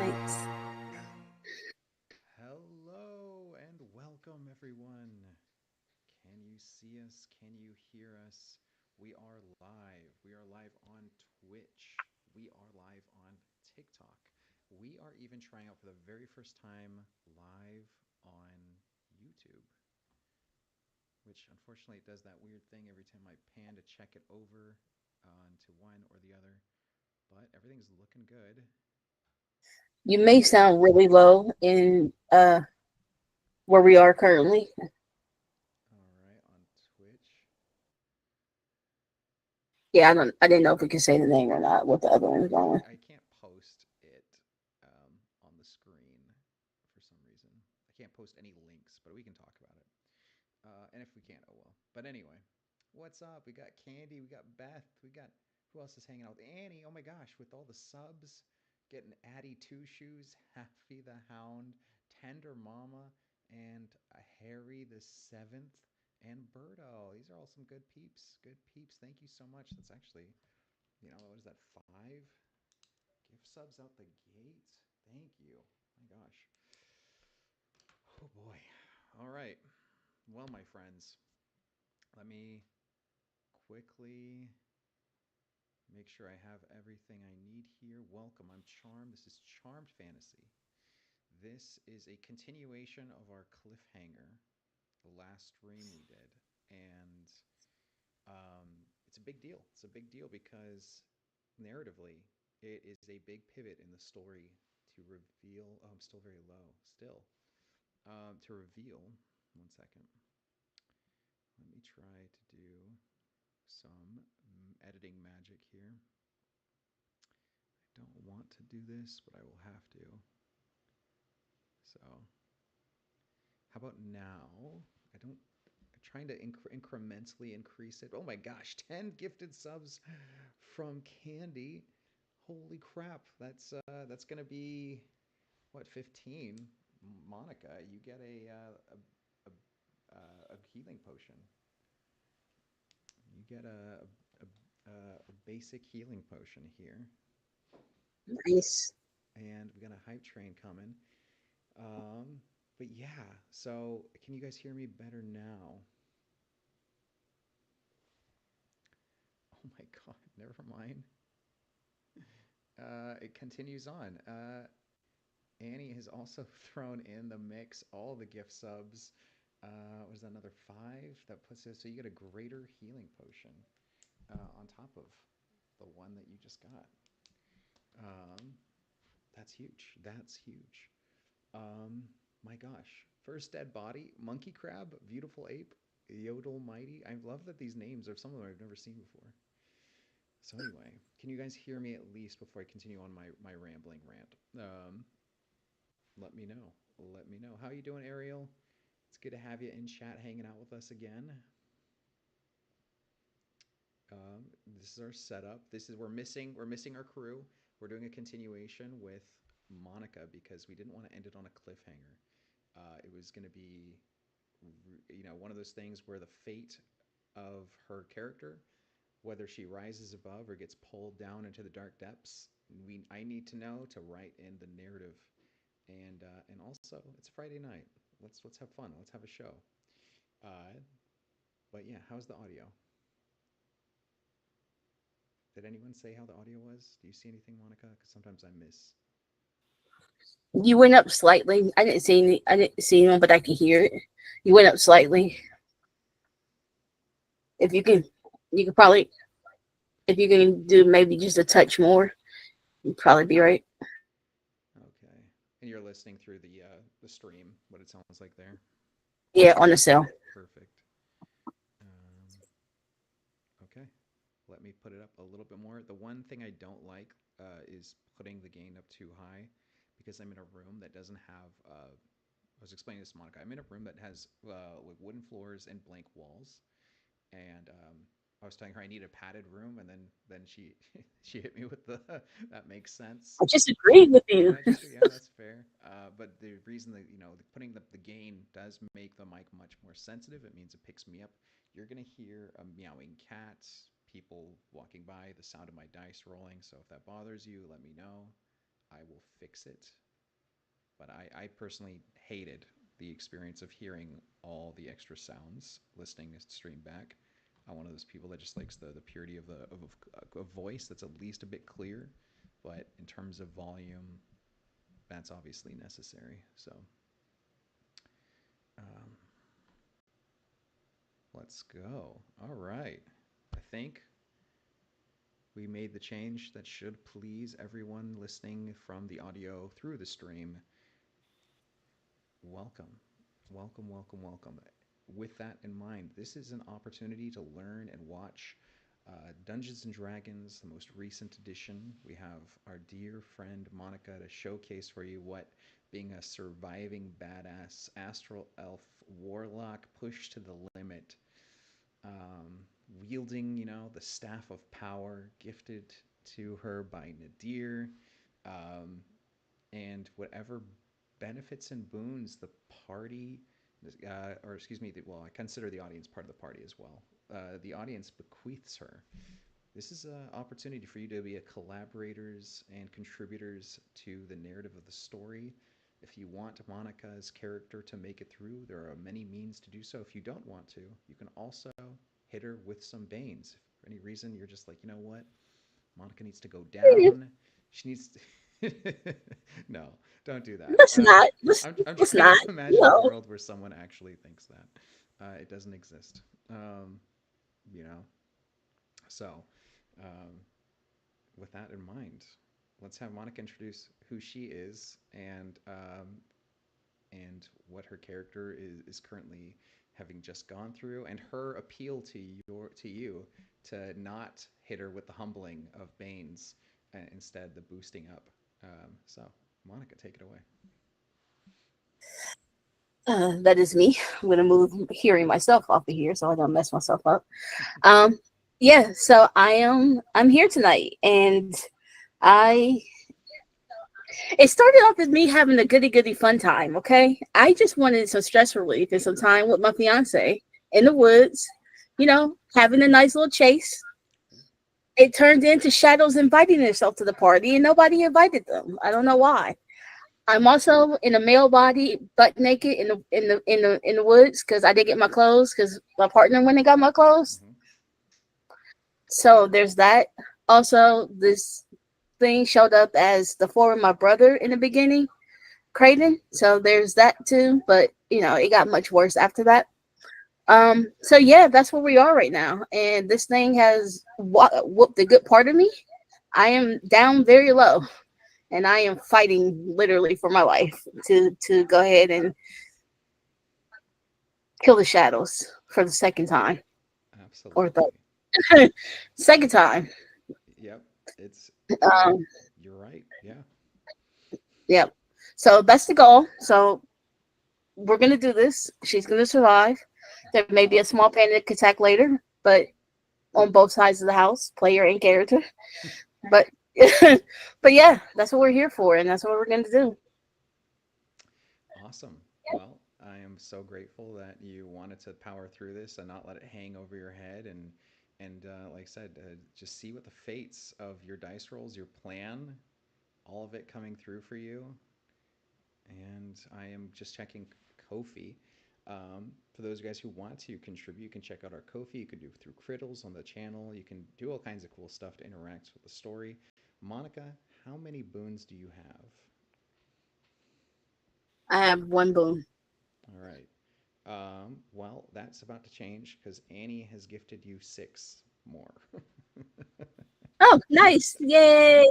Thanks. Hello and welcome, everyone. Can you see us? Can you hear us? We are live. We are live on Twitch. We are live on TikTok. We are even trying out for the very first time live on YouTube, which unfortunately does that weird thing every time I pan to check it over to one or the other. But everything's looking good. You may sound really low in where we are currently. All right, on Twitch. Yeah, I didn't know if we could say the name or not. What the other one's on. I can't post it on the screen for some reason. I can't post any links, but we can talk about it. And if we can't, oh well. But anyway, what's up? We got Candy, we got Beth, we got who else is hanging out? Annie. Oh my gosh, with all the subs, getting Addie Two Shoes, Happy the Hound, Tender Mama, and Harry the Seventh, and Birdo. These are all some good peeps. Good peeps. Thank you so much. That's actually, what is that? Five gift subs out the gate. Thank you. My gosh. Oh boy. All right. Well, my friends, let me quickly make sure I have everything I need here. Welcome. I'm Charmed. This is Charmed Fantasy. This is a continuation of our cliffhanger, the last stream we did. And it's a big deal. It's a big deal because narratively, it is a big pivot in the story to reveal. Oh, I'm still very low. Still. To reveal. One second. Let me try to do some editing magic here. I don't want to do this, but I will have to. So, how about now? I don't. I'm trying to incrementally increase it. Oh my gosh, 10 gifted subs from Candy. Holy crap! That's gonna be what, 15. Monica, you get a healing potion. You get a basic healing potion here. Nice. And we got a hype train coming. Um, but yeah, so can you guys hear me better now? Oh my god, never mind. It continues on. Annie has also thrown in the mix all the gift subs. Was that another five? That puts it so you get a greater healing potion on top of the one that you just got. Um, that's huge. That's huge. Um, my gosh. First dead body, monkey crab, beautiful ape, yodel mighty. I love that these names are some of them I've never seen before. So anyway, can you guys hear me at least before I continue on my rambling rant? Let me know. Let me know. How you doing, Ariel? It's good to have you in chat, hanging out with us again. This is our setup. This is we're missing our crew. We're doing a continuation with Monica because we didn't want to end it on a cliffhanger. It was going to be, one of those things where the fate of her character, whether she rises above or gets pulled down into the dark depths, I need to know to write in the narrative. And also it's Friday night. Let's have fun. Let's have a show. Uh, but yeah, how's the audio? Did anyone say how the audio was? Do you see anything, Monica? Because sometimes I miss. You went up slightly. I didn't see any. I didn't see anyone, but I could hear it. You went up slightly. If you can, you could probably. If you can do maybe just a touch more, you'd probably be right. Okay. And you're listening through the stream, what it sounds like there. Yeah, on the cell. Perfect. Um, okay. Let me put it up a little bit more. The one thing I don't like is putting the gain up too high because I'm in a room that doesn't have. I was explaining this to Monica. I'm in a room that has like wooden floors and blank walls, and I was telling her I need a padded room, and then she she hit me with the that makes sense. I just agreed with you. Yeah, just yeah, that's fair. But the reason that putting the gain does make the mic much more sensitive. It means it picks me up. You're gonna hear a meowing cat, people walking by, the sound of my dice rolling. So if that bothers you, let me know. I will fix it. But I personally hated the experience of hearing all the extra sounds listening to stream back. I'm one of those people that just likes the purity of a voice that's at least a bit clear. But in terms of volume, that's obviously necessary. So um, let's go. All right. I think we made the change that should please everyone listening from the audio through the stream. Welcome. Welcome, welcome, welcome. With that in mind, this is an opportunity to learn and watch Dungeons and Dragons, the most recent edition. We have our dear friend Monica to showcase for you what being a surviving badass astral elf warlock pushed to the limit, um, wielding, the staff of power gifted to her by Nadir, um, and whatever benefits and boons the party, or excuse me, well, I consider the audience part of the party as well. The audience bequeaths her. This is an opportunity for you to be a collaborators and contributors to the narrative of the story. If you want Monica's character to make it through, there are many means to do so. If you don't want to, you can also hit her with some Banes. If for any reason you're just like, you know what, Monica needs to go down. She needs to. No, don't do that. Let's not. I'm Let's trying to not. imagine a No. world where someone actually thinks that. It doesn't exist. Um, you know. So, um, with that in mind, let's have Monica introduce who she is and what her character is currently having just gone through, and her appeal to you to not hit her with the humbling of Bane's, instead the boosting up. So, Monica, take it away. That is me. I'm gonna move hearing myself off of here so I don't mess myself up. Um, yeah. So I'm here tonight, and I it started off as me having a goody goody fun time. Okay, I just wanted some stress relief and some time with my fiance in the woods. Having a nice little chase. It turned into Shadows inviting herself to the party, and nobody invited them. I don't know why. I'm also in a male body, butt naked in the woods because I didn't get my clothes because my partner went and got my clothes. Mm-hmm. So there's that. Also, this thing showed up as the form of my brother in the beginning, Creighton. So there's that too. But it got much worse after that. So yeah, that's where we are right now. And this thing has whooped a good part of me. I am down very low, and I am fighting literally for my life to go ahead and kill the shadows for the second time or Absolutely. the second time. Yep. It's Um, you're right. Yeah. yep. So that's the goal. So we're gonna do this. She's gonna survive. There may be a small panic attack later, but on both sides of the house, player and character. But but yeah, that's what we're here for, and that's what we're gonna do. Awesome. Well, I am so grateful that you wanted to power through this and not let it hang over your head and like I said, just see what the fates of your dice rolls, your plan, all of it coming through for you. And I am just checking Kofi. For those guys who want to contribute, you can check out our Kofi. You can do through Crittles on the channel. You can do all kinds of cool stuff to interact with the story. Monica, how many boons do you have? I have one boon. All right. Well, that's about to change because Annie has gifted you six more. Oh, nice! Yay!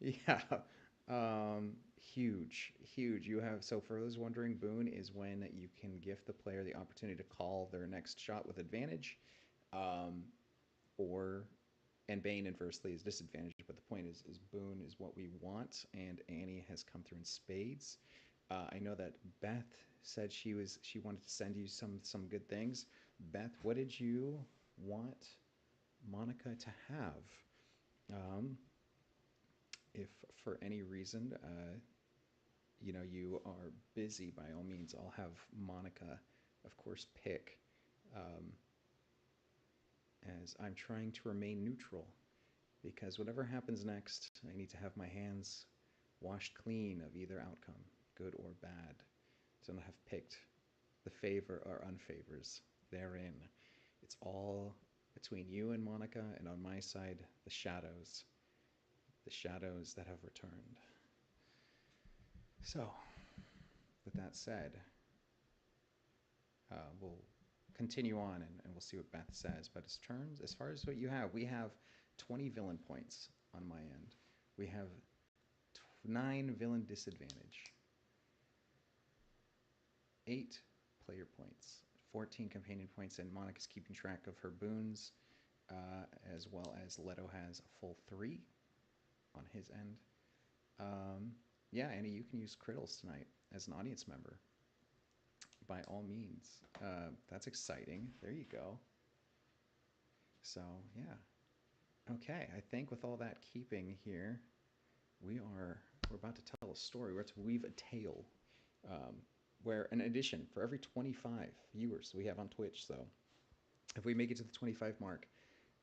Yeah. Huge, huge. You have, so for those wondering, boon is when you can gift the player the opportunity to call their next shot with advantage, um, or and Bane inversely is disadvantage. But the point is boon is what we want, and Annie has come through in spades. I know that Beth said she wanted to send you some good things. Beth, what did you want Monica to have? Um, if for any reason, you are busy, by all means, I'll have Monica, of course, pick, um, as I'm trying to remain neutral because whatever happens next, I need to have my hands washed clean of either outcome, good or bad. So I have picked the favor or unfavors therein. It's all between you and Monica, and on my side, the shadows that have returned. So, with that said, we'll continue on and we'll see what Beth says. But as far as what you have, we have 20 villain points on my end. We have 9 villain disadvantage, 8 player points, 14 companion points, and Monica's keeping track of her boons, as well as Leto has a full 3 on his end. Um, yeah, Annie, you can use Crittles tonight as an audience member by all means. That's exciting. There you go. So, yeah. Okay, I think with all that keeping here, we're about to tell a story. We're to weave a tale. Um, where, in addition, for every 25 viewers we have on Twitch, so if we make it to the 25 mark,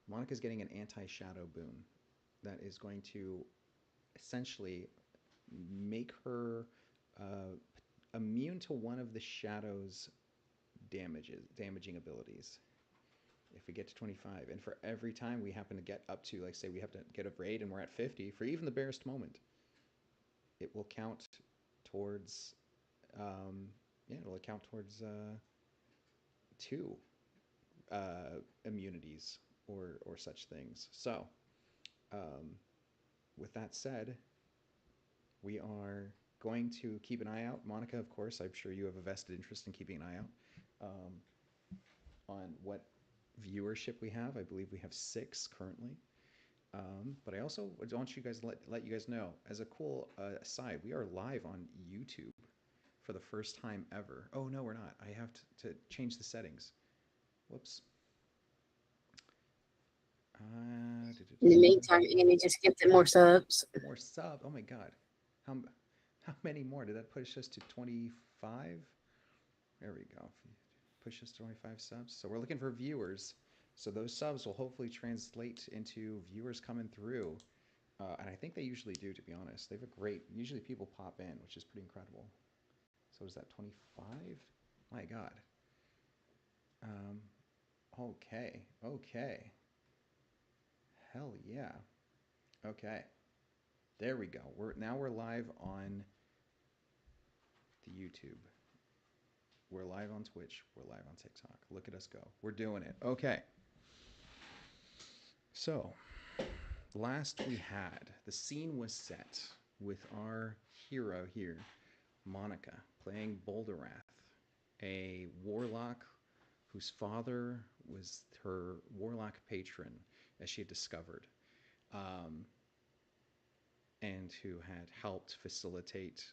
Monica's getting an anti-shadow boon that is going to essentially make her uh, immune to one of the shadow's damaging abilities. If we get to 25, and for every time we happen to get up to, like, say we have to get a raid and we're at 50, for even the barest moment, it will count towards, yeah, it'll count towards 2 immunities or such things. So, um, with that said, we are going to keep an eye out. Monica, of course, I'm sure you have a vested interest in keeping an eye out on what viewership we have. I believe we have 6 currently. But I also want you guys let you guys know, as a cool aside, we are live on YouTube for the first time ever. Oh no, we're not. I have to change the settings. Whoops. In the meantime, Annie just gifted more subs. More sub. Oh my god. How how many more? Did that push us to 25? There we go. Push us to 25 subs. So we're looking for viewers. So those subs will hopefully translate into viewers coming through. And I think they usually do, to be honest. They have a great, usually people pop in, which is pretty incredible. So is that 25? My god. Um, okay. Okay. Hell yeah. Okay. There we go. We're live on the YouTube. We're live on Twitch. We're live on TikTok. Look at us go. We're doing it. Okay. So, last we had, the scene was set with our hero here, Monica, playing Boulderath, a warlock whose father was her warlock patron, as she had discovered. Um, and who had helped facilitate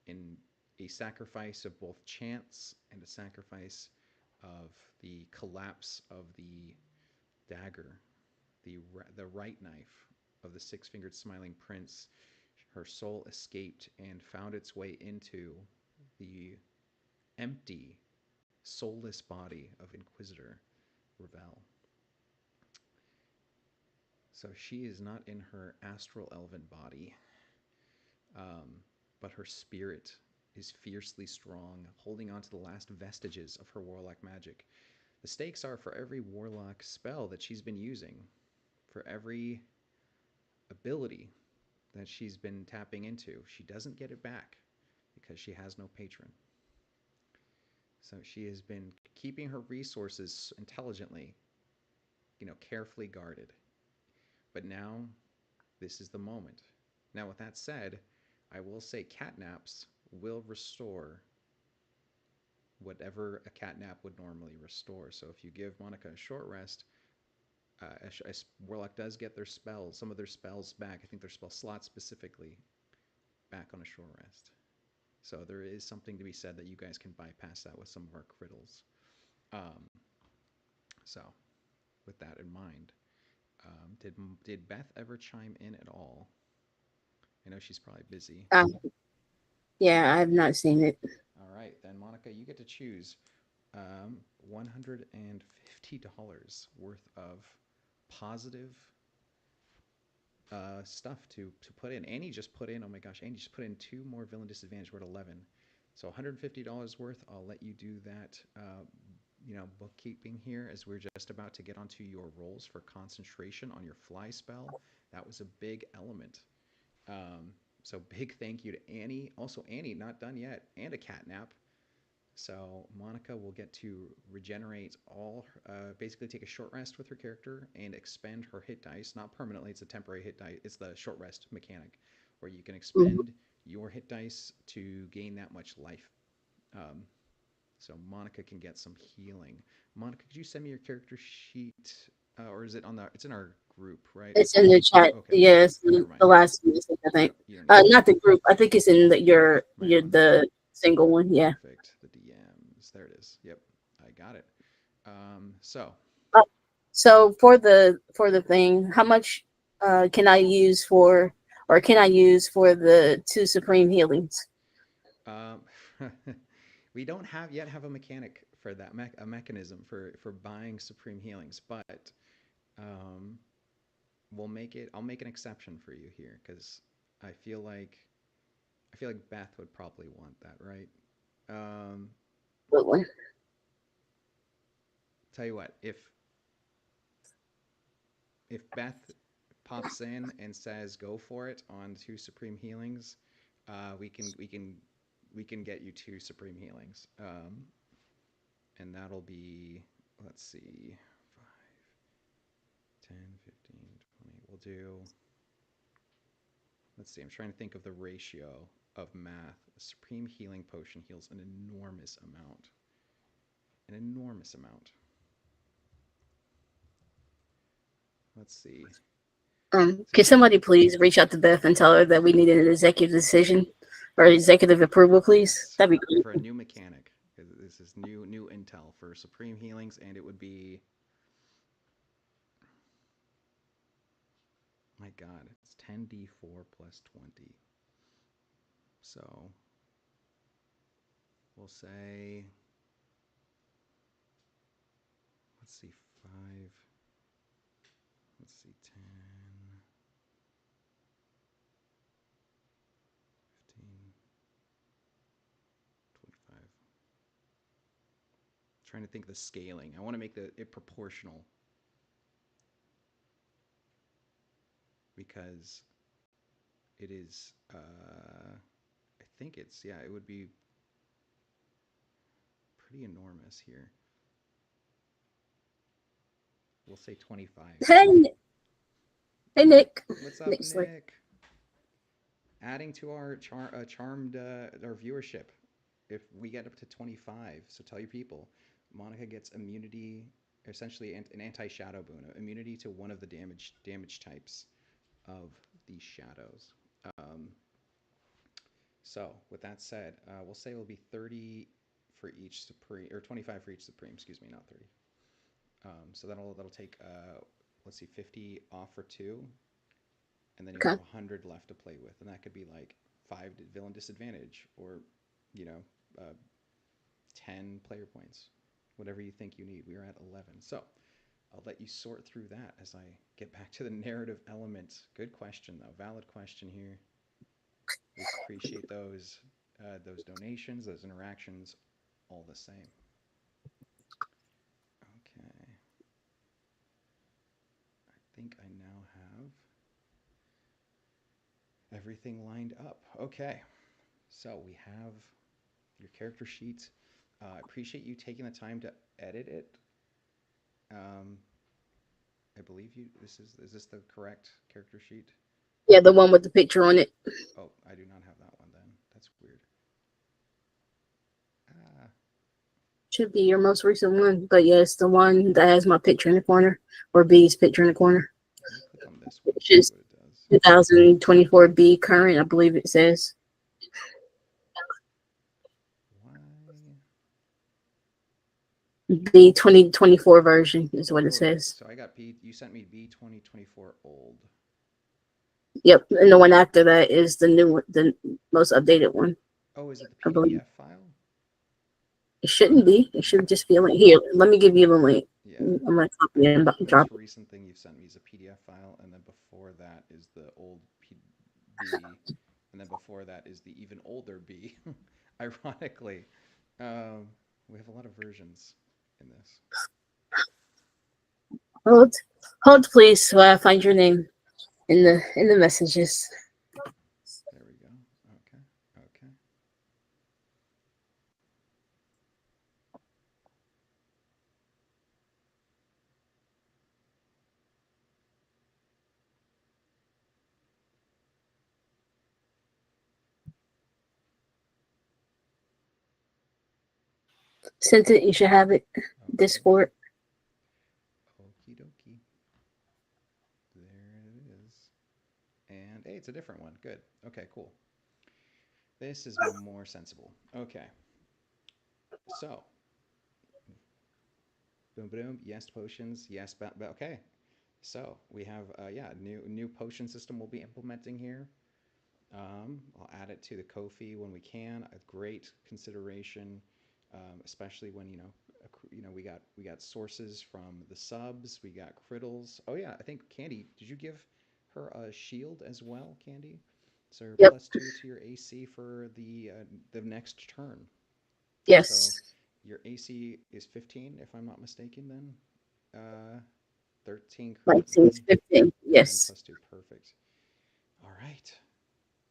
in a sacrifice of both chance and a sacrifice of the collapse of the dagger, the right knife of the six-fingered smiling prince. Her soul escaped and found its way into the empty, soulless body of Inquisitor Ravel. So she is not in her astral elven body, um, but her spirit is fiercely strong, holding on to the last vestiges of her warlock magic. The stakes are for every warlock spell that she's been using, for every ability that she's been tapping into. She doesn't get it back because she has no patron. So she has been keeping her resources intelligently, carefully guarded. But now this is the moment. Now, with that said, I will say catnaps will restore whatever a catnap would normally restore. So if you give Monica a short rest, Warlock does get their spells, some of their spells back. I think their spell slots specifically back on a short rest. So there is something to be said that you guys can bypass that with some of our crittles. Um, so with that in mind, did Beth ever chime in at all? I know she's probably busy. Um, yeah, I have not seen it. All right, then Monica, you get to choose $150 worth of positive stuff to put in. Annie just put in, oh my gosh, Annie just put in two more villain disadvantage. We're at 11. So $150 worth. I'll let you do that, bookkeeping here as we're just about to get onto your rolls for concentration on your fly spell. That was a big element. Um, so big thank you to Annie. Also, Annie, not done yet, and a catnap. So Monica will get to regenerate basically take a short rest with her character and expend her hit dice. Not permanently, it's a temporary hit dice. It's the short rest mechanic where you can Mhm. expend your hit dice to gain that much life. Um, so Monica can get some healing. Monica, could you send me your character sheet? Or is it on the, it's in our group, right? It's in the chat. Okay. Yes, Never the mind. last message, I think. You don't need it. Not the group. I think it's in My own. the single one. Yeah. Perfect. The DMs. There it is. Yep. I got it. So Uh, so for the thing, how much can I use for, or can I use for the two supreme healings? Um, we don't have a mechanic for that a mechanism for buying supreme healings, but um, we'll make it. I'll make an exception for you here because I feel like I feel like Beth would probably want that, right? Um, Absolutely. tell you what, if Beth pops in and says go for it on two supreme healings, we can get you two supreme healings, and that'll be, let's see, 10, 15, 20. We'll do, let's see, I'm trying to think of the ratio of math. A supreme healing potion heals an enormous amount. An enormous amount. Let's see. So Can somebody please reach out to Beth and tell her that we need an executive decision or executive approval, please? yes, That'd be great. for a new mechanic. This is new intel for supreme healings, and it would be, my God, it's 10d4 plus 20. So we'll say, let's see, 5, let's see, 10, 15, 25. Trying to think of the scaling. I want to make it proportional because it is. I think it's, yeah. It would be pretty enormous here. We'll say 25. Hey, hey, Nick. What's up, Nick's like, Nick? Adding to our charmed our viewership. If we get up to 25, so tell your people, Monica gets immunity, essentially an anti-shadow boon, immunity to one of the damage types of these shadows. Um, so with that said, we'll say it'll be 30 for each supreme, or 25 for each supreme. Excuse me, not 30. So that'll take let's see, 50 off for two, and then you'll Okay. have 100 left to play with, and that could be like five villain disadvantage, or you know, 10 player points, whatever you think you need. We are at 11, so I'll let you sort through that as I get back to the narrative element. Good question though, valid question here. We appreciate those donations, those interactions, all the same. Okay, I think I now have everything lined up. Okay, so we have your character sheet. I appreciate you taking the time to edit it. Um, I believe you. Is this the correct character sheet? Yeah, the one with the picture on it Oh, I do not have that one then. That's weird. Ah, should be your most recent one, but yes, the one that has my picture in the corner or B's picture in the corner, let me click on this one, which see is what it does. 2024 B current, I believe it says. Why? The 2024 version is what it Oh, says. so I got B. You sent me B 2024 old. Yep, and the one after that is the new one, the most updated one, Oh, is it the I believe. PDF file? It shouldn't be. It should just be a link. Here, let me give you the link. Yeah. I'm gonna I copy it think and the drop most it. recent thing you've sent me is a PDF file, and then before that is the old B, and then before that is the even older B. Ironically, um, we have a lot of versions in this. Hold, hold, please, while I find your name in the messages. There we go. Okay. Okay. Sent it. You should have it. Okay. Discord. Okie dokie. There it is. And hey, it's a different one. Good. Okay, cool. This is more sensible. Okay. So, boom, boom. Yes, potions. Yes, okay. So we have yeah, new potion system we'll be implementing here. I'll add it to the Ko-fi when we can. A great consideration, especially when we got sources from the subs. We got crittles. Oh yeah, I think Candy. Did you give her a shield as well, Candy? So Yep. +2 to your AC for the next turn. So Yes. your AC is 15, if I'm not mistaken. Then 13 19, currently, 15. and then Yes. +2. Perfect. All right.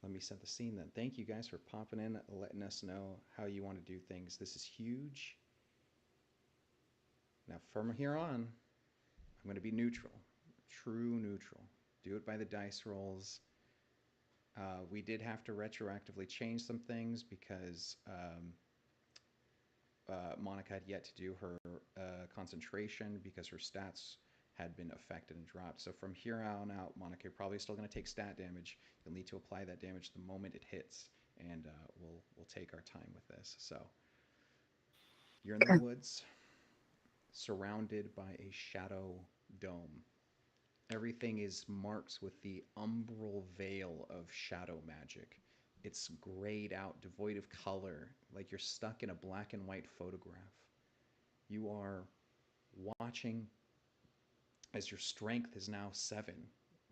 Let me set the scene then. Thank you guys for popping in, letting us know how you want to do things. This is huge. Now, from here on, I'm going to be neutral, true neutral. Do it by the dice rolls. We did have to retroactively change some things because Monica had yet to do her concentration because her stats had been affected and dropped. So from here on out, Monica, you're probably still going to take stat damage. You'll need to apply that damage the moment it hits, and we'll take our time with this. So you're in the Okay. woods, surrounded by a shadow dome. Everything is marked with the umbral veil of shadow magic. It's grayed out, devoid of color, like you're stuck in a black and white photograph. You are watching as your strength is now 7.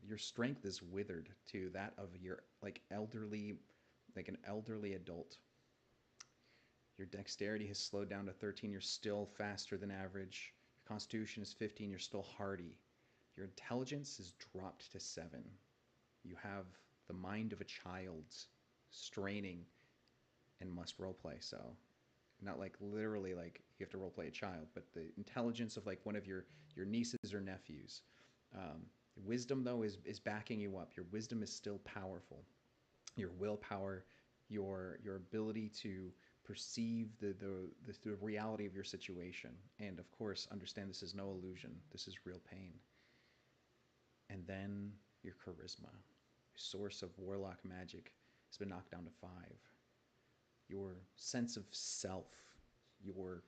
Your strength is withered to that of your like an elderly adult. Your dexterity has slowed down to 13. You're still faster than average. Your constitution is 15. You're still hardy. Your intelligence is dropped to 7. You have the mind of a child, straining, and must roleplay. So not like literally like you have to role play a child, but the intelligence of like one of your nieces or nephews. Um, Wisdom though is backing you up. Your wisdom is still powerful. Your willpower, your ability to perceive the reality of your situation, and of course understand this is no illusion. This is real pain. And then your charisma. source of warlock magic has been knocked down to 5. Your sense of self, your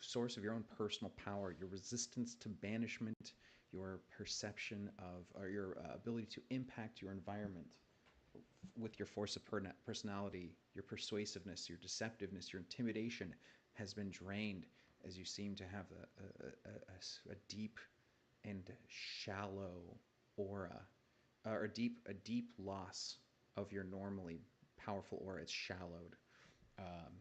source of your own personal power, your resistance to banishment, your perception of, or your ability to impact your environment with your force of personality, your persuasiveness, your deceptiveness, your intimidation has been drained as you seem to have a deep and shallow aura, or a deep loss of your normally powerful aura. It's shallowed. Um,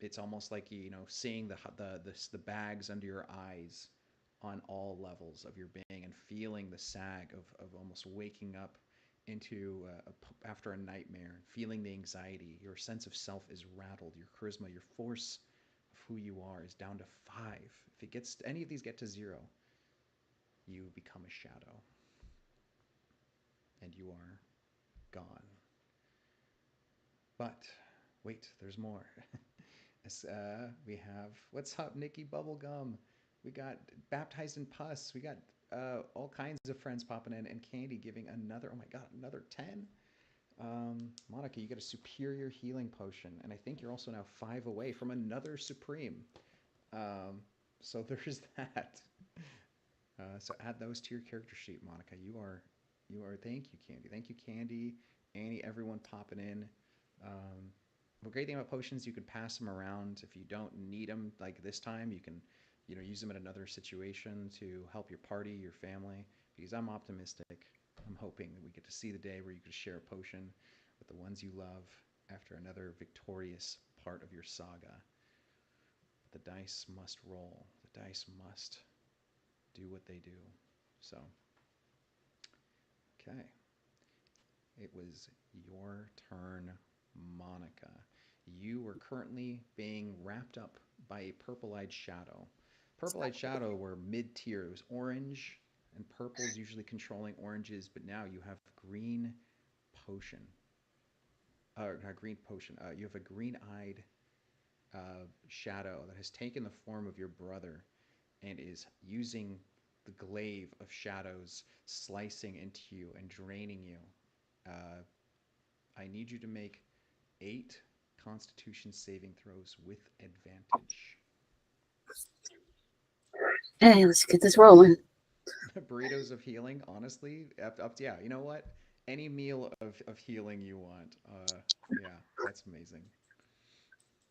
it's almost like seeing the bags under your eyes on all levels of your being and feeling the sag of almost waking up into after a nightmare, feeling the anxiety. Your sense of self is rattled. Your charisma, your force of who you are is down to 5. If it gets any of these get to 0, you become a shadow and you are gone. But wait, there's more. We have, what's up, Nikki Bubblegum? We got Baptized in Pus. We got all kinds of friends popping in, and Candy giving another, oh my god, another 10. Monica, you get a superior healing potion, and I think you're also now 5 away from another supreme. Um, so there's that. So add those to your character sheet, Monica. Thank you, Candy. Thank you, Candy, Annie, everyone popping in. Um, the great thing about potions, you can pass them around. If you don't need them like this time, you can, use them in another situation to help your party, your family. Because I'm optimistic. I'm hoping that we get to see the day where you can share a potion with the ones you love after another victorious part of your saga. But the dice must roll. The dice must do what they do. So, okay. It was your turn, Monica. You are currently being wrapped up by a purple-eyed shadow. Purple-eyed shadow were mid-tier. It was orange, and purple is usually controlling oranges, but now you have green potion. Not green potion. You have a green-eyed shadow that has taken the form of your brother and is using the glaive of shadows slicing into you and draining you. Uh, I need you to make 8 Constitution saving throws with advantage. Hey, let's get this rolling. Burritos of healing, honestly, yeah, you know what? Any meal of healing you want. Yeah, that's amazing.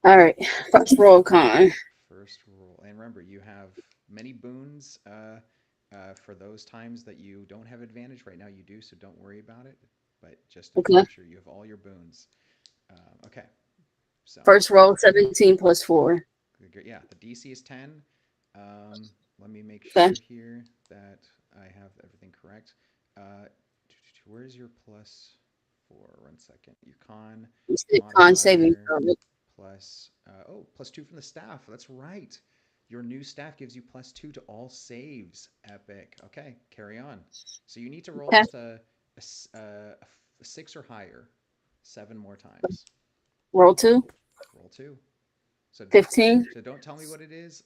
All right, first roll, con. First roll. And remember, you have many boons for those times that you don't have advantage. Right now you do, so don't worry about it. But just in the Okay. future, you have all your boons. Okay, so First roll, 17 plus 4. yeah, the DC is 10. Let me make Okay. sure here that I have everything correct. Uh, where's your plus 4? 1 second. Your con Con saving modifier throw. plus, plus 2 from the staff. That's right. Your new staff gives you plus 2 to all saves. Epic. Okay, carry on. So you need to roll Okay. just a 6 or higher 7 more times. Roll 2. Roll 2. So 15. so don't tell me what it is.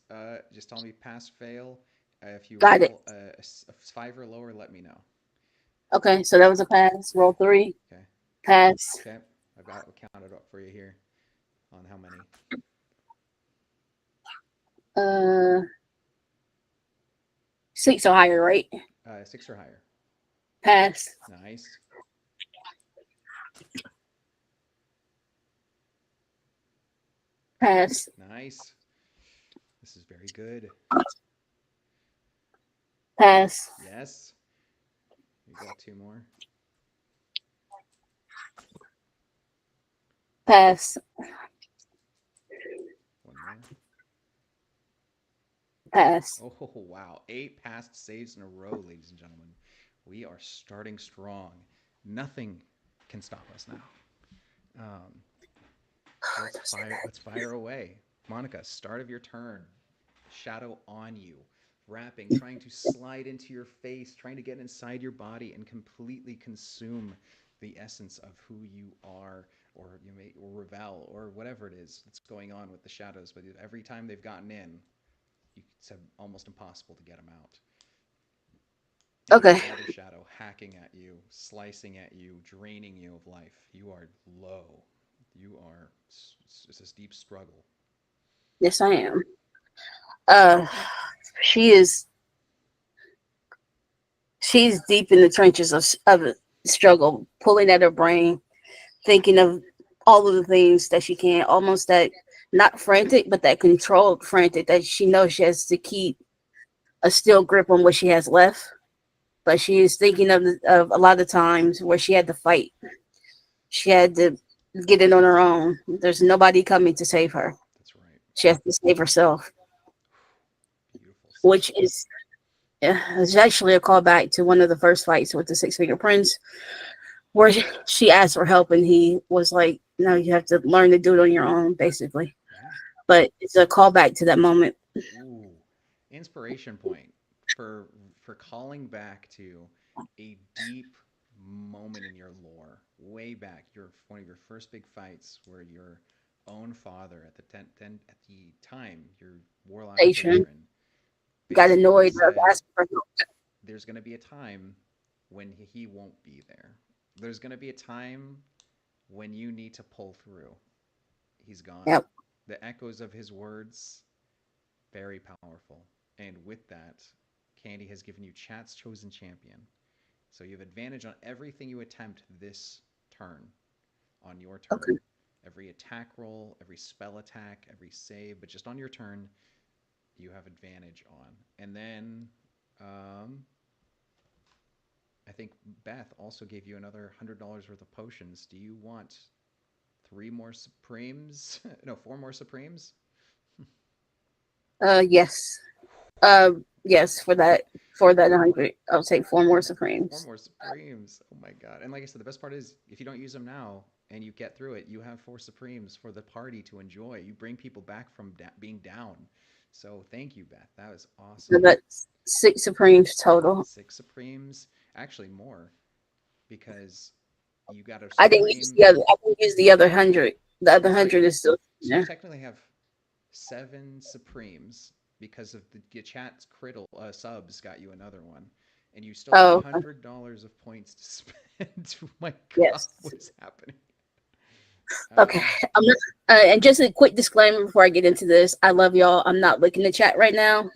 Just tell me pass, fail. If you Got it. roll a 5 or lower, let me know. Okay, so that was a pass. Roll 3. Okay. Pass. Okay. I'll count it up for you here on how many. Uh, 6 or higher, right? 6 or higher. Pass. Nice. Pass. Nice. This is very good. Pass. Yes. You got 2 more. Pass. 1 more. Pass. Oh, wow. 8 passed saves in a row, ladies and gentlemen. We are starting strong. Nothing can stop us now. Um, let's fire away. Monica, start of your turn. Shadow on you, wrapping, trying to slide into your face, trying to get inside your body and completely consume the essence of who you are, or you may or revel, or whatever it is that's going on with the shadows. But every time they've gotten in, it's almost impossible to get them out. and Okay. another shadow hacking at you, slicing at you, draining you of life. You are low. You are. It's this deep struggle. Yes, I am. Uh, she is. She's deep in the trenches of struggle, pulling at her brain, thinking of all of the things that she can, almost that not frantic, but that controlled frantic that she knows she has to keep a still grip on what she has left. But she is thinking of a lot of times where she had to fight. She had to get it on her own. There's nobody coming to save her. That's right. She has to save herself, Beautiful stuff. which is it's actually a callback to one of the first fights with the Six Finger Prince, where she asked for help and he was like, "No, you have to learn to do it on your own," basically. Yeah. But it's a callback to that moment. Ooh, inspiration point for calling back to a deep moment in your lore, way back. Your one of your first big fights, where your own father at the at the time, your warlock Station patron, got basically annoyed of said, asking for help. "There's going to be a time when he won't be there. There's going to be a time when you need to pull through. He's gone." Yep. The echoes of his words, very powerful. And with that, Candy has given you chat's chosen champion. So you have advantage on everything you attempt this turn, on your turn. Okay. Every attack roll, every spell attack, every save, but just on your turn, you have advantage on. And then um, I think Beth also gave you another $100 worth of potions. Do you want three more Supremes? No, four more Supremes? Yes. Yes, for that 100, I'll take four more Four Supremes. more Supremes. Oh my god. And like I said, the best part is if you don't use them now and you get through it, you have four Supremes for the party to enjoy. You bring people back from being down. So thank you, Beth. That was So awesome. that's six Supremes total. Six Supremes. Actually, more because you got a I didn't use Supreme. the other. I didn't use the other 100. The other That's right. 100 is still So you there. technically have seven Supremes because of the chat's criddle subs got you another one, and you still have Oh, $100 of points to spend. Oh my god, yes. what's happening? Okay. Um, I'm not, and just a quick disclaimer before I get into this. I love y'all. I'm not looking at chat right now,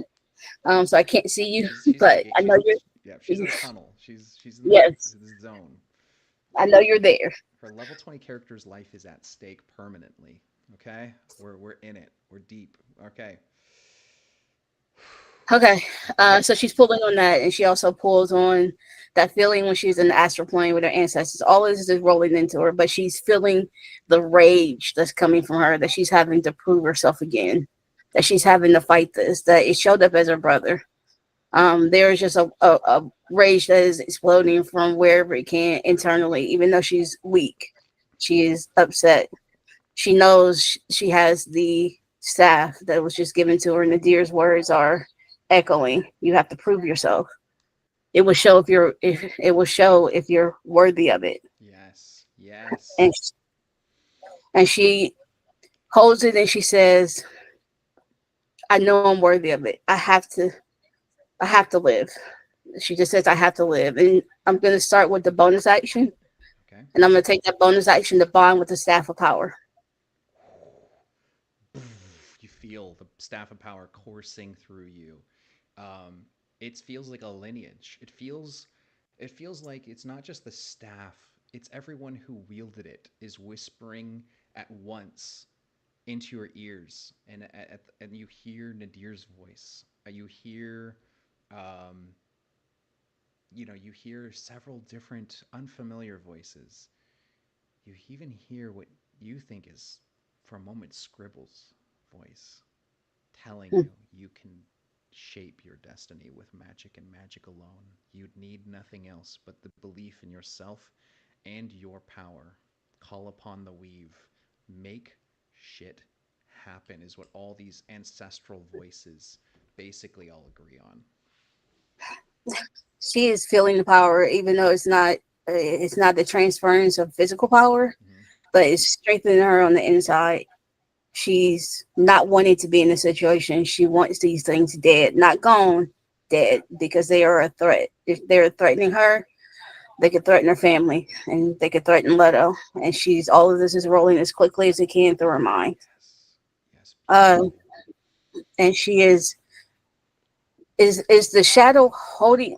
so I can't see you, she's but I know yeah, she's in you're. a tunnel. She's in Yes, the zone. I know you're there. Her level 20 character's life is at stake permanently. Okay, we're in it. We're deep. Okay, Okay. okay. So she's pulling on that, and she also pulls on that feeling when she's in the astral plane with her ancestors. All this is rolling into her, but she's feeling the rage that's coming from her, that she's having to prove herself again, that she's having to fight this, that it showed up as her brother. There is just a rage that is exploding from wherever it can internally, even though she's weak. She is upset. She knows she has the staff that was just given to her. Nadir's words are echoing. You have to prove yourself. It will show if it will show if you're worthy of it. Yes, yes. And and she holds it and she says, "I know I'm worthy of it. I have to live." She just says, "I have to live." And I'm gonna start with the bonus action, Okay. and I'm gonna take that bonus action to bond with the staff of power. You feel the staff of power coursing through you. Um, it feels like a lineage. It feels like it's not just the staff, it's everyone who wielded it is whispering at once into your ears, and you hear Nadir's voice. You hear, um, you hear several different unfamiliar voices. You even hear what you think is, for a moment, Scribble's voice telling you can shape your destiny with magic and magic alone. You'd need nothing else but the belief in yourself and your power. Call upon the weave. Make shit happen, is what all these ancestral voices basically all agree on. She is feeling the power, even though it's not the transference of physical power, Mm-hmm. but it's strengthening her on the inside. She's not wanting to be in a situation. She wants these things dead, not gone, dead because they are a threat. If they're threatening her, they could threaten her family and they could threaten Leto. And she's all of this is rolling as quickly as it can through her mind. Yes. Yes. Uh, Beautiful. and she is the shadow holding.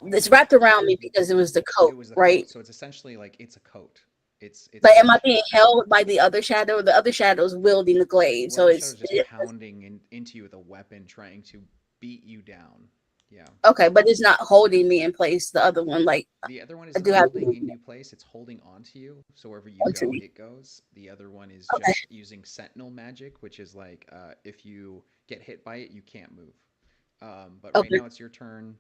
It's wrapped around me because it was the It coat, was the right? coat. So it's essentially like it's a coat. It's But a am I being held by the other shadow? The other shadow is wielding the glaive, well, so the shadow's just it's pounding into you with a weapon, trying to beat you down. Yeah. okay, but it's not holding me in place. The other one, like The other one I isn't do have holding in you place, it's holding onto you. So wherever you onto go, me. it goes. The other one is Okay, just using sentinel magic, which is like if you get hit by it, you can't move. But right okay, now it's your turn,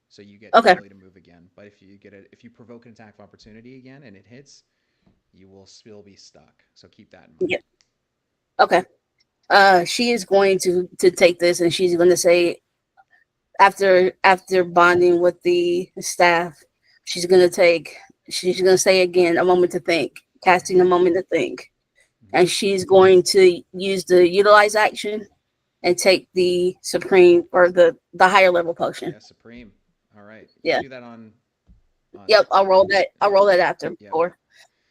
so you get the okay. ability to move again. But if you provoke an attack of opportunity again and it hits, you will still be stuck. So keep that in Yeah. mind. Okay. She is going to take this, and she's going to say after bonding with the staff, she's going to take. She's going to say again a moment to think, casting a Mm-hmm. moment to think, Mm-hmm. and she's going to use the utilize action and take the supreme or the higher level potion. Yeah, supreme. All right, you Yeah. do that on. Yep. I'll roll that. I'll roll that after Yeah. before.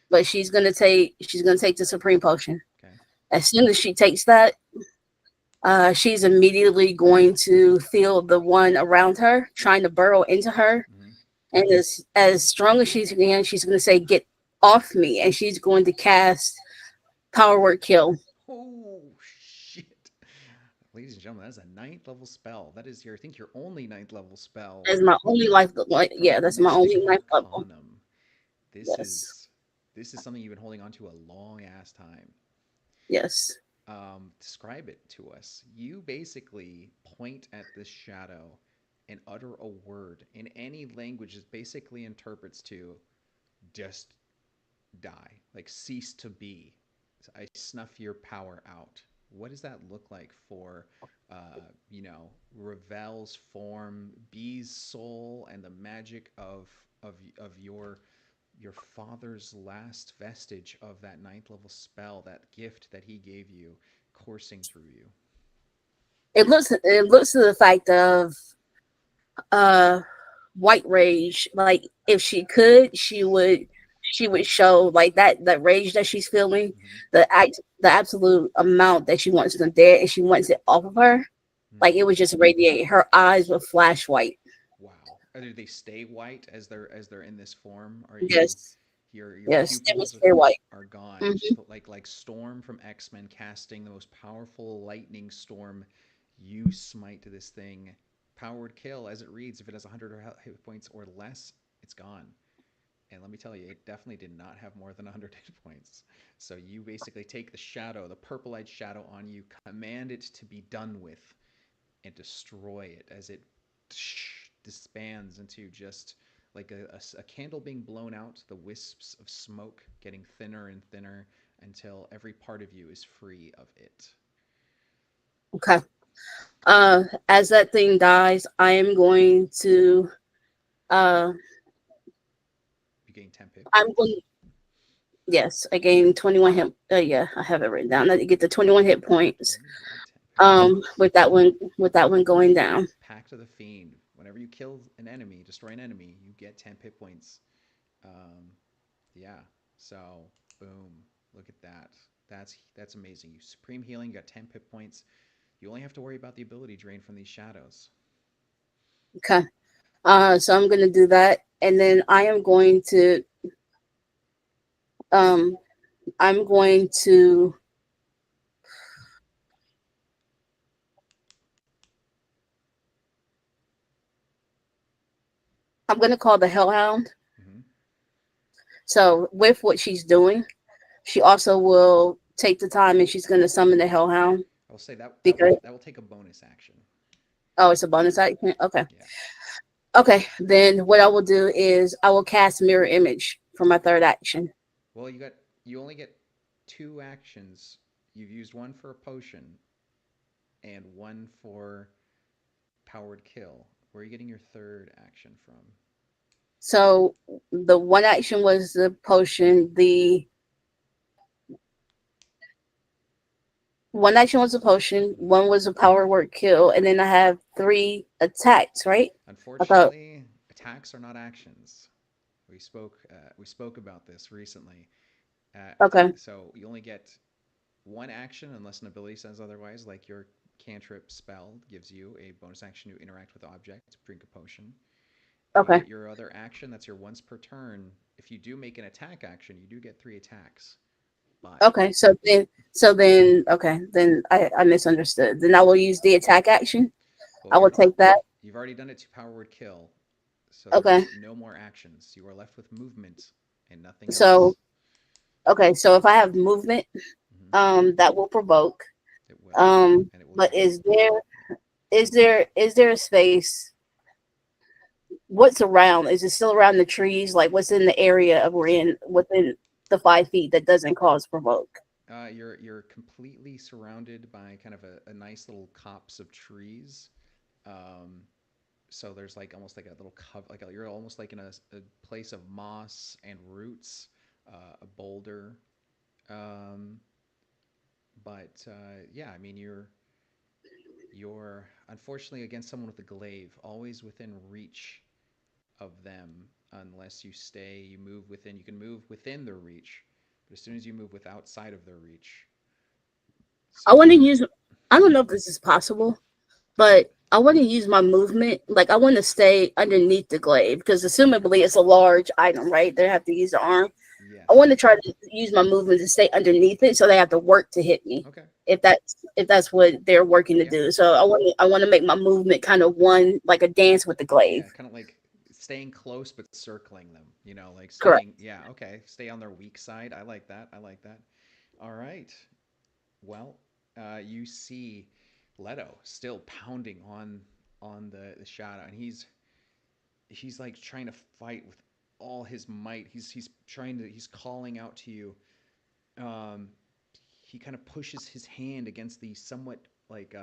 But she's gonna take the supreme potion. Okay. As soon as she takes that, she's immediately going to feel the one around her trying to burrow into her. Mm-hmm. And as strong as she can, she's going to say, "Get off me!" And she's going to cast Power Word Kill. Oh shit. Ladies and gentlemen, that is a ninth level spell. That is your, I think, your only ninth level spell That's my only life. from Yeah, that's my only Mystic life level. Arcanum. This Yes, is this is something you've been holding on to a long ass time. yes. Describe it to us. You basically point at this shadow and utter a word in any language that basically interprets to just die, like cease to be. I snuff your power out. What does that look like for, Ravel's form, Bee's soul, and the magic of your father's last vestige of that ninth level spell, that gift that he gave you, coursing through you? It looks to the fact of uh white rage. Like if she could, she would show like that rage that she's feeling, Mm-hmm. the absolute amount that she wants them dead, and she wants it off of her. Like Mm-hmm. it would just radiate. Her eyes would flash white. Wow. Do they stay white as they're in this form? Are you Yes, your yes, it was pupils very white. are gone, Hmm. just like Storm from X-Men casting the most powerful lightning storm. You smite this thing, powered kill as it reads. If it has 100 hit points or less, it's gone. And let me tell you, it definitely did not have more than 100 hit points. So you basically take the shadow, the purple-eyed shadow on you, command it to be done with, and destroy it as it disbands into just like a candle being blown out, the wisps of smoke getting thinner and thinner until every part of you is free of it. Okay. As that thing dies, I am going to. Uh, You gain 10 hit I'm points. going. Yes, I gained 21 hit. Yeah, I have it written down. I get the 21 hit points. You gain 10 hit points. With that one going down. Pact of the Fiend. Whenever you kill an enemy, destroy an enemy, you get 10 hit points. Um, yeah. So, boom. Look at that. That's amazing. You supreme healing, you got 10 hit points. You only have to worry about the ability drain from these shadows. Okay. So I'm gonna do that, and then um I'm going to I'm gonna call the Hellhound. Mm-hmm. So with what she's doing, she also will take the time and she's gonna summon the Hellhound I will say that because that will take a bonus action. oh, it's a bonus action. Okay. Yeah. Okay. Then what I will do is I will cast Mirror Image for my third action. Well, you only get two actions. You've used one for a potion and one for powered kill. Where are you getting your third action from? So the one action was the potion. The one action was a potion, one was a power word kill, and then I have three attacks, right? I thought, Unfortunately, attacks are not actions. We spoke about this recently. okay, So you only get one action unless an ability says otherwise, like your cantrip spell gives you a bonus action to interact with object, drink a potion. You okay, get your other action, that's your once per turn. If you do make an attack action, you do get three attacks. But okay. Okay, then I misunderstood. Then I will use the attack action. well, I will take that. you've already done it to power word kill, so Okay, there's no more actions. You are left with movement and nothing so else. okay, so if I have movement, Hmm. that will provoke. It will, and it will But give you. Yeah. is there a space? What's around? Is it still around the trees? Like what's in the area of we're in within the 5 feet that doesn't cause provoke? You're completely surrounded by kind of a nice little copse of trees. Um, so there's like almost like a little cover, you're almost like in a place of moss and roots, a boulder. Um, but yeah, I mean you're unfortunately against someone with a glaive, always within reach of them unless you move within. You can move within their reach, but as soon as you move with outside of their reach, I so want to use. I don't know if this is possible, but I want to use my movement. Like I want to stay underneath the glaive because assumably it's a large item, right? They have to use the arm. I want yes, to try to use my movement to stay underneath it, so they have to work to hit me. okay, If that's what they're working to yeah, do, so I want to make my movement kind of one like a dance with the glaive. yeah, kind of like staying close but circling them. Like Correct. staying. Yeah, okay, stay on their weak side. I like that. I like that. All right. Well, you see Leto still pounding on the shadow, and he's like trying to fight with all his might. He's calling out to you. Um, he kind of pushes his hand against the somewhat like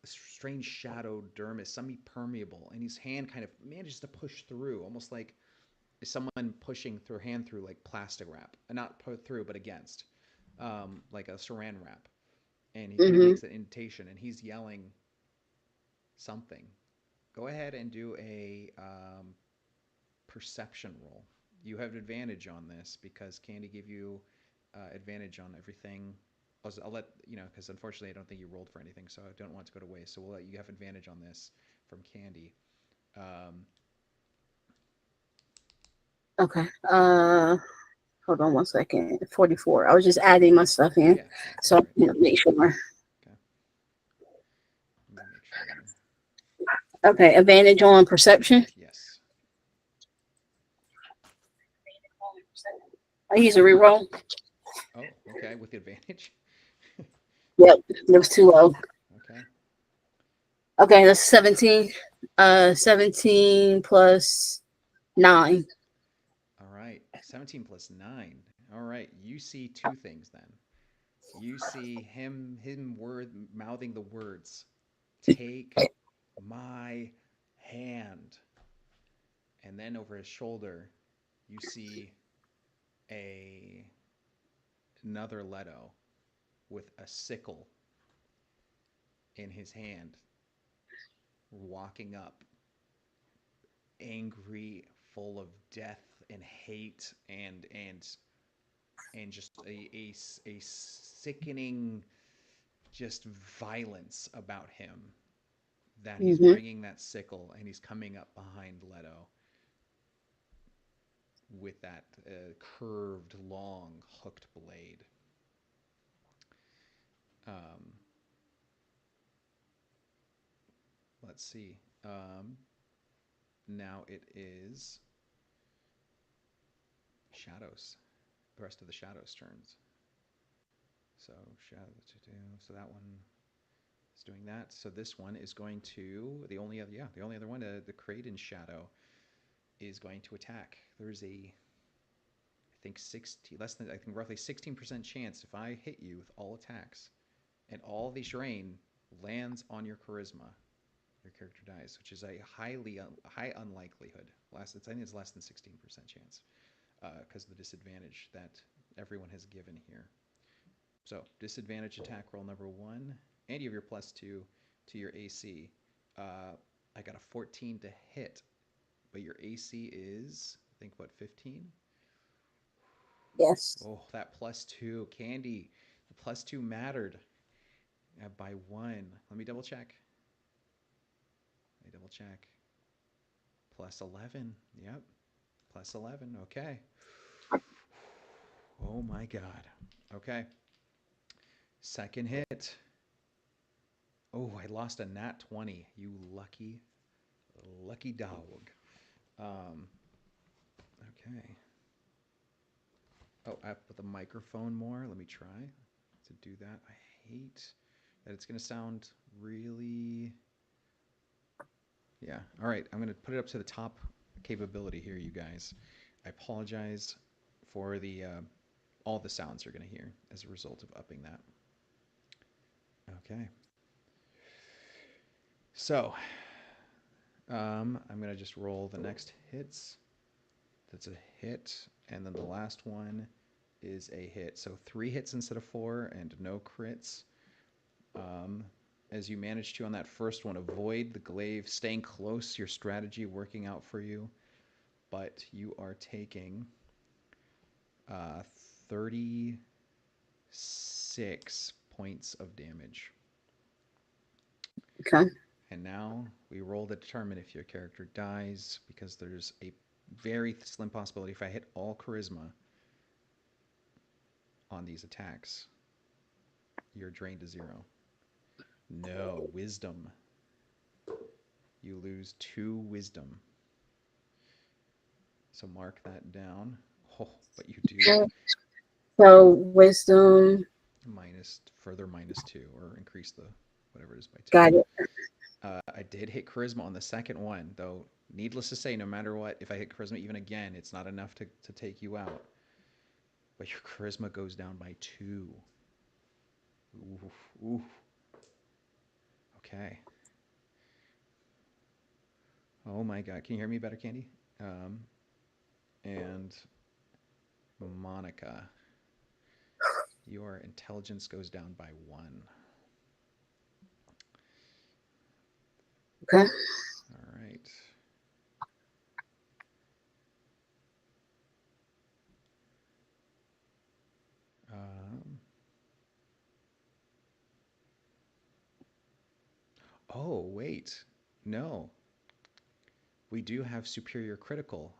strange shadow dermis, semi-permeable, and his hand kind of manages to push through, almost like someone pushing their hand through like plastic wrap, not put through, but against, like a saran wrap. And he kind of Hmm. makes an indentation, and he's yelling something. Go ahead and do a perception roll. You have advantage on this because Candy gave you advantage on everything. I'll let you know because unfortunately I don't think you rolled for anything, so I don't want it to go to waste. So we'll let you have advantage on this from Candy. Um, Okay. Hold on one second. 44. I was just adding my stuff in, yeah, yeah, so I perfect. can make sure. Okay, let me make sure. Okay, advantage on perception. Yes. I use a reroll. Oh, okay, with the advantage. Yep, it was too low. Okay. Okay, that's 17. 17 plus 9. All right. 17 plus 9. All right. You see two things then. You see him mouthing the words, "Take my hand." And then over his shoulder, you see a another Leto with a sickle in his hand, walking up, angry, full of death and hate and just a sickening just violence about him that he's Mm-hmm. bringing that sickle and he's coming up behind Leto with that curved, long, hooked blade. Um, let's see. Now it is Shadows. The rest of the Shadows turns. So so that one is doing that. So this one is going to the only other one, the Kraden Shadow is going to attack. There's a I think 16 less than I think roughly 16% chance if I hit you with all attacks and all the terrain lands on your charisma, your character dies, which is a high unlikelihood. I think it's less than 16% chance because of the disadvantage that everyone has given here. So disadvantage attack roll number one, and you have your +2 to your AC. Uh, I got a 14 to hit, but your AC is, I think, what, 15? Yes. Oh, that +2, Candy. The +2 mattered by one. Let me double check. Let me double check. +11. Yep. +11. Okay. Oh my God. Okay. Second hit. Oh, I lost a nat 20. You lucky, lucky dog. Um, okay. Oh, I have to put the microphone more. Let me try to do that. I hate that it's going to sound really. Yeah. All right. I'm going to put it up to the top capability here, you guys. I apologize for the all the sounds you're going to hear as a result of upping that. Okay. So I'm going to just roll the next hits. That's a hit. And then the last one is a hit. So 3 hits instead of 4 and no crits. Um, as you manage to, on that first one, avoid the glaive, staying close, your strategy working out for you. But you are taking 36 points of damage. Okay. And now we roll to determine if your character dies, because there's a very slim possibility if I hit all charisma on these attacks, you're drained to 0. No, wisdom. You lose 2 wisdom. So mark that down. Oh, but you do Okay. So wisdom. further -2, or increase the whatever it is by 2. Got it. I did hit charisma on the second one, though. Needless to say, no matter what, if I hit charisma even again, it's not enough to take you out. But your charisma goes down by 2. Oof, oof. Okay. Oh my God. Can you hear me better, Candy? Um, and Monica, your intelligence goes down by 1. Okay. All right. Um, oh, wait. No. We do have superior critical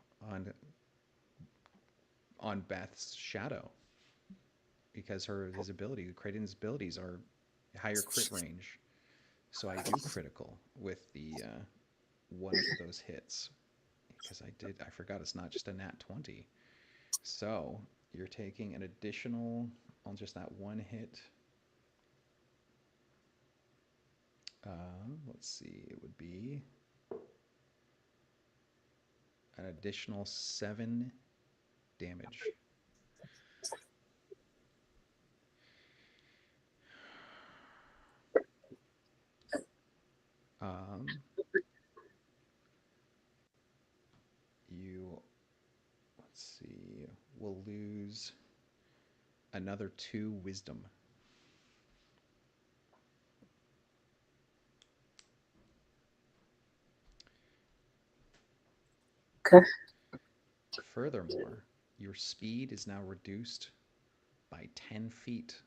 on Beth's shadow, because his ability, Kraden's abilities are higher crit range. So I do critical with the one of those hits, because I forgot it's not just a nat 20. So you're taking an additional on just that one hit. Let's see, it would be an additional 7 damage. Um, you, let's see, will lose another 2 wisdom. Okay. Furthermore, your speed is now reduced by 10 feet.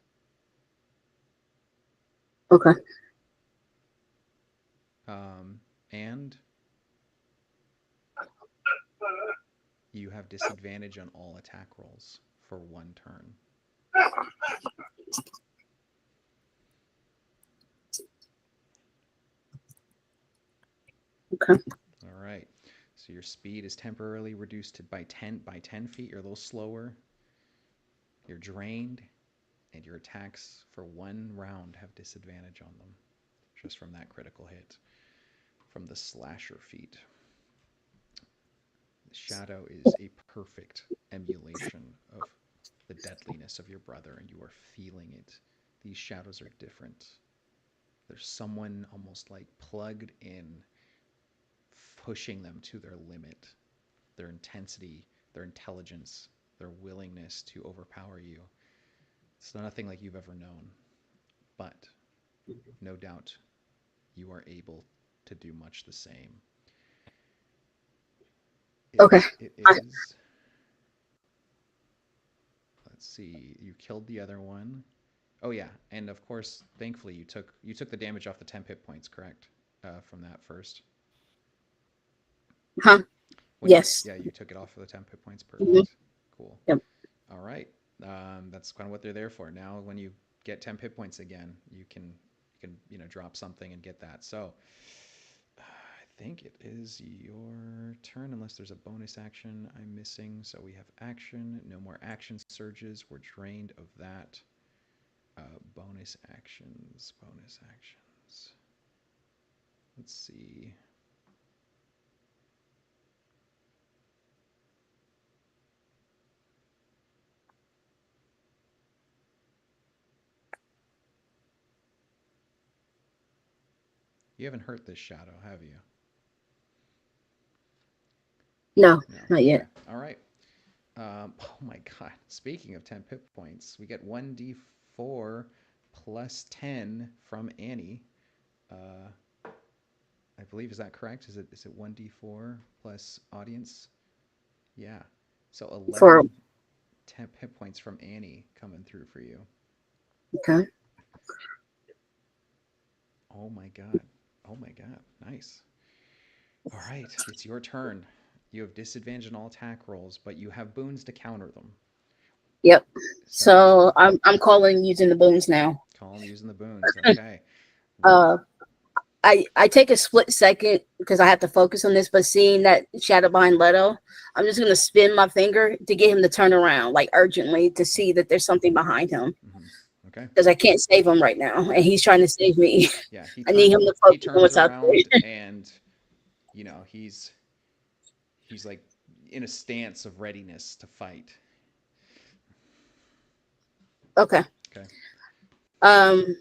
Okay. And you have disadvantage on all attack rolls for 1 turn. Okay. All right. So your speed is temporarily reduced to by 10 feet. You're a little slower. You're drained, and your attacks for 1 round have disadvantage on them, just from that critical hit from the slasher feat. The shadow is a perfect emulation of the deadliness of your brother, and you are feeling it. These shadows are different. There's someone almost like plugged in, pushing them to their limit, their intensity, their intelligence, their willingness to overpower you. It's nothing like you've ever known, but no doubt you are able to do much the same. It Okay. it I, is. Let's see. You killed the other one. Oh yeah, and of course, thankfully you took the damage off the 10 hit points, correct? From that first. huh? When you Yes. Yeah, you took it off for the 10 hit points. Hmm. Perfect. Cool. Yep. All right. That's kind of what they're there for. Now, when you get 10 hit points again, you can drop something and get that. So I think it is your turn, unless there's a bonus action I'm missing. So we have action. No more action surges. We're drained of that. Bonus actions. Bonus actions. Let's see. You haven't hurt this shadow, have you? No, No. not Okay. yet. All right. Oh my God. Speaking of 10 pip points, we get 1d4 plus 10 from Annie. Uh, I believe, is that correct? Is it 1d4 plus audience? Yeah. So For 11 10 hit points from Annie coming through for you. okay. Oh my God. Oh my God. Nice. All right. It's your turn. You have disadvantage on all attack rolls, but you have boons to counter them. Yep. So So I'm calling using the boons now. call them using the boons. Okay. Roll. Uh, I take a split second because I have to focus on this, but seeing that shadow behind Leto, I'm just gonna spin my finger to get him to turn around, like urgently, to see that there's something behind him Mm-hmm. Okay. because I can't save him right now, and Yeah. he's trying to save me. Yeah. I need him to He focus on turns what's out around there. and he's like in a stance of readiness to fight. Okay. Okay. Um,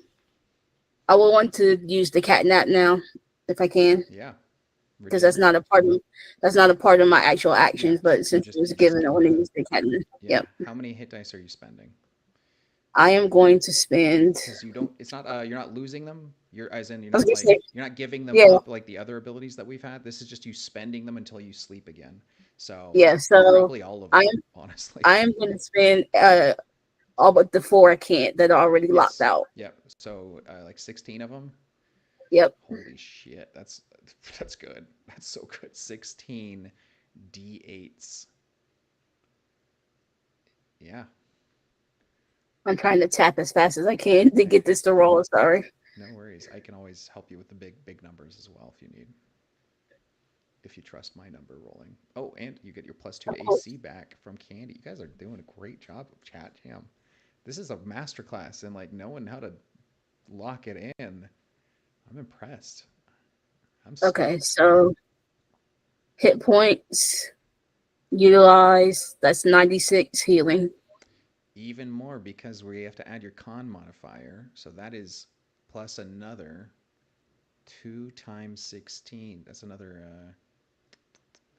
I will want to use the cat nap now, if I can, Yeah. because that's Regenerate. not a part of my actual Yeah. actions. But You since it just was you just given, I need want to that. use the cat nap. Yeah. Yep. How many hit dice are you spending? I am going to spend. Because you don't. It's not. You're not losing them. You're as in I was gonna say, you're not giving them yeah, up like the other abilities that we've had. This is just you spending them until you sleep again. So yeah. So probably all of I them, am honestly. I am going to spend all but the four I can't that are already locked Yes. out. Yep. So like 16 of them. Yep. Holy shit. That's good. That's so good. 16 d8s. Yeah. I'm trying to tap as fast as I can to get this to roll. Sorry. No worries. I can always help you with the big numbers as well if you need. If you trust my number rolling. Oh, and you get your +2 Of to course. AC back from Candy. You guys are doing a great job of chat jam. This is a masterclass in like knowing how to lock it in. I'm impressed. I'm Okay. stoked. So hit points utilize. That's 96 healing. Even more because we have to add your con modifier. So that is plus another 2 times 16. That's another,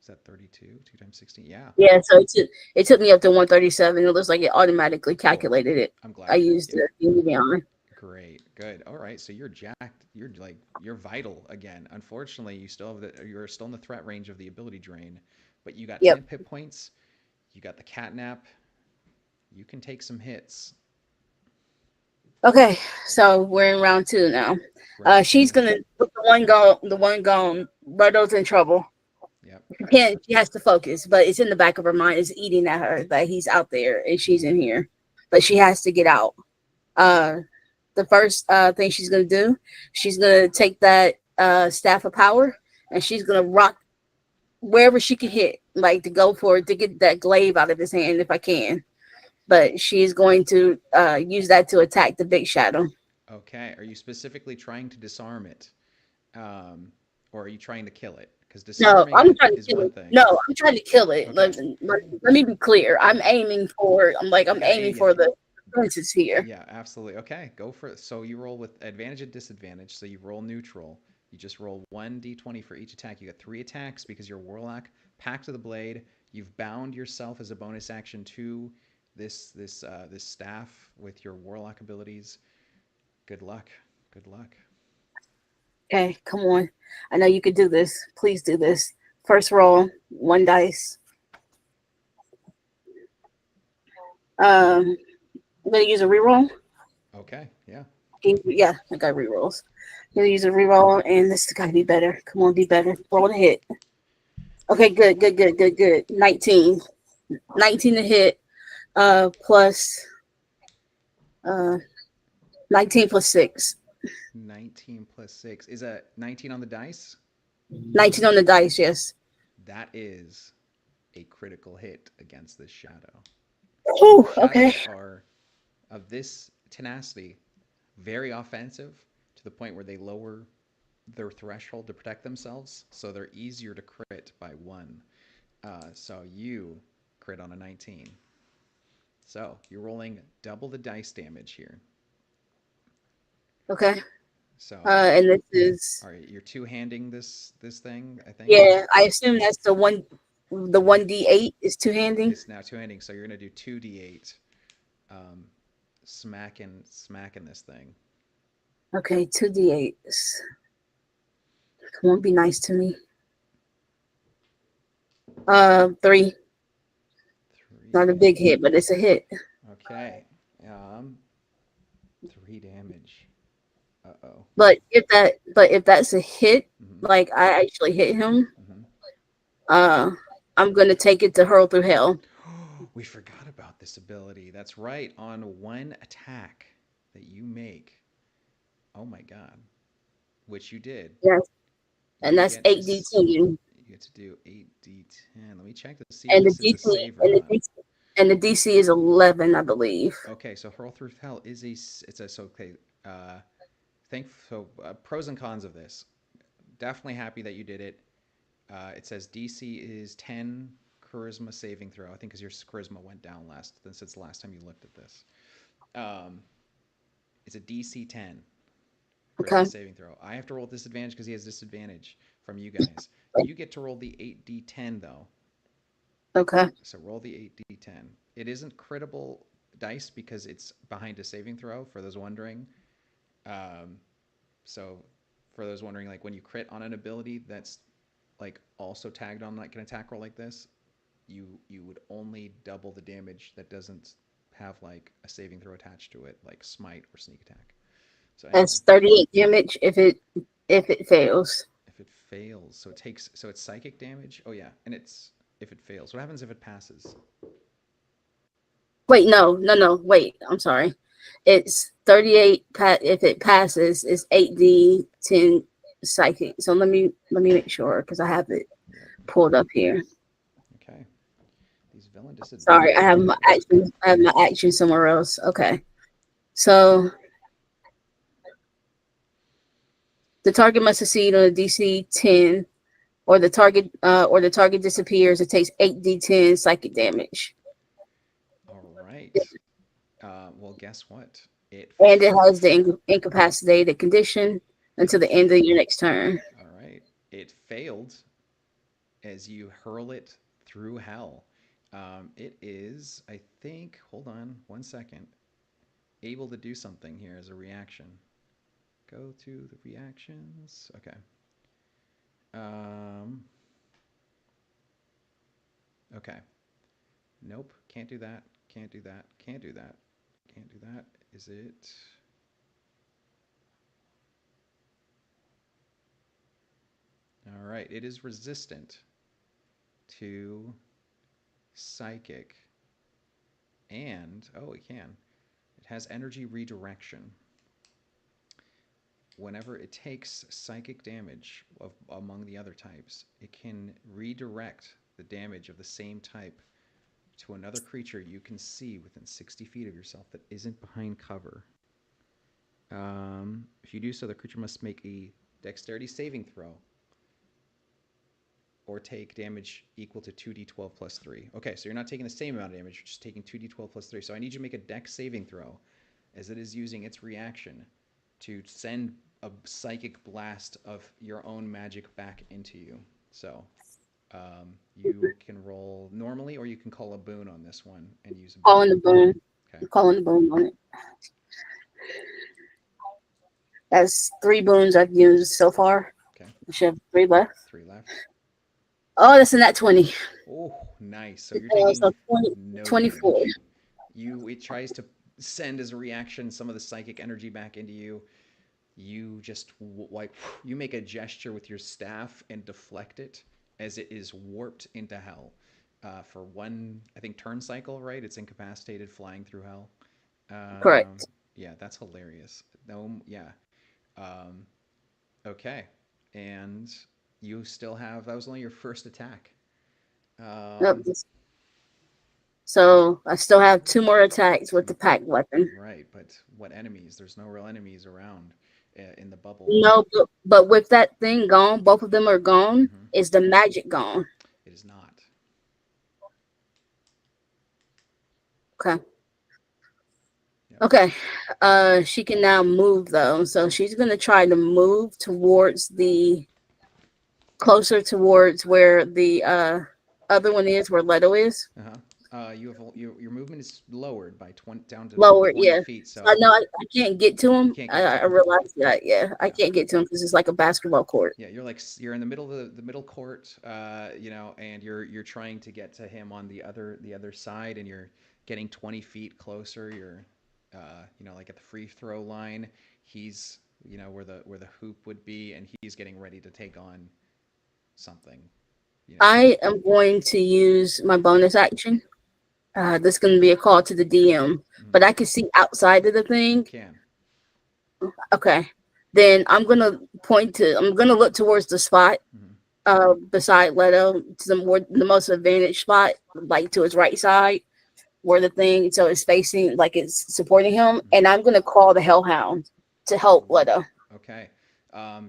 is that 32? 2 times 16? Yeah. Yeah. So it took me up to 137. It looks like it automatically Cool. calculated it. I'm I glad. used Yeah. the Union. Great. Good. All right. So you're jacked. You're vital again. Unfortunately, you're still in the threat range of the ability drain, but you got Yep. 10 hit points. You got the catnap. You can take some hits. Okay. So we're in round two now. Round She's two. gonna with the one gone. The one gone. Birdo's in trouble. Yep. She can't. She has to focus, but it's in the back of her mind. It's eating at her that he's out there and she's Mm-hmm. in here, but she has to get out. Uh, the first thing she's gonna do, she's gonna take that staff of power and she's gonna rock wherever she can hit, like to go for it to get that glaive out of his hand if I can. But she's going to use that to attack the big shadow. Okay. Are you specifically trying to disarm it, um, or are you trying to kill it? Because No, disarming I'm it trying to is kill one it. thing. No, I'm trying to kill it. Okay. Let me be clear. I'm Yeah. aiming for. I'm Yeah. aiming Yeah. for the princess here. Yeah, absolutely. Okay, go for it. So you roll with advantage and disadvantage. So you roll neutral. You just roll 1d20 for each attack. You got 3 attacks because you're a warlock. Pact of the Blade. You've bound yourself as a bonus action to this staff with your warlock abilities. Good luck. Good luck. Okay, come on. I know you could do this. Please do this. First roll, one dice. I'm gonna use a reroll. Okay. Yeah. Yeah, I got rerolls. I'm gonna use a reroll, and this has got to be better. Come on, be better. Roll to hit. Okay, good, good, good, good, good. 19. 19 to hit. Plus, uh, 19 plus 6. 19 plus 6 is a 19 on the dice. 19 on the dice, yes. That is a critical hit against this shadow. Whew, okay. Shadows are of this tenacity, very offensive to the point where they lower their threshold to protect themselves, so they're easier to crit by one. So you crit on a 19. So you're rolling double the dice damage here. Okay. So, And this is, all right, you're two handing this thing, I think. yeah, I assume that's the 1d8 is two handing. It's now two handing, so you're gonna do 2d8, um, smacking this thing. Okay, 2d8s. Come on, be nice to me. 3. Not a Three. big hit, but it's a hit. Okay. Um, 3 damage. Uh-oh. But if that's a hit, Mm-hmm. like I actually hit him, Mm-hmm. uh, I'm gonna take it to hurl through hell. We forgot about this ability. That's right. On one attack that you make, oh my god, which you did, Yes, and you that's get to 8d10, you get to do 8d10. Let me check to see if and the this is a DC save or and the not. DC and the DC is 11, I believe. Okay, so hurl through hell is it's a so okay. Uh, pros and cons of this. Definitely happy that you did it. It says DC is 10 charisma saving throw. I think because your charisma went down since the last time you looked at this. Um, it's a DC 10 charisma Okay, saving throw. I have to roll disadvantage because he has disadvantage from you guys. You get to roll the 8d10 though. okay, So roll the 8d10. It isn't critable dice because it's behind a saving throw. For those wondering, um, so for those wondering, like when you crit on an ability that's like also tagged on like an attack roll like this, you would only double the damage that doesn't have like a saving throw attached to it, like smite or sneak attack. So anyway, that's 38 damage if it fails. if it fails, so it's psychic damage. Oh yeah, and it's if it fails. What happens if it passes? Wait, no, no, no. Wait, I'm sorry. It's 38. If it passes, it's 8d10 psychic. So let me make sure because I have it Yep. pulled up here. Okay. These villain Sorry, I disadvantage have my rolls. action. I have my action somewhere else. Okay, so the target must succeed on a DC 10, or the target disappears. It takes 8d10 psychic damage, All right. Well, guess what? It. and it has the incapacitated condition until the end of your next turn. All right. It failed as you hurl it through hell. It is, I think. Hold on, 1 second. Able to do something here as a reaction. Go to the reactions. Okay. Um, okay. Nope. Can't do that. Can't do that. Can't do that. Can't do that. Is it? All right. It is resistant to psychic and oh, it can. It has energy redirection. Whenever it takes psychic damage among the other types, it can redirect the damage of the same type to another creature you can see within 60 feet of yourself that isn't behind cover. If you do so, the creature must make a dexterity saving throw or take damage equal to 2d12 plus 3. Okay, so you're not taking the same amount of damage, you're just taking 2d12 plus 3. So I need you to make a dex saving throw as it is using its reaction to send a psychic blast of your own magic back into you. So You can roll normally, or you can call a boon on this one and use a boon. Calling the boom. Okay. Calling the boom on it. That's three boons I've used so far. Okay. I should have three left. Three left. Oh, that's in that 20. Oh, nice. So you're taking So 20, no 24. damage. It tries to send as a reaction some of the psychic energy back into you. You just like you make a gesture with your staff and deflect it as it is warped into hell. For one, I think turn cycle, right? It's incapacitated, flying through hell. Um, Correct. yeah, that's hilarious. No, yeah. Um, okay, and you still have that was only your first attack. Yep. Um, So I still have two more attacks with the mm, pack weapon. right, but what enemies? There's no real enemies around in the bubble. No, but with that thing gone, both of them are gone. Hmm. Is the magic gone? It is not. Okay. Yep. Okay. She can now move though, so she's gonna try to move towards the closer towards where the other one is, where Leto is. Uh-huh. Your movement is lowered by 20 down to Lower, 20 yeah. feet, So I so know I can't get to you him. can't I, get to I him. realized that. Yeah, I Yeah. can't get to him because it's like a basketball court. Yeah, you're in the middle of the middle court, and you're trying to get to him on the other side, and you're getting 20 feet closer. You're like at the free throw line. He's where the hoop would be, and he's getting ready to take on something. You know. I am going to use my bonus action. This is going to be a call to the DM, Mhm. but I can see outside of the You thing. can. Okay, then I'm gonna look towards the spot Hmm. beside Leto to the most advantaged spot, like to his right side, where the thing so it's facing like it's supporting him, Hmm. and I'm gonna call the Hellhound to help Leto. Okay.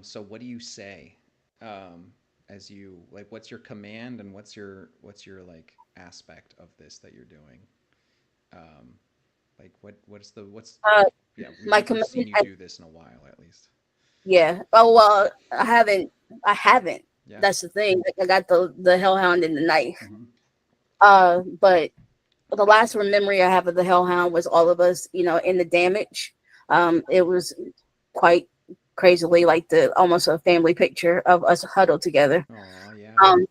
So what do you say? Um, as you like, what's your command and what's your like aspect of this that you're doing? Um, like what's Uh, yeah, we my haven't command, seen you do this in a while at least. yeah. Oh well, I haven't. I haven't. Yeah. That's the thing. I got the Hellhound and the knife. Hmm. But the last memory I have of the Hellhound was all of us, in the damage. It was quite crazily like the almost a family picture of us huddled together. Oh yeah. Um,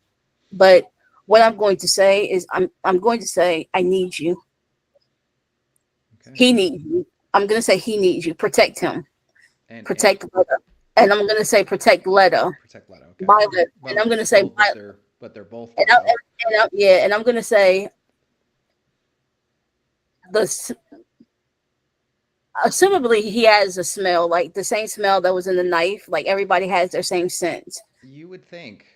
but what I'm going to say is I'm going to say I need you. Okay. He needs you. I'm going to say he needs you. Protect him. And Protect Leto. And I'm going to say protect Leto. protect Leto. Okay. By Leto. And I'm Well, going to say well, by, but they're both and I, Leto. yeah, and I'm going to say the assumably he has a smell like the same smell that was in the knife. Like everybody has their same scent. You would think,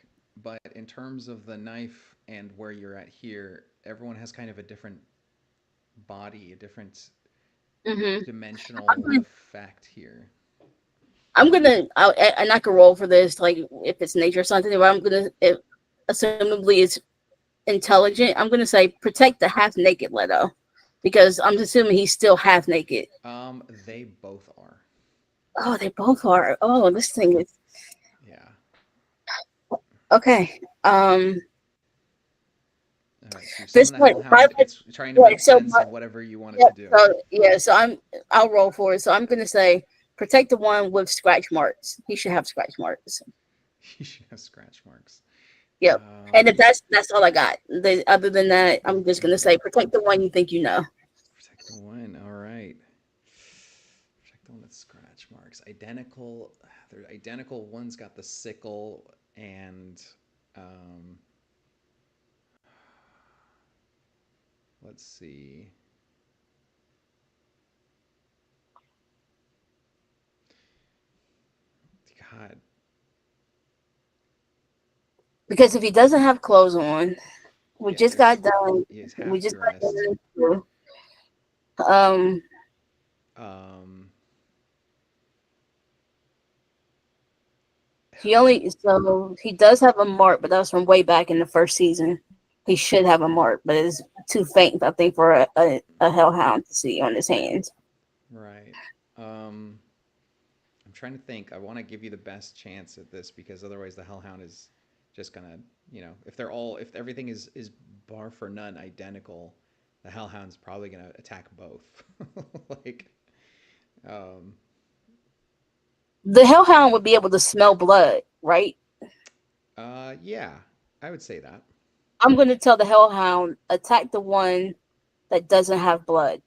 but in terms of the knife and where you're at here, everyone has kind of a different body, a different Mm-hmm. I'm dimensional gonna, effect here. and I can roll for this, like if it's nature or something. But assumably it's intelligent. I'm gonna say protect the half naked Leto, because I'm assuming he's still half naked. They both are. Oh, they both are. Oh, this thing is Yeah. okay. All right. So you This summon the one, by Hellhound. the It's trying to way, make sense of whatever you want it yeah, to do. so I'll roll for it. So I'm gonna say protect the one with scratch marks. He should have scratch marks. You should have scratch marks. Yep. And if Um, that's all I got. Other than that, I'm just gonna say protect the one you think you know. Protect the one. All right. Protect the one with scratch marks. Identical. They're identical. One's got the sickle, and um, let's see. God. Because if he doesn't have clothes on, we Yeah. just got It's done. he's We half just got dressed. done. Um, Um, he does have a mark, but that was from way back in the first season. He should have a mark, but it's too faint, I think, for a hellhound to see on his hands. right. Um, I'm trying to think. I want to give you the best chance at this because otherwise the Hellhound is Just gonna, if they're all, if everything is bar for none identical, the hellhound's probably gonna attack both. Like, um, The hellhound would be able to smell blood, right? yeah, I would say that. I'm going to tell the hellhound attack the one that doesn't have blood,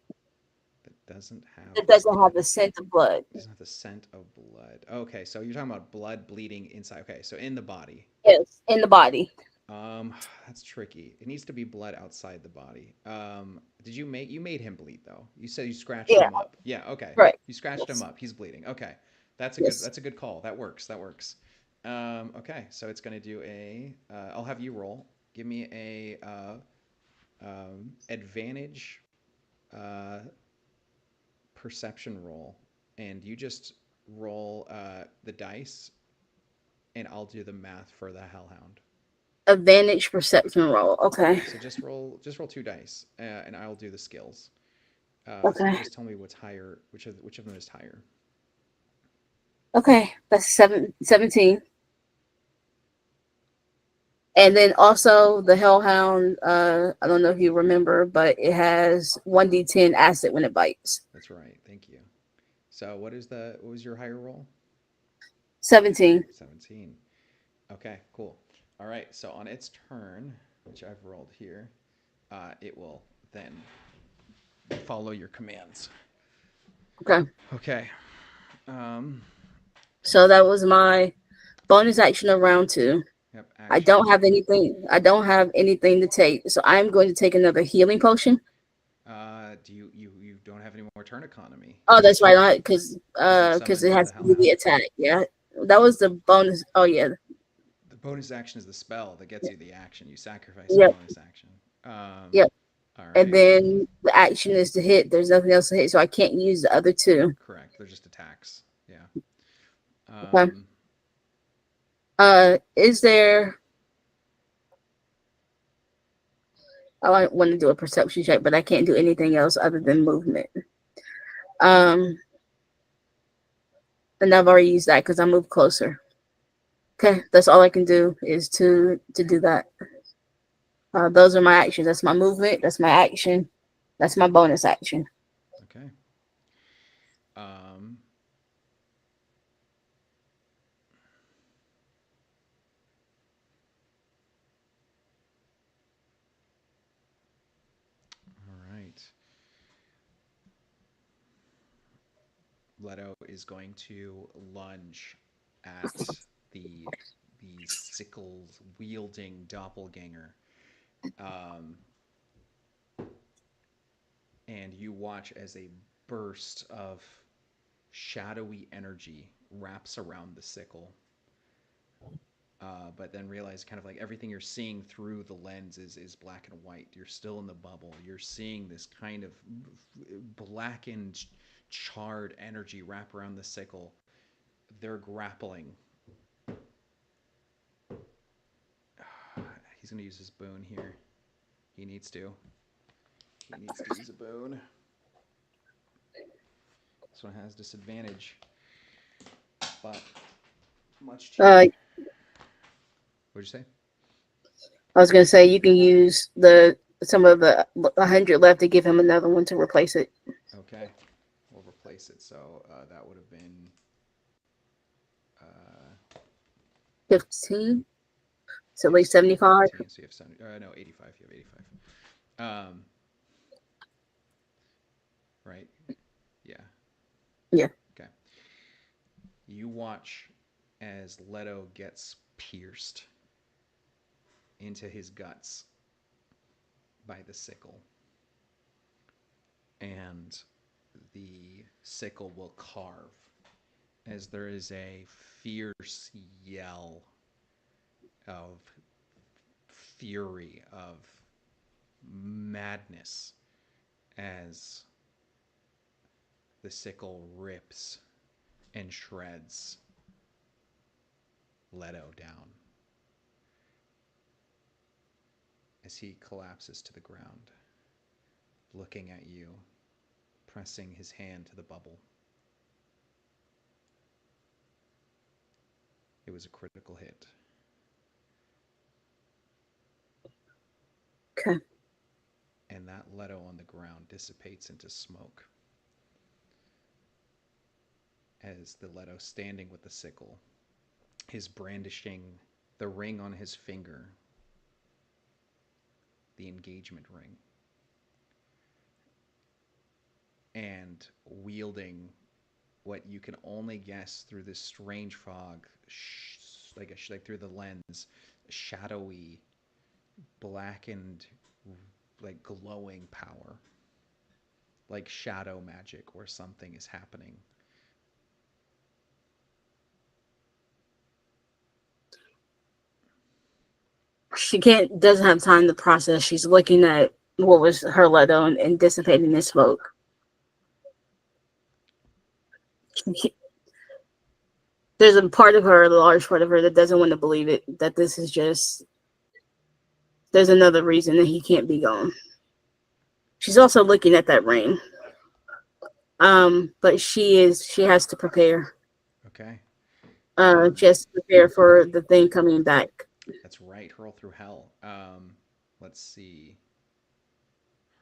That doesn't have that doesn't have blood. the scent of blood. Doesn't have the scent of blood. Okay, so you're talking about blood bleeding inside. Okay, so in the body. Yes, in the body. Um, that's tricky. It needs to be blood outside the body. Did you made him bleed though? You said you scratched Yeah, him up. Yeah, okay. right. You scratched him Yes. up. He's bleeding. Okay. Yes. That's a good call. That works. That works. Okay, so it's gonna do a I'll have you roll. Give me a advantage uh, perception roll, and you just roll the dice, and I'll do the math for the hellhound. Advantage perception roll. Okay. Yeah, so just roll two dice, and I'll do the skills. So you Okay. just tell me what's higher, which of them is higher. Okay. That's 17. And then also the hellhound, I don't know if you remember, but it has 1d10 acid when it bites. That's right. Thank you. So what was your higher roll? 17. 17. Okay, cool. All right. So on its turn, which I've rolled here, it will then follow your commands. Okay. Okay. Um, So that was my bonus action of round two. yep. I Action. don't have anything. I don't have anything to take, so I'm going to take another healing potion. Do you don't have any more turn economy Oh, that's right. because you've Because it summoned has the to be the hellhound. attack. Yeah, that was the bonus. Oh yeah, The bonus action is the spell that gets you the action. You sacrifice a yep, bonus action. yep. All And right. then the action is to hit. There's nothing else to hit, so I can't use the other two. Correct. They're just attacks. Yeah. Okay. Um, Is there? I want to do a perception check, but I can't do anything else other than movement. Um, and I've already used that because I moved closer. Okay, that's all I can do is to do that. Those are my actions. That's my movement. That's my action. That's my bonus action. okay. Um, all right. Leto is going to lunge at the the sickles wielding doppelganger. Um, and you watch as a burst of shadowy energy wraps around the sickle. But then realize kind of like everything you're seeing through the lens is black and white. You're still in the bubble. You're seeing this kind of blackened, charred energy wrap around the sickle. They're grappling. He's going to use his boon here. He needs to. He needs to use a boon. This one has disadvantage, but much cheaper. Uh, What'd you say? I was gonna say you can use the some of the 100 left to give him another one to replace it. Okay, we'll replace it. So that would have been uh, 15, so at yes, least 75. 15. So you have 70. No, 85. You have 85. Right? Yeah. Yeah. Okay. You watch as Leto gets pierced into his guts by the sickle, and the sickle will carve as there is a fierce yell of fury, of madness, as the sickle rips and shreds Leto down as he collapses to the ground, looking at you, pressing his hand to the bubble. It was a critical hit. Okay. and that leto on the ground dissipates into smoke as the leto standing with the sickle, his brandishing the ring on his finger, the engagement ring, and wielding what you can only guess through this strange fog, like through the lens, shadowy, blackened, like glowing power, like shadow magic, where something is happening. She can't doesn't have time to process. She's looking at what was her letter and dissipating the smoke. There's a part of her, a large part of her, that doesn't want to believe it. That this is just there's another reason that he can't be gone. She's also looking at that ring. But she has to prepare. Okay. Um, Just prepare for the thing coming back. that's right. Hurl through hell. Let's see.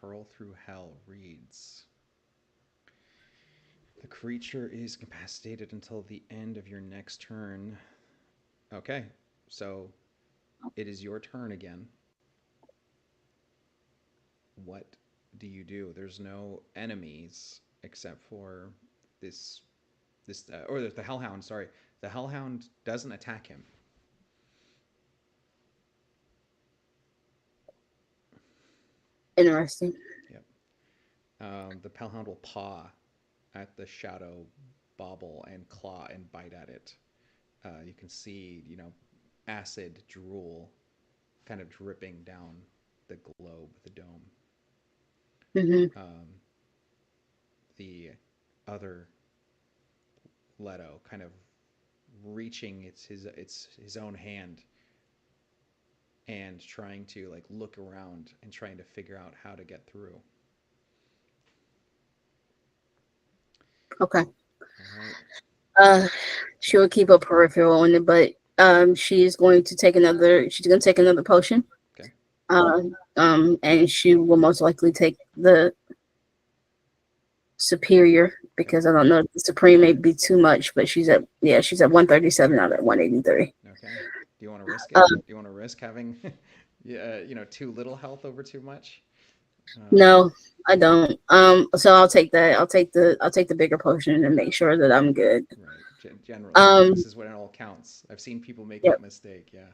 Hurl through hell reads: the creature is incapacitated until the end of your next turn. Okay, so it is your turn again. What do you do? There's no enemies except for this or there's the hellhound. Sorry, the hellhound doesn't attack him. Interesting. Yep. The hellhound will paw at the shadow bauble and claw and bite at it. You can see, acid drool kind of dripping down the globe, the dome. Hmm. Um, the other Leto kind of reaching his own hand and trying to like look around and trying to figure out how to get through. Okay. All right. Uh, she will keep a peripheral on it, but she's going to take another. She's going to take another potion. Okay. And she will most likely take the superior Okay. because I don't know if the supreme may be too much, but she's at 137 out of 183. Okay. Do you want to risk it? Uh, Do you want to risk having, yeah, too little health over too much? Um, no, I don't. So I'll take that. I'll take the bigger potion and make sure that I'm good. right. Generally, Um, this is when it all counts. I've seen people make yep, that mistake. Yeah.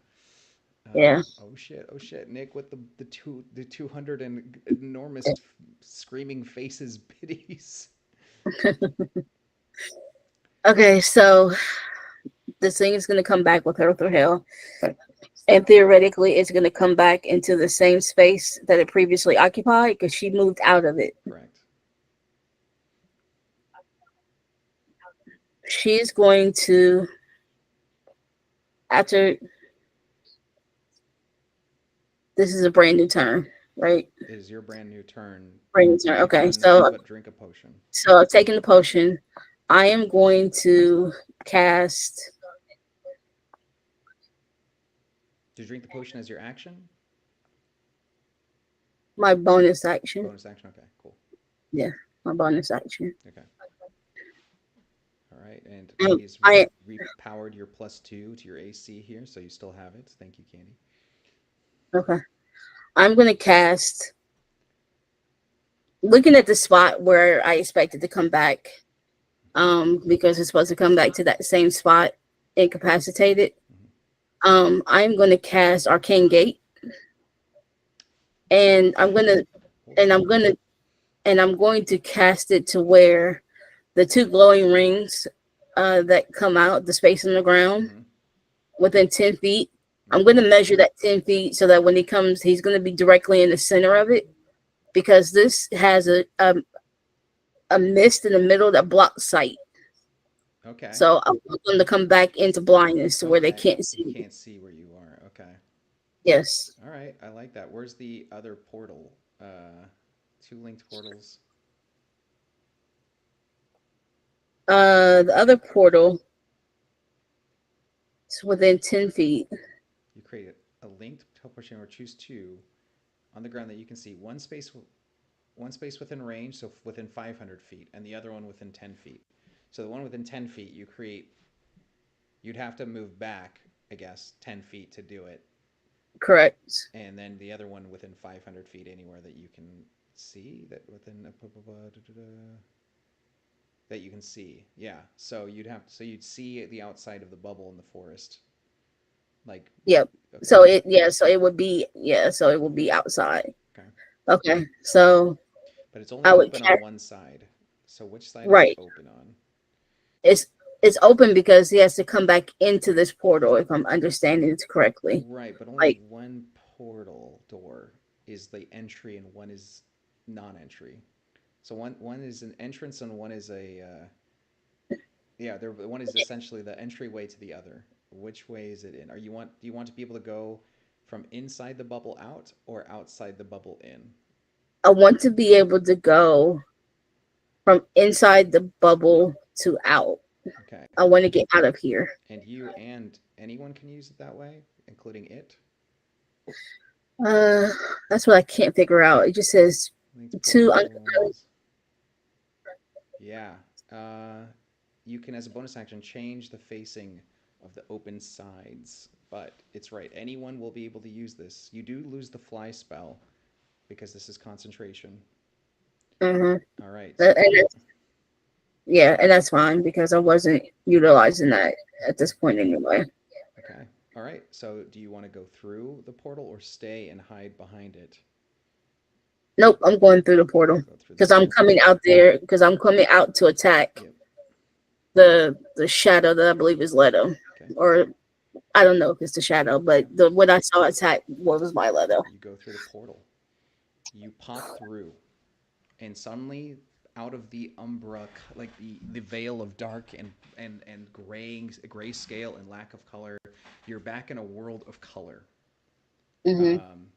yeah. Oh shit! Oh shit! Nick with the 200 and enormous screaming faces biddies. Okay, so this thing is gonna come back with her through hell, and theoretically, it's gonna come back into the same space that it previously occupied because she moved out of it. Correct. She's going to after this is a brand new turn, right? It is your brand new turn. Brand new turn. You've Okay, done nothing but drink a potion. so I've taken the potion. I am going to cast Did you drink the potion as your action? my bonus action. Bonus action. Okay. Cool. Yeah, my bonus action. Okay. All right. And Um, Candy's I repowered your +2 to your AC here, so you still have it. Thank you, Candy. okay. I'm gonna cast. Looking at the spot where I expected to come back, because it's supposed to come back to that same spot, incapacitated. Mm-hmm. I'm gonna cast Arcane Gate, and I'm gonna Holy and I'm shit. gonna and I'm going to cast it to where the two glowing rings that come out the space in the ground Mm-hmm. within 10 feet. I'm Okay. going to measure that 10 feet so that when he comes, he's going to be directly in the center of it because this has a mist in the middle that blocks sight. Okay. So I want them to come back into blindness to where they Okay. can't You see. can't see where you are. Okay. Yes. All right. I like that. Where's the other portal? Two linked portals. The other portal is within 10 feet. You create a linked portion or choose two on the ground that you can see. One space within range, so within 500 feet, and the other one within 10 feet. So the one within 10 feet, you'd have to move back, I guess, 10 feet to do it. Correct. And then the other one within 500 feet, anywhere that you can see, that you can see. Yeah. So you'd see the outside of the bubble in the forest. Like, Yep. okay. So it would be, so it would be outside. Okay. Okay. So But it's only I would open on catch. one side. So which side is it Right. open on? It's it's open because he has to come back into this portal, if I'm understanding it correctly. Right, but only Like, one portal door is the entry and one is non-entry. So one is an entrance and one is a yeah. There one is essentially the entryway to the other. Which way is it in? Are you want Do you want to be able to go from inside the bubble out or outside the bubble in? I want to be able to go from inside the bubble to out. Okay, I want to get out of here. and you and anyone can use it that way, including it. Uh, that's what I can't figure out. It just says Leads two. portals. Yeah. Uh, you can, as a bonus action, change the facing of the open sides. But it's right. Anyone will be able to use this. You do lose the fly spell because this is concentration. Uh-huh. All right. So And do you? yeah, and that's fine because I wasn't utilizing that at this point anyway. Okay. All right. So do you want to go through the portal or stay and hide behind it? Nope, I'm going through the portal Go through the because I'm portal. coming out there because I'm coming out to attack Yep. the shadow that I believe is Leto, Okay. or I don't know if it's the shadow, but Okay. the what I saw attack was my Leto. You go through the portal. You pop through, and suddenly out of the umbra, like the veil of dark and gray scale and lack of color, you're back in a world of color. Hmm. um,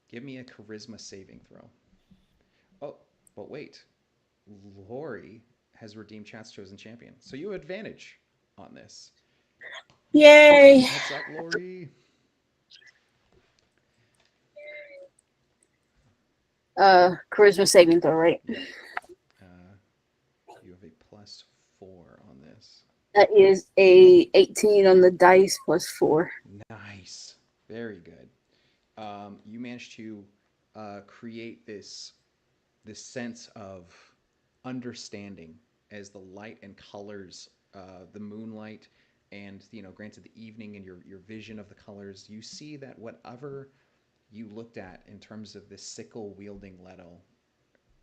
Give me a charisma saving throw. Oh, but wait, Lori has redeemed chat's chosen champion, so you have advantage on this. Yay! What's up, Lori? Charisma saving throw, right? Yep. uh, you have a +4 on this. That is a 18 on the dice plus 4. Nice, very good. You managed to create this sense of understanding as the light and colors, the moonlight, and granted the evening and your vision of the colors, you see that whatever you looked at in terms of this sickle wielding Leto,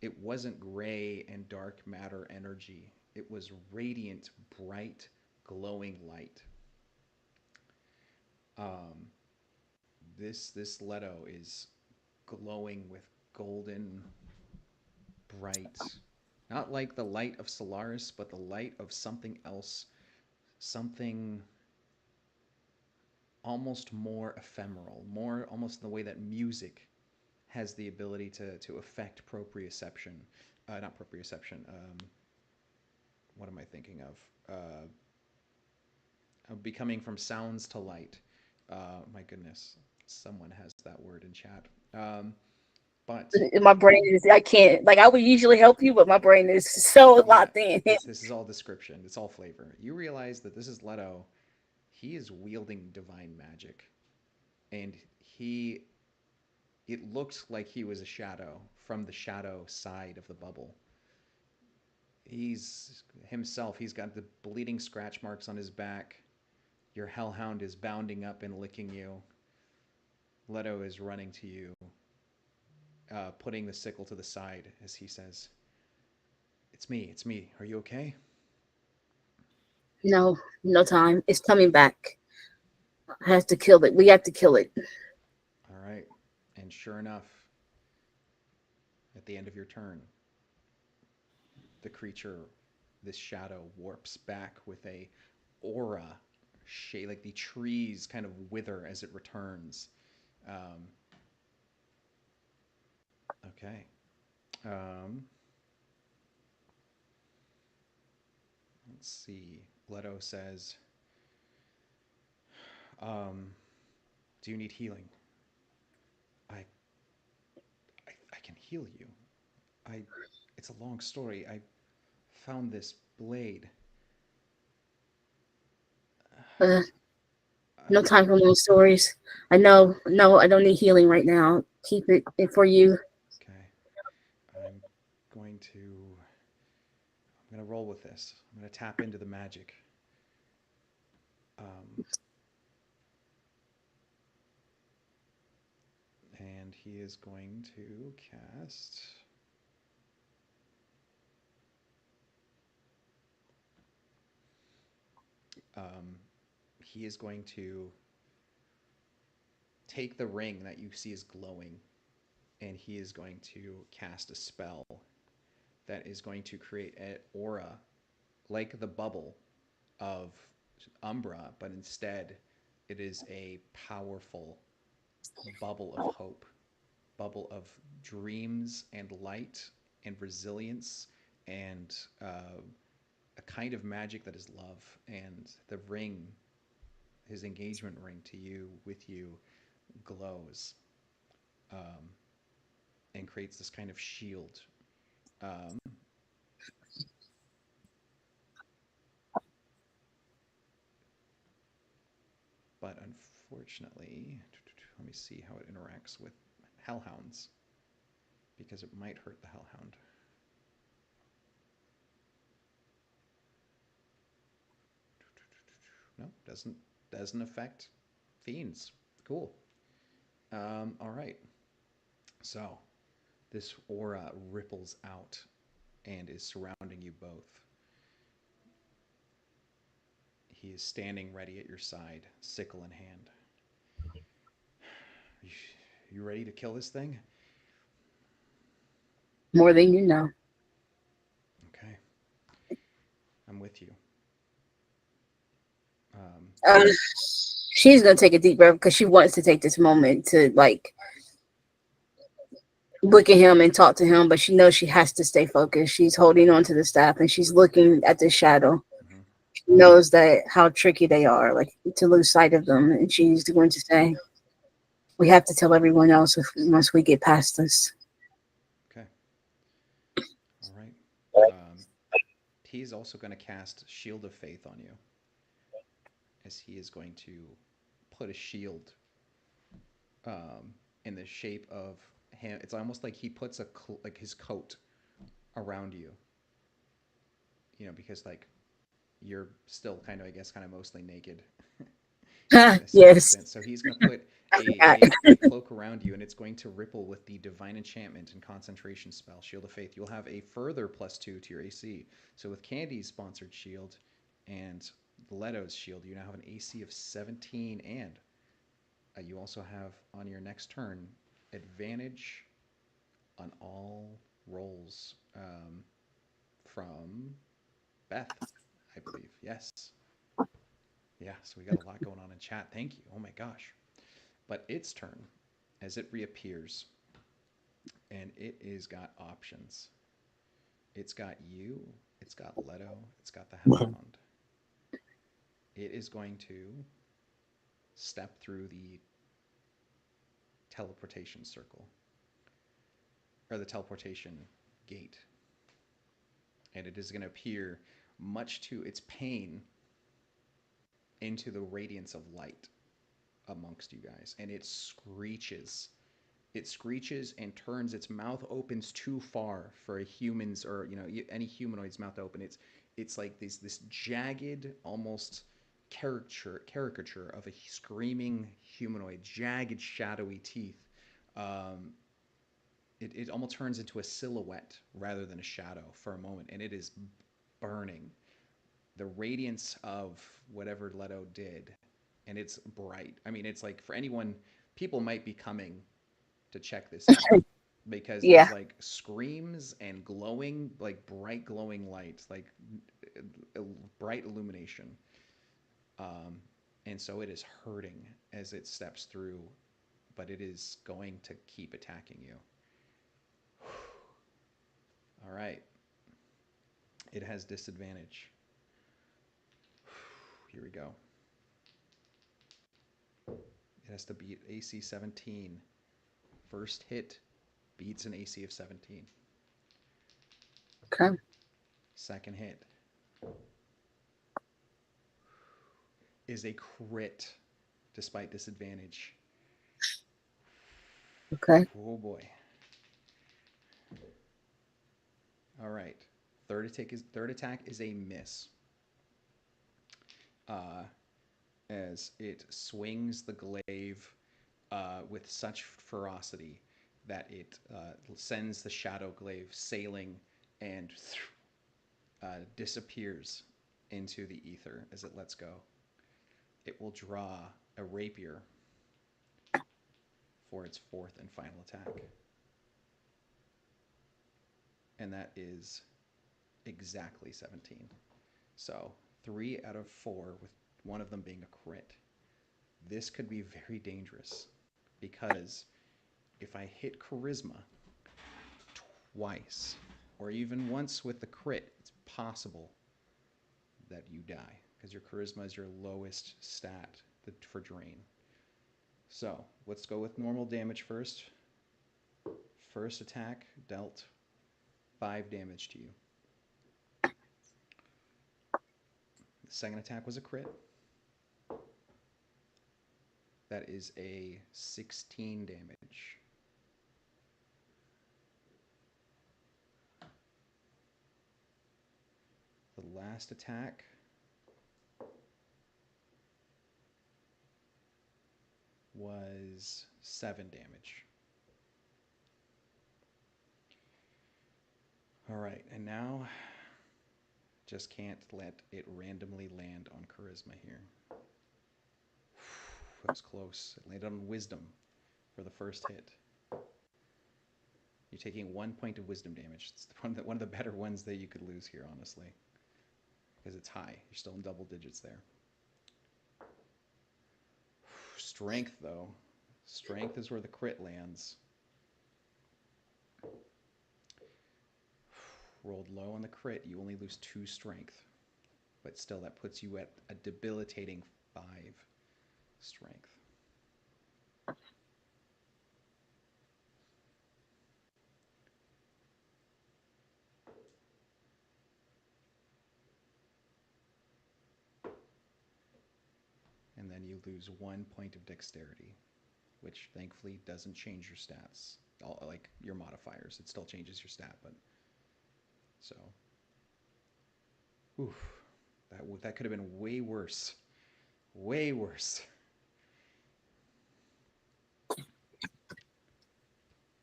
it wasn't gray and dark matter energy. It was radiant, bright, glowing light. Um, this Leto is glowing with golden, bright, not like the light of Solaris, but the light of something else, something almost more ephemeral, more almost in the way that music has the ability to affect proprioception. Not proprioception. What am I thinking of? Becoming from sounds to light. My goodness, someone has that word in chat. But My brain is, I can't, like, I would usually help you, but my brain is so yeah, locked in. this is all description. It's all flavor. You realize that this is Leto. He is wielding divine magic, and he it looked like he was a shadow from the shadow side of the bubble. He's himself. He's got the bleeding scratch marks on his back. Your hellhound is bounding up and licking you. Leto is running to you, putting the sickle to the side as he says, "It's me. It's me. Are you okay?" No, no time. It's coming back. I have to kill it. We have to kill it. All right. And sure enough, at the end of your turn, the creature, this shadow, warps back with a aura shade, like the trees kind of wither as it returns. Um, okay. Um, let's see. Leto says, um, "Do you need healing?" I I can heal you. I. It's a long story. I found this blade. Uh, no I. time for long stories. I know. No, I don't need healing right now. Keep it for you. Okay. I'm going to. I'm going to roll with this. I'm going to tap into the magic. Um, and he is going to cast. Um, he is going to take the ring that you see is glowing, and he is going to cast a spell that is going to create an aura like the bubble of Umbra, but instead it is a powerful bubble of hope, bubble of dreams and light and resilience and a kind of magic that is love. And the ring, his engagement ring to you, with you, glows um, and creates this kind of shield. Um, but unfortunately, let me see how it interacts with hellhounds because it might hurt the hellhound. No, doesn't affect fiends. Cool. All right. So this aura ripples out and is surrounding you both. He is standing ready at your side, sickle in hand. You ready to kill this thing? More than you know. Okay, I'm with you. Um, Uh, she's gonna take a deep breath because she wants to take this moment to like look at him and talk to him, but she knows she has to stay focused. She's holding on to the staff and she's looking at the shadow. mhm. She knows that how tricky they are, like to lose sight of them. And she's going to say, "We have to tell everyone else once we get past this." Okay, all right. Um, he's also going to cast Shield of Faith on you, as he is going to put a shield in the shape of him. It's almost like he puts like his coat around you, because like you're still kind of, I guess, kind of mostly naked in a certain Yes. sense. So he's going to put I a, forgot. a cloak around you, and it's going to ripple with the divine enchantment and concentration spell, Shield of Faith. You'll have a further +2 to your AC. So with Candy's sponsored shield and Leto's shield, you now have an AC of 17, and you also have on your next turn advantage on all rolls from Beth, I believe. Yes. Yeah, so we got a lot going on in chat. Thank you. Oh my gosh. But its turn, as it reappears, and it is got options. It's got you, it's got Leto, it's got the Hellhound. It is going to step through the teleportation circle, or the teleportation gate, and it is going to appear, much to its pain, into the radiance of light amongst you guys, and it screeches and turns its mouth, opens too far for a human's, or any humanoid's mouth to open. It's like this jagged, almost caricature of a screaming humanoid, jagged, shadowy teeth. um, it almost turns into a silhouette rather than a shadow for a moment, and it is burning the radiance of whatever Leto did, and it's bright. I mean, it's like, for anyone, people might be coming to check this out, because Yeah. there's like screams and glowing, like bright glowing lights, like bright illumination. Um, and so it is hurting as it steps through, but it is going to keep attacking you. All right. It has disadvantage. Here we go. It has to beat AC 17. First hit Beats an AC of 17. Okay. Second hit is a crit despite disadvantage. Okay. Oh boy. All right. Third attack is a miss. Uh, as it swings the glaive with such ferocity that it sends the shadow glaive sailing and disappears into the ether as it lets go. It will draw a rapier for its fourth and final attack. And that is exactly 17. So 3 out of 4, with one of them being a crit. This could be very dangerous because if I hit charisma twice or even once with the crit, it's possible that you die because your charisma is your lowest stat for drain. So let's go with normal damage first. First attack dealt 5 damage to you. The second attack was a crit. That is a 16 damage. The last attack was 7 damage. All right, and now just can't let it randomly land on charisma here. That was close. It landed on wisdom for the first hit. You're taking 1 point of wisdom damage. It's one of the better ones that you could lose here, honestly, because it's high. You're still in double digits there. Strength, though. Strength is where the crit lands. Rolled low on the crit, you only lose 2 strength. But still, that puts you at a debilitating 5 strength. And then you lose 1 point of dexterity, which thankfully doesn't change your stats. Like your modifiers, it still changes your stat, but so. Oof, that could have been way worse. Way worse.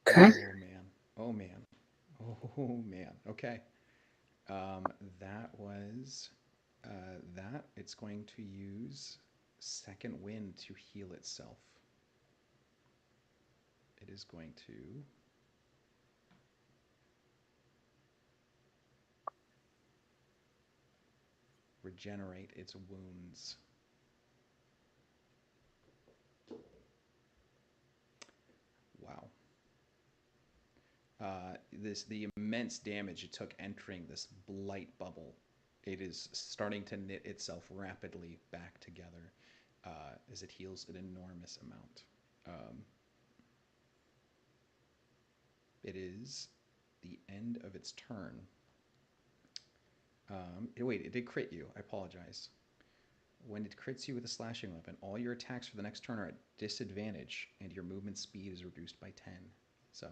Okay. Oh man. Oh man. Oh man. Okay. Um, that was that. It's going to use second wind to heal itself. It is going to regenerate its wounds. Wow. The immense damage it took entering this blight bubble. It is starting to knit itself rapidly back together as it heals an enormous amount. Um, it is the end of its turn. Wait, it did crit you. I apologize. When it crits you with a slashing weapon, all your attacks for the next turn are at disadvantage, and your movement speed is reduced by 10. So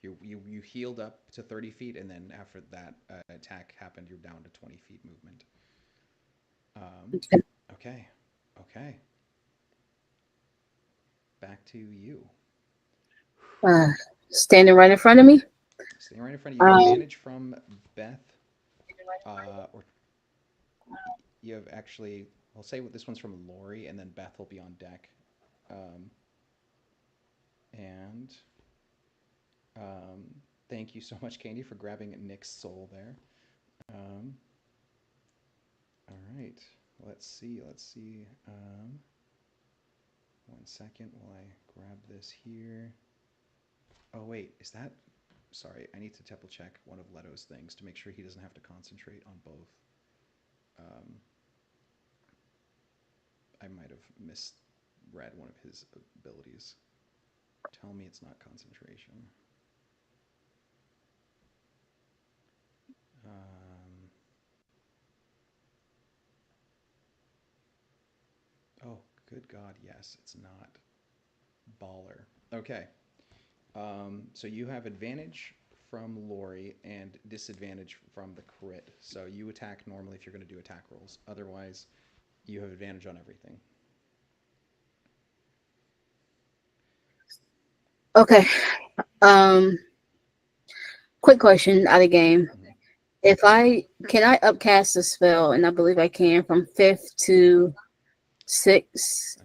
you healed up to 30 feet, and then after that attack happened, you're down to 20 feet movement. Okay. Okay, okay. Back to you. Uh, Standing right in front of me. Staying right in front of you. You have Um, advantage from Beth, or you have actually. I'll say what this one's from Lori, and then Beth will be on deck. Um, and Um, thank you so much, Candy, for grabbing Nick's soul there. Um, all right. Let's see. Let's see. 1 second while I grab this here. Oh, wait. Is that. Sorry. I need to double check one of Leto's things to make sure he doesn't have to concentrate on both. Um, I might have misread one of his abilities. Tell me it's not concentration. Um, oh, good God, yes, it's not baller. Okay. So you have advantage from Lori and disadvantage from the crit. So you attack normally if you're going to do attack rolls. Otherwise, you have advantage on everything. Okay. Um, quick question out of game. Mhm. If I can I upcast a spell, and I believe I can from fifth to sixth.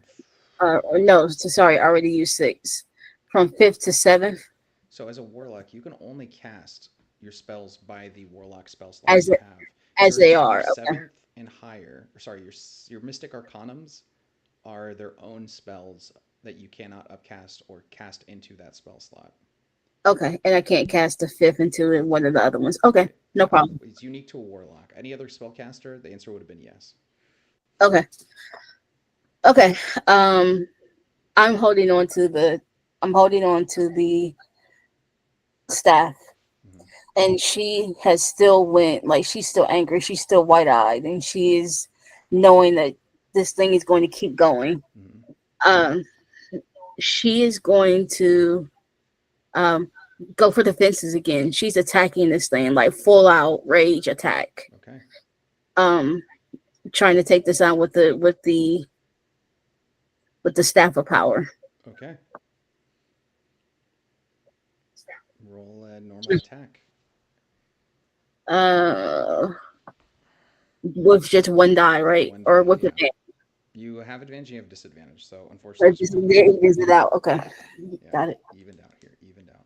Or no, sorry, I already used six. From fifth to seventh, So as a warlock, you can only cast your spells by the warlock spell slots as you have. as they Your are. Okay. seventh and higher, or sorry, your mystic arcanums are their own spells that you cannot upcast or cast into that spell slot. Okay, and I can't cast the fifth into one of the other ones. Okay, Right. no Yeah. problem. It's unique to a warlock. Any other spellcaster, the answer would have been yes. Okay, okay. Um, I'm holding on to the I'm holding on to the staff, Hmm. and she has still went like she's still angry. She's still wide eyed, and she is knowing that this thing is going to keep going. Hmm. Um, she is going to um go for the fences again. She's attacking this thing like full out rage attack. Okay. Um, trying to take this out with the staff of power. Okay. Roll a normal attack. Uh, with just one die, right? One Or die. with Yeah. the You have advantage. You have disadvantage. So unfortunately, just just roll normal. use it out. Okay, Yeah. got it. Evened out here. Evened out.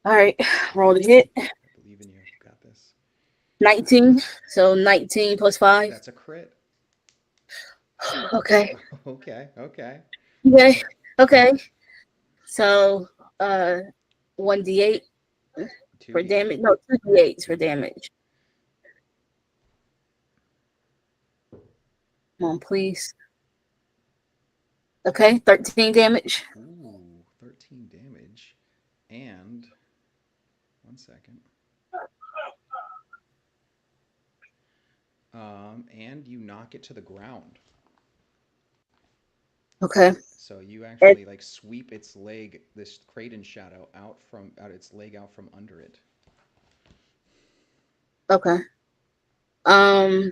All right, roll the Okay. hit. I believe in you. You got this. 19. So 19 plus 5. That's a crit. Okay. Okay. Okay. Okay. Okay. So 1d8 Two for d eight. damage. No, 2d8s for Two d8. damage. Come on, please. Okay, 13 damage. Ooh, 13 damage. And one second. And you knock it to the ground. Okay. So you It, actually like sweep its leg, this Kraden shadow out its leg out from under it. okay. Um,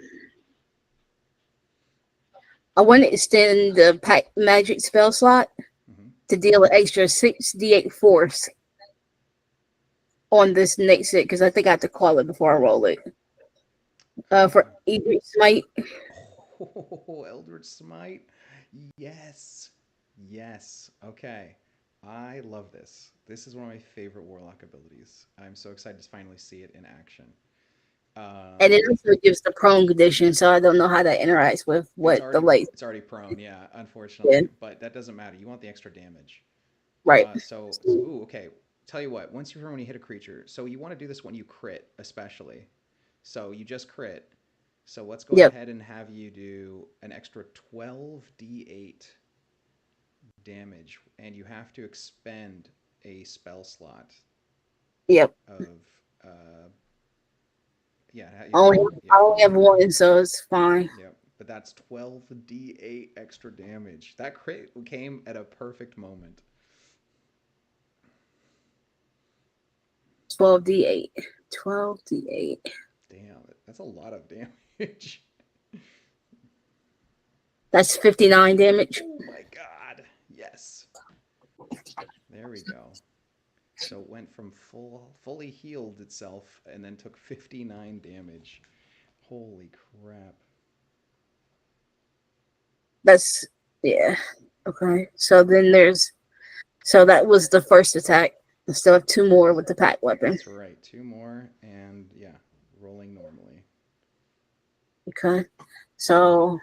I want to extend the magic spell slot Hmm. to deal an extra 6d8 force on this next hit because I think I have to call it before I roll it. For Okay. Eldritch Smite. Oh, Eldritch Smite. Yes. Yes. Okay. I love this. This is one of my favorite warlock abilities. I'm so excited to finally see it in action. And it Um, also gives the prone condition, so I don't know how that interacts with what the late. it's already prone, yeah, Yeah, unfortunately, but that doesn't matter. You want the extra damage. right. Ooh, okay. Tell you what, once you hit a creature, so you want to do this when you crit, especially. So you just crit. So let's go Yep. ahead and have you do an extra 12d8 damage, and you have to expend a spell slot Yep. of, uh, yeah, I yeah, only yeah, I only have one, so it's fine. yeah. But that's 12d8 extra damage. That crit came at a perfect moment. 12d8. 12d8. Damn, that's a lot of damage. That's 59 damage. Oh my god. Yes. There we go. So it went from fully healed itself and then took 59 damage. Holy crap. That's yeah. Okay. So that was the first attack. I still have two more with the pack weapon. That's right. Two more and yeah, rolling normally. Okay. So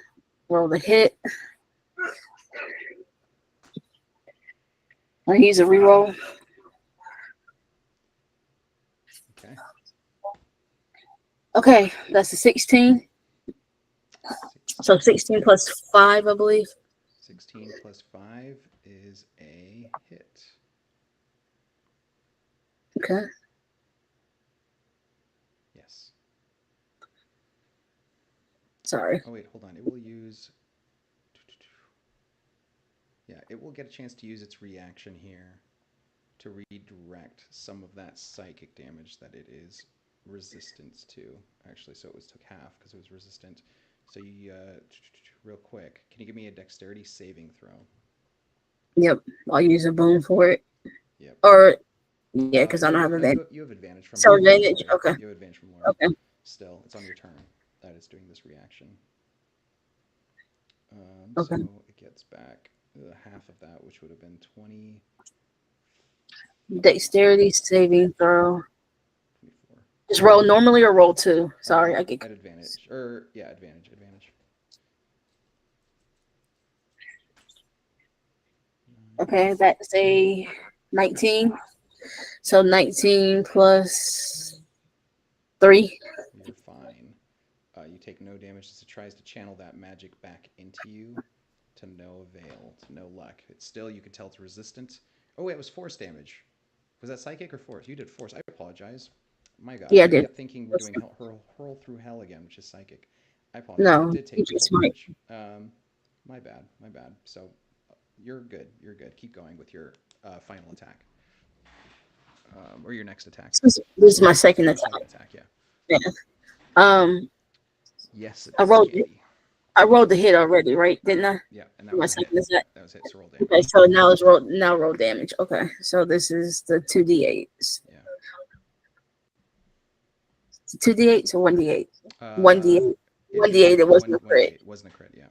roll the hit. I use a reroll. Okay. Okay, that's a 16. So 16 16. plus 5, I believe. 16 plus 5 is a hit. Okay. Sorry. Oh wait, hold on. It will use. Yeah, it will get a chance to use its reaction here to redirect some of that psychic damage that it is resistant to. Actually, so it was took half because it was resistant. So you, real quick, can you give me a dexterity saving throw? Yep. I'll use a boon for it. Yep. Or yeah, because I don't have No, advantage. you have advantage from So from advantage. lore. Okay. You have advantage from lore. Okay. Still, it's on your turn that it's doing this reaction. Okay. So it gets back half of that, which would have been 20. Dexterity saving throw. 24. Just roll normally or roll two. Sorry, I get. At advantage. Or, yeah, advantage. Advantage. Okay, that's a 19. So 19 plus 3. You're fine. You take no damage as it tries to channel that magic back into you to no avail, to no luck. It's still, you could tell it's resistant. Oh, wait, it was force damage. Was that psychic or force? You did force. I apologize. My God, Yeah, I I did. kept thinking we're doing hurl through hell again, which is psychic. I apologize. It No, did you take the just full might. damage. My bad. My bad. So you're good. You're good. Keep going with your final attack, or your next attack. This is my second attack. Second attack, yeah. Yeah. Um, Yes, I it's rolled it. scary. I rolled the hit already, right? Didn't I? Yeah, and that My was a hit. second attack. That was hit. So roll Okay, damage. so now it's roll damage. Okay, so this is the 2d8s. Yeah. 2d8s or 1d8? Uh, 1d8. it's 1d8. It wasn't a one crit. d8. It wasn't a crit. Yeah.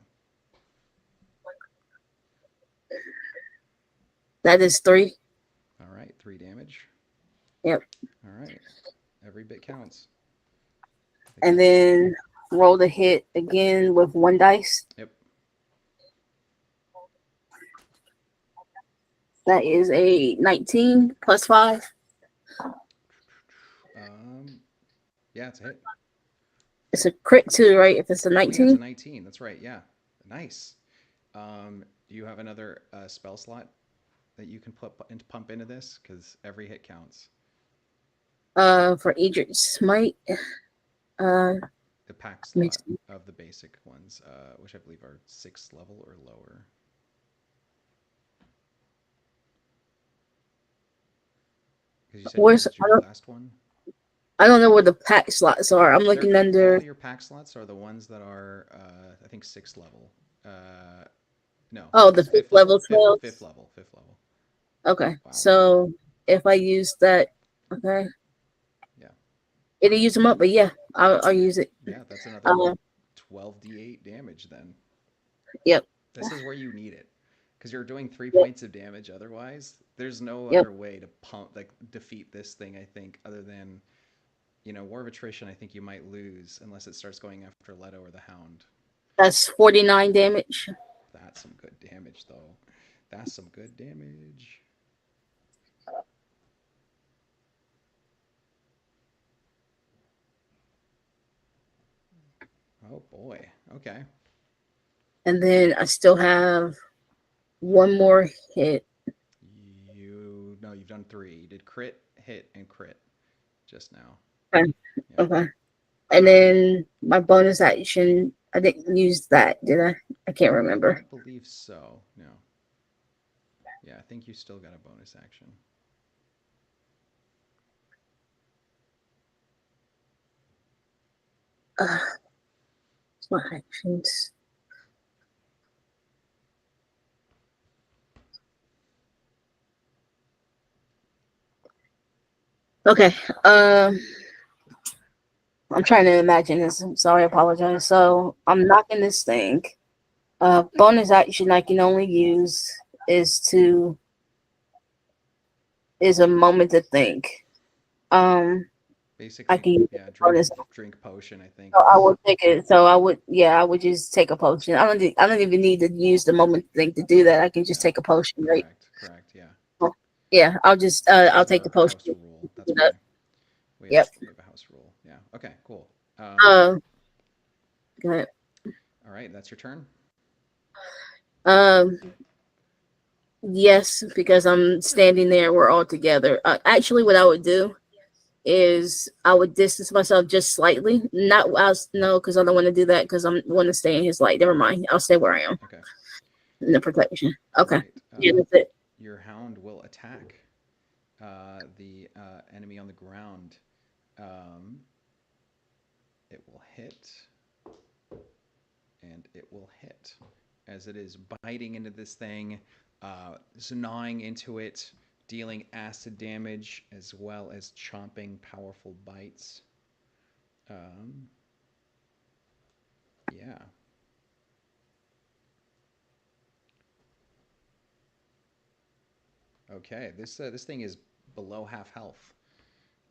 That is 3. All right, 3 damage. Yep. All right, every bit counts. And then roll the hit again with 1 dice. Yep. That is a 19 plus 5. Yeah, it's a hit. It's a crit too, right? If it's a Oh yeah, it's a 19. 19. That's right. Yeah, nice. Do you have another spell slot that you can pump into this? Because every hit counts. For Edric Smite. Uh, The pack slot of the basic ones, which I believe are 6th level or lower. Because you said you where's used your last one. I don't know where the pack slots are. I'm looking under. All your pack slots are the ones that are, I think, 6th level. No. Oh, the fifth level spells. Fifth level. Fifth level. Okay, Wow. so if I use that, okay. Yeah. It'll use them up, but yeah, I'll use it. Yeah, that's another 12d8 damage then. Yep. This is where you need it. Because you're doing 3 Yep. points of damage otherwise. There's no Yep. other way to defeat this thing, I think, other than, War of Attrition, I think you might lose unless it starts going after Leto or the Hound. That's 49 damage. That's some good damage, though. That's some good damage. Oh, boy. Okay. And then I still have one more hit. No, you've done 3. You did crit, hit, and crit just now. Okay. Yeah. Okay. And then my bonus action, I didn't use that, did I? I can't remember. I don't believe so. No. Yeah, I think you still got a bonus action. My actions. Okay. I'm trying to imagine this. I'm sorry, I apologize. So I'm knocking this thing. Bonus action I can only use is a moment to think. Basically, I can use drink potion, I think. So I would take it. So I would just take a potion. I don't even need to use the moment thing to do that. I can just take a potion, right? Correct. Yeah. Yeah, I'll take the potion. House rule. That's why. We have a house rule. Yeah. Okay. Cool. Go ahead. All right. That's your turn. Yes, because I'm standing there. We're all together. Actually, what I would do is I would distance myself just slightly. Not no, because I don't want to do that because I want to stay in his light. Never mind. I'll stay where I am Okay. in the protection. All Okay. right. Yeah, that's it. Your hound will attack the enemy on the ground. Um, it will hit, and it will hit as it is biting into this thing, gnawing into it, dealing acid damage as well as chomping powerful bites. Um, yeah. Okay. This thing is below half health.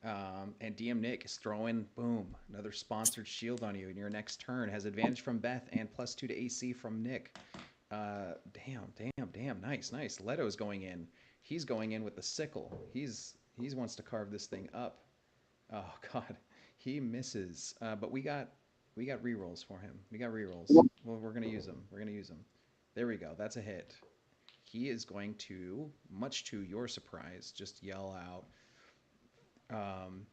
And DM Nick is throwing, boom, another sponsored shield on you. And your next turn has advantage from Beth and +2 to AC from Nick. Damn. Nice, nice. Leto's going in. He's going in with the sickle. He's wants to carve this thing up. Oh God, he misses. But we got rerolls for him. We got rerolls. Well, we're gonna use them. We're gonna use them. There we go. That's a hit. He is going to, much to your surprise, just yell out, um,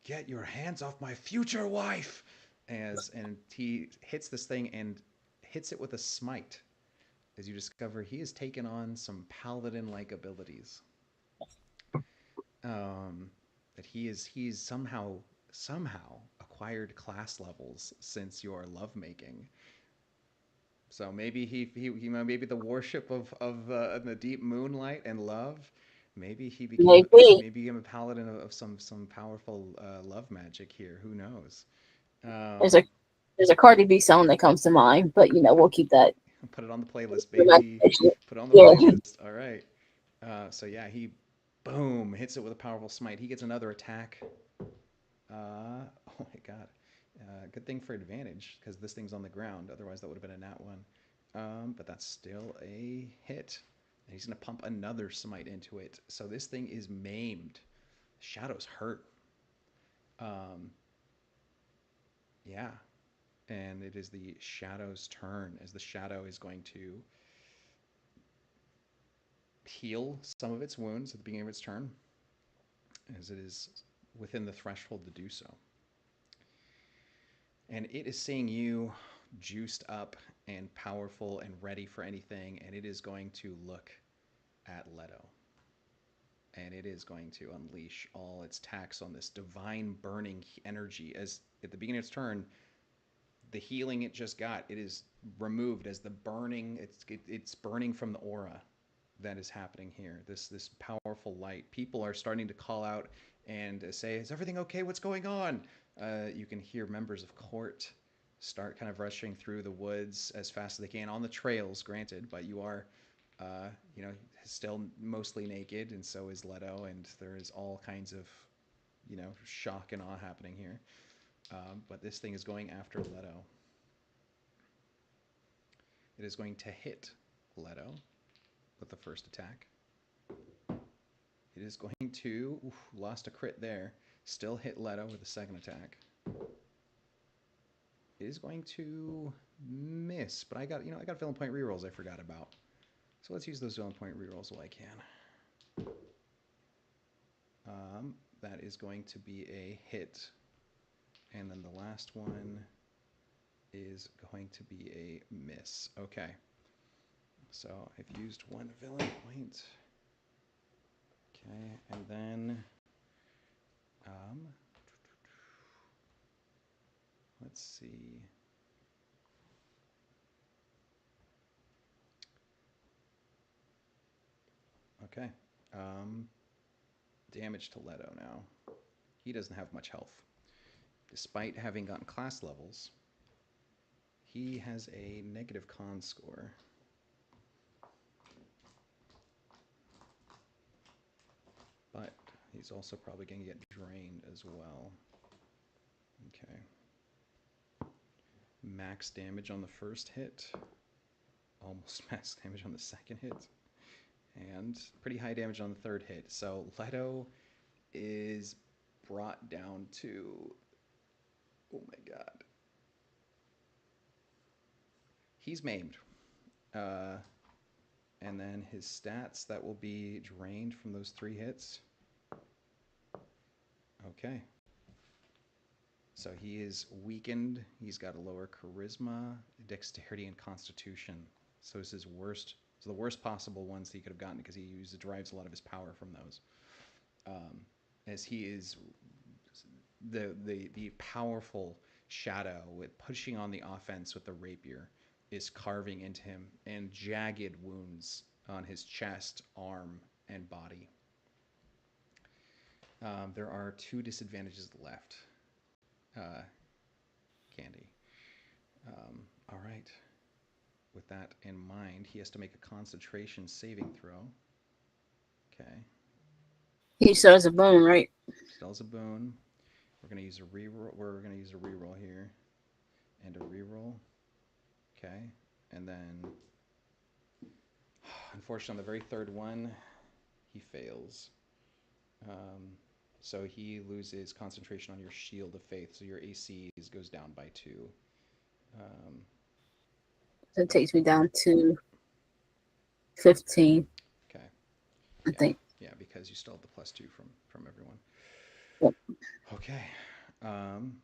"Get your hands off my future wife!" And he hits this thing and hits it with a smite. As you discover, he has taken on some paladin-like abilities. Um, that he's somehow acquired class levels since your lovemaking. So maybe maybe the worship of the deep moonlight and love. Maybe Maybe became a paladin of some powerful love magic here. Who knows? there's a Um, there's a Cardi B song that comes to mind, but we'll keep that. put it on the playlist, For baby. imagination. Put it on the Yeah, playlist. All right. So yeah, he boom hits it with a powerful smite. He gets another attack. Oh my god. Good thing for advantage because this thing's on the ground. Otherwise, that would have been a nat one. But that's still a hit. And he's going to pump another smite into it. So this thing is maimed. Shadow's hurt. Um, yeah. And it is the Shadow's turn as the Shadow is going to heal some of its wounds at the beginning of its turn, as it is within the threshold to do so. And it is seeing you juiced up and powerful and ready for anything, and it is going to look at Leto. And it is going to unleash all its attacks on this divine burning energy. As at the beginning of its turn, the healing it just got, it is removed as the burning. It's burning from the aura that is happening here. This powerful light. People are starting to call out and say, "Is everything okay? What's going on?" You can hear members of court start kind of rushing through the woods as fast as they can on the trails. Granted, but you are, uh, you know, still mostly naked, and so is Leto, and there is all kinds of, shock and awe happening here. But this thing is going after Leto. It is going to hit Leto with the first attack. It is going to lost a crit there. Still hit Leto with the second attack. It is going to miss, but I got villain point rerolls I forgot about. So let's use those villain point rerolls while I can. That is going to be a hit, and then the last one is going to be a miss. Okay, so I've used one villain point. Okay, and then um, let's see. Okay. Um, Damage to Leto now. He doesn't have much health. Despite having gotten class levels, he has a negative con score. But he's also probably going to get drained as well. Okay. Max damage on the first hit. Almost max damage on the second hit. And pretty high damage on the third hit. So Leto is brought down to, oh my god, he's maimed. Uh, and then his stats that will be drained from those three hits Okay. So he is weakened. He's got a lower charisma, dexterity, and constitution. So this is worst. So the worst possible ones that he could have gotten because derives a lot of his power from those. Um, as he is the powerful shadow with pushing on the offense with the rapier is carving into him, and jagged wounds on his chest, arm, and body. There are two disadvantages left. Uh, Candy. All right. With that in mind, he has to make a concentration saving throw. Okay. He still has a bone, right? Still has a boon. We're gonna use a reroll. We're gonna use a reroll here, and a reroll. Okay. And then, unfortunately, on the very third one, he fails. Um, so he loses concentration on your shield of faith. So your AC goes down by 2. Um, So it takes me down to 15, okay. I Yeah. think. Yeah, because you still have the +2 from everyone. Yep. Okay. Um,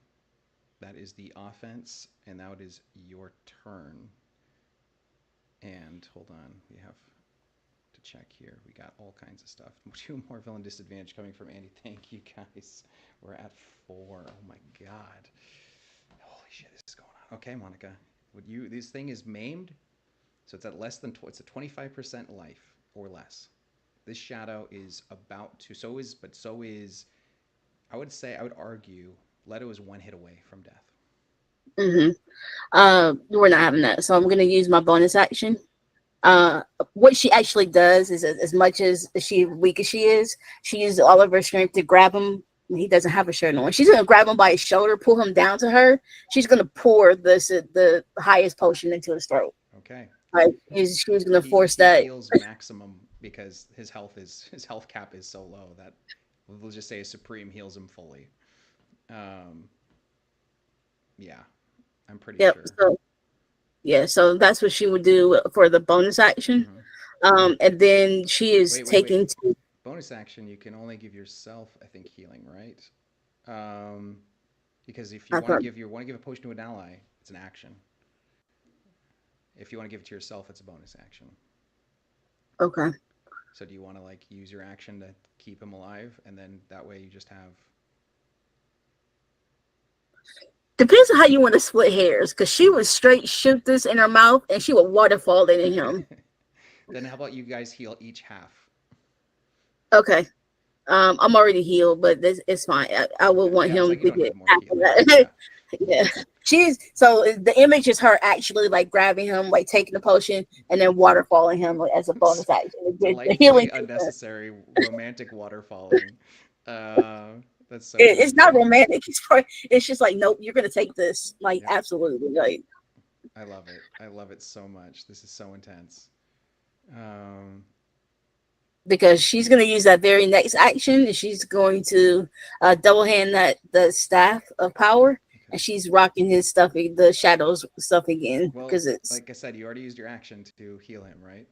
that is the offense, and now it is your turn. And hold on, we have to check here. We got all kinds of stuff. 2 more villain disadvantage coming from Andy. Thank you guys. We're at 4. Oh my god. Holy shit, this is going on. Okay, Monica. This thing is maimed, so it's at less than it's a 25% life or less. This shadow is about to so is I would argue Leto is 1 hit away from death. Mm-hmm. We're not having that, so I'm gonna use my bonus action. What she actually does is, as much as weak as she uses all of her strength to grab him. He doesn't have a shirt on. She's gonna grab him by his shoulder, pull him down to her. She's gonna pour the highest potion into his throat. Okay. Like she's gonna force He that. heals maximum because his health cap is so low that we'll just say a supreme heals him fully. Um, yeah, I'm pretty Yep. sure. So yeah, so that's what she would do for the bonus action. Mm-hmm. And then she is Wait. taking to. Bonus action, you can only give yourself, I think, healing, right? Um, because if you I thought, want to give a potion to an ally, it's an action. If you want to give it to yourself, it's a bonus action. okay. So do you want to like use your action to keep him alive, and then that way you just have Depends on how you want to split hairs, because she would straight shoot this in her mouth, and she would waterfall it in him. Then how about you guys heal each half? Okay. I'm already healed, but it's fine. I would Okay. want Yeah, I was him like, you to don't get need more after healing. that. Yeah. Yeah. She's so the image is her actually like grabbing him, like taking the potion and then waterfalling him like, as a bonus action. The healing. Delightfully unnecessary romantic waterfalling. Uh, that's so It's good. not romantic. It's just like, nope, you're gonna take this. Like, Yep. absolutely. Like, I love it. I love it so much. This is so intense. Um, because she's going to use that very next action, and she's going to double hand that the staff of power, okay. and she's rocking his stuff, the shadows stuff again, Well, because it's. like I said, you already used your action to heal him, right?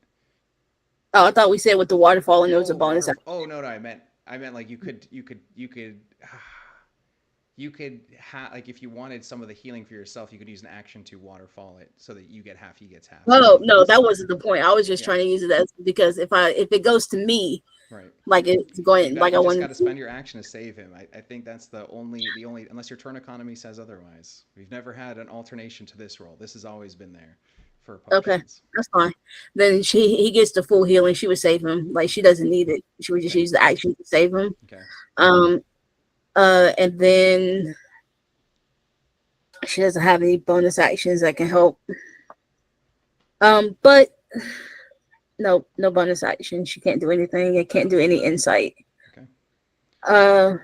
Oh, I thought we said with the waterfall, and there was a Oh, bonus. Oh no, no, I meant like you could have like if you wanted some of the healing for yourself, you could use an action to waterfall it so that you get half, he gets half. That's Oh all I no, was that saying. wasn't the point. I was just Yeah, trying to use it as because if it goes to me, right. like it's going like You I just want got to to. spend your action to save him. I think that's the only unless your turn economy says otherwise. We've never had an alternation to this roll. This has always been there for Okay, potions. that's fine. Then he gets the full healing. She would save him. Like she doesn't need it. She would just Okay. use the action to save him. Okay. Um. And then she doesn't have any bonus actions that can help. But no bonus action. She can't do anything. It can't do any insight. Okay. Uh,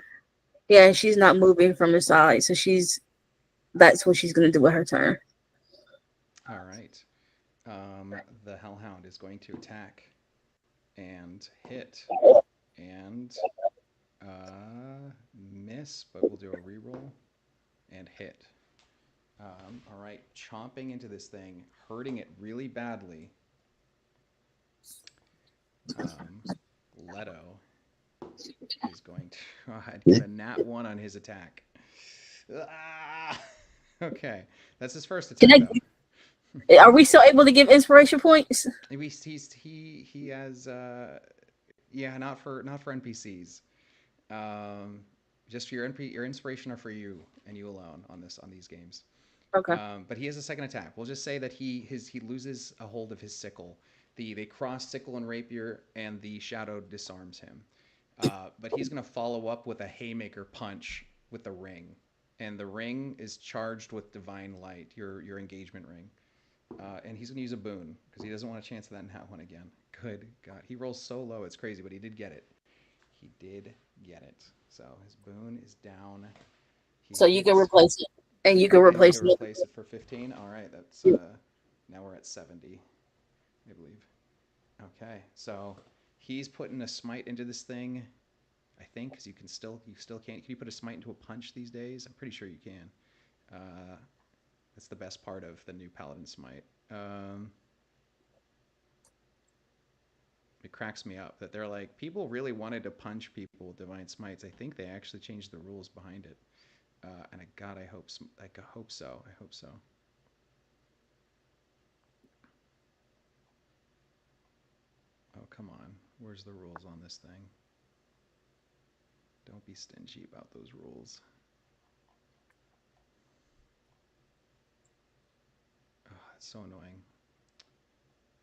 yeah, she's not moving from the side, so that's what she's gonna do with her turn. All right. The Hellhound is going to attack and hit and miss, but we'll do a reroll and hit. All right, chomping into this thing, hurting it really badly. Um, Leto, is going to go ahead get a nat 1 on his attack. Ah! Okay, that's his first Can attack I? though. Are we still able to give inspiration points? He has yeah, not for NPCs. Um, just for your inspiration are for you and you alone on these games. Okay. But he has a second attack. We'll just say that he loses a hold of his sickle. They cross sickle and rapier, and the shadow disarms him. But he's going to follow up with a haymaker punch with the ring, and the ring is charged with divine light. Your engagement ring. And he's going to use a boon because he doesn't want a chance of that nat one again. Good God, he rolls so low, it's crazy, but he did get it. He did get it. So his boon is down. He So you can hits. replace it, and you can And I replace can it. replace it for 15. All right, that's now we're at 70, I believe. Okay, so he's putting a smite into this thing. I think because you still can't. Can you put a smite into a punch these days? I'm pretty sure you can. Uh, that's the best part of the new paladin smite. It cracks me up that they're like people really wanted to punch people with divine smites. I think they actually changed the rules behind it. And God, I hope so. I hope so. Oh, come on. Where's the rules on this thing? Don't be stingy about those rules. Oh, it's so annoying.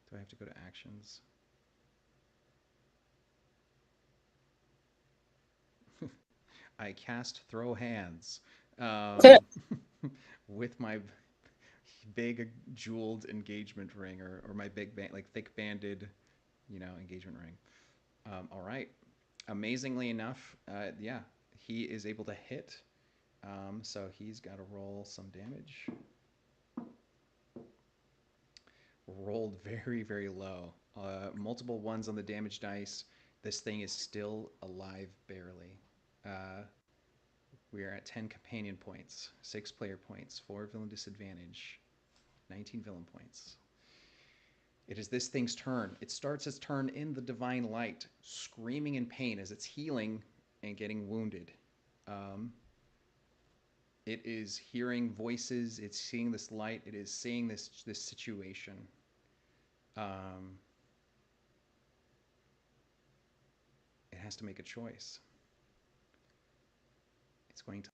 Do I have to go to actions? I cast throw hands with my big jeweled engagement ring or my like thick banded, engagement ring. All right. Amazingly enough, yeah, he is able to hit. So he's got to roll some damage. Rolled very, very low. Multiple ones on the damage dice. This thing is still alive barely. Uh, we are at 10 companion points, 6 player points, 4 villain disadvantage, 19 villain points. It is this thing's turn. It starts its turn in the divine light, screaming in pain as it's healing and getting wounded. Um, it is hearing voices. It's seeing this light. It is seeing this situation. Um, it has to make a choice. It's going to,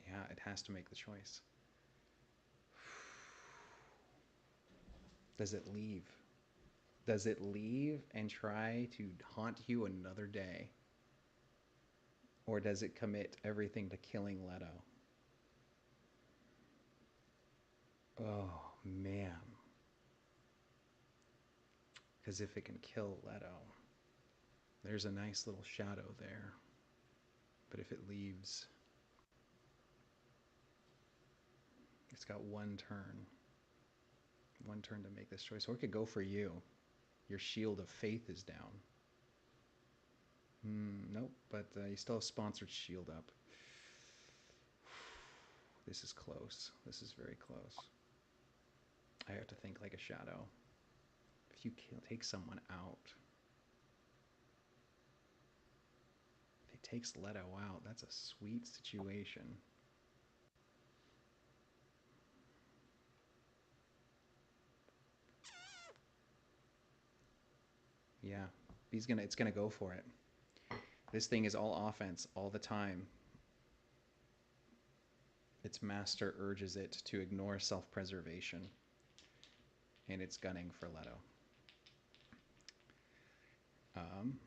yeah, it has to make the choice. Does it leave? Does it leave and try to haunt you another day? Or does it commit everything to killing Leto? Oh, man. Because if it can kill Leto, there's a nice little shadow there. But if it leaves, it's got one turn to make this choice. Or it could go for you. Your shield of faith is down. Nope, but you still have sponsored shield up. This is close. This is very close. I have to think like a shadow. If you take someone out, if it takes Leto out, that's a sweet situation. Yeah, it's gonna go for it. This thing is all offense all the time. Its master urges it to ignore self-preservation, and it's gunning for Leto. Um,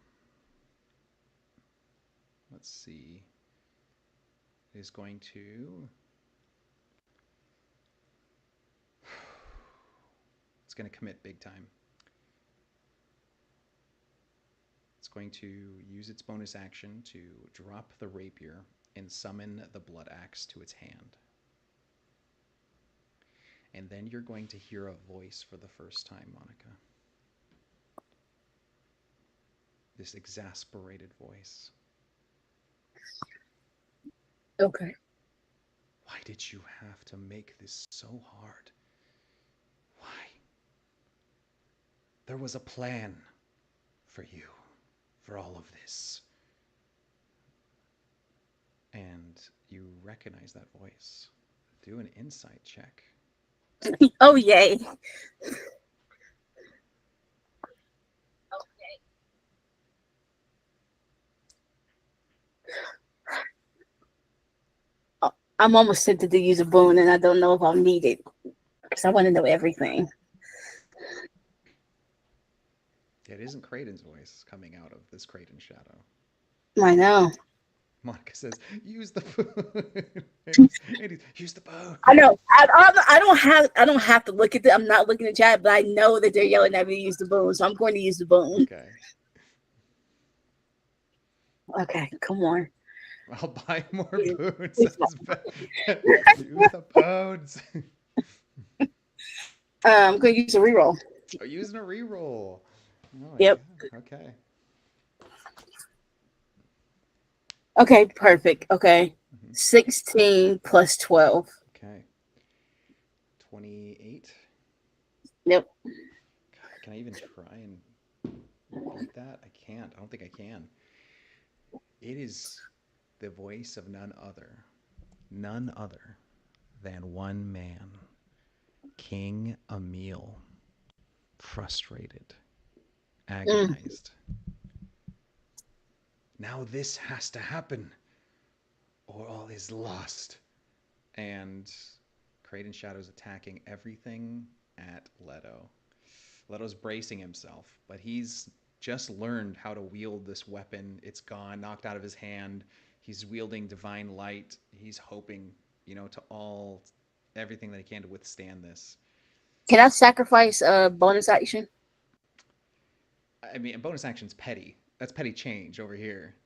let's see. It is going to. It's going to commit big time. It's going to use its bonus action to drop the rapier and summon the blood axe to its hand. And then you're going to hear a voice for the first time, Monica. This exasperated voice. Okay. Why did you have to make this so hard? Why? There was a plan for you, for all of this. And you recognize that voice. Do an insight check. Oh yay! Oh, I'm almost tempted to use a boon, and I don't know if I'll need it because I want to know everything. It isn't Kraden's voice coming out of this Kraden shadow. I know. Monica says, "Use the food." And use the I bone. know. I don't have to look at it. I'm not looking at chat, but I know that they're yelling at me to use the boon, so I'm going to use the boon. Okay. Okay, come on. I'll buy more Please, boons. please Says use the bones. I'm going to use a reroll. Oh, using a reroll. Oh my Yep. god. Okay. Okay, perfect. Okay. Hmm. 16 plus 12. Okay. 28. Yep. God, can I even try and beat that? I can't. I don't think I can. It is the voice of none other than one man, King Emil, frustrated, Mm. agonized. Now this has to happen, or all is lost. And Kraden Shadow's attacking everything at Leto. Leto's bracing himself, but he's just learned how to wield this weapon. It's gone, knocked out of his hand. He's wielding divine light. He's hoping, to all everything that he can to withstand this. Can I sacrifice a bonus action? I mean, bonus action's petty. That's petty change over here.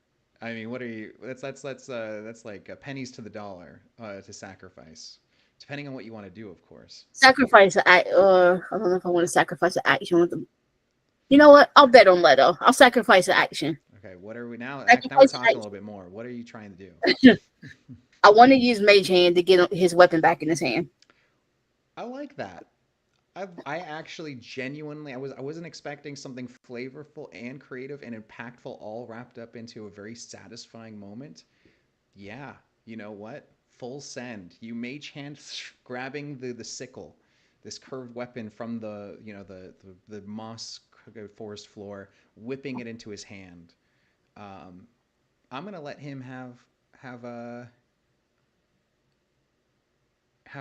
I mean, what are you? That's like pennies to the dollar to sacrifice, depending on what you want to do, of course. Sacrifice a I don't know if I want to sacrifice an action with them. You know what? I'll bet on Leto. I'll sacrifice an action. Okay, what are we now? Now we're Sacrifice talking a an little bit more. What are you trying to do? action. I want to use Mage Hand to get his weapon back in his hand. I like that. I actually genuinely I wasn't expecting something flavorful and creative and impactful all wrapped up into a very satisfying moment. Yeah, you know what? Full send. You mage hand grabbing the sickle, this curved weapon from the moss forest floor, whipping it into his hand. Um, I'm gonna let him have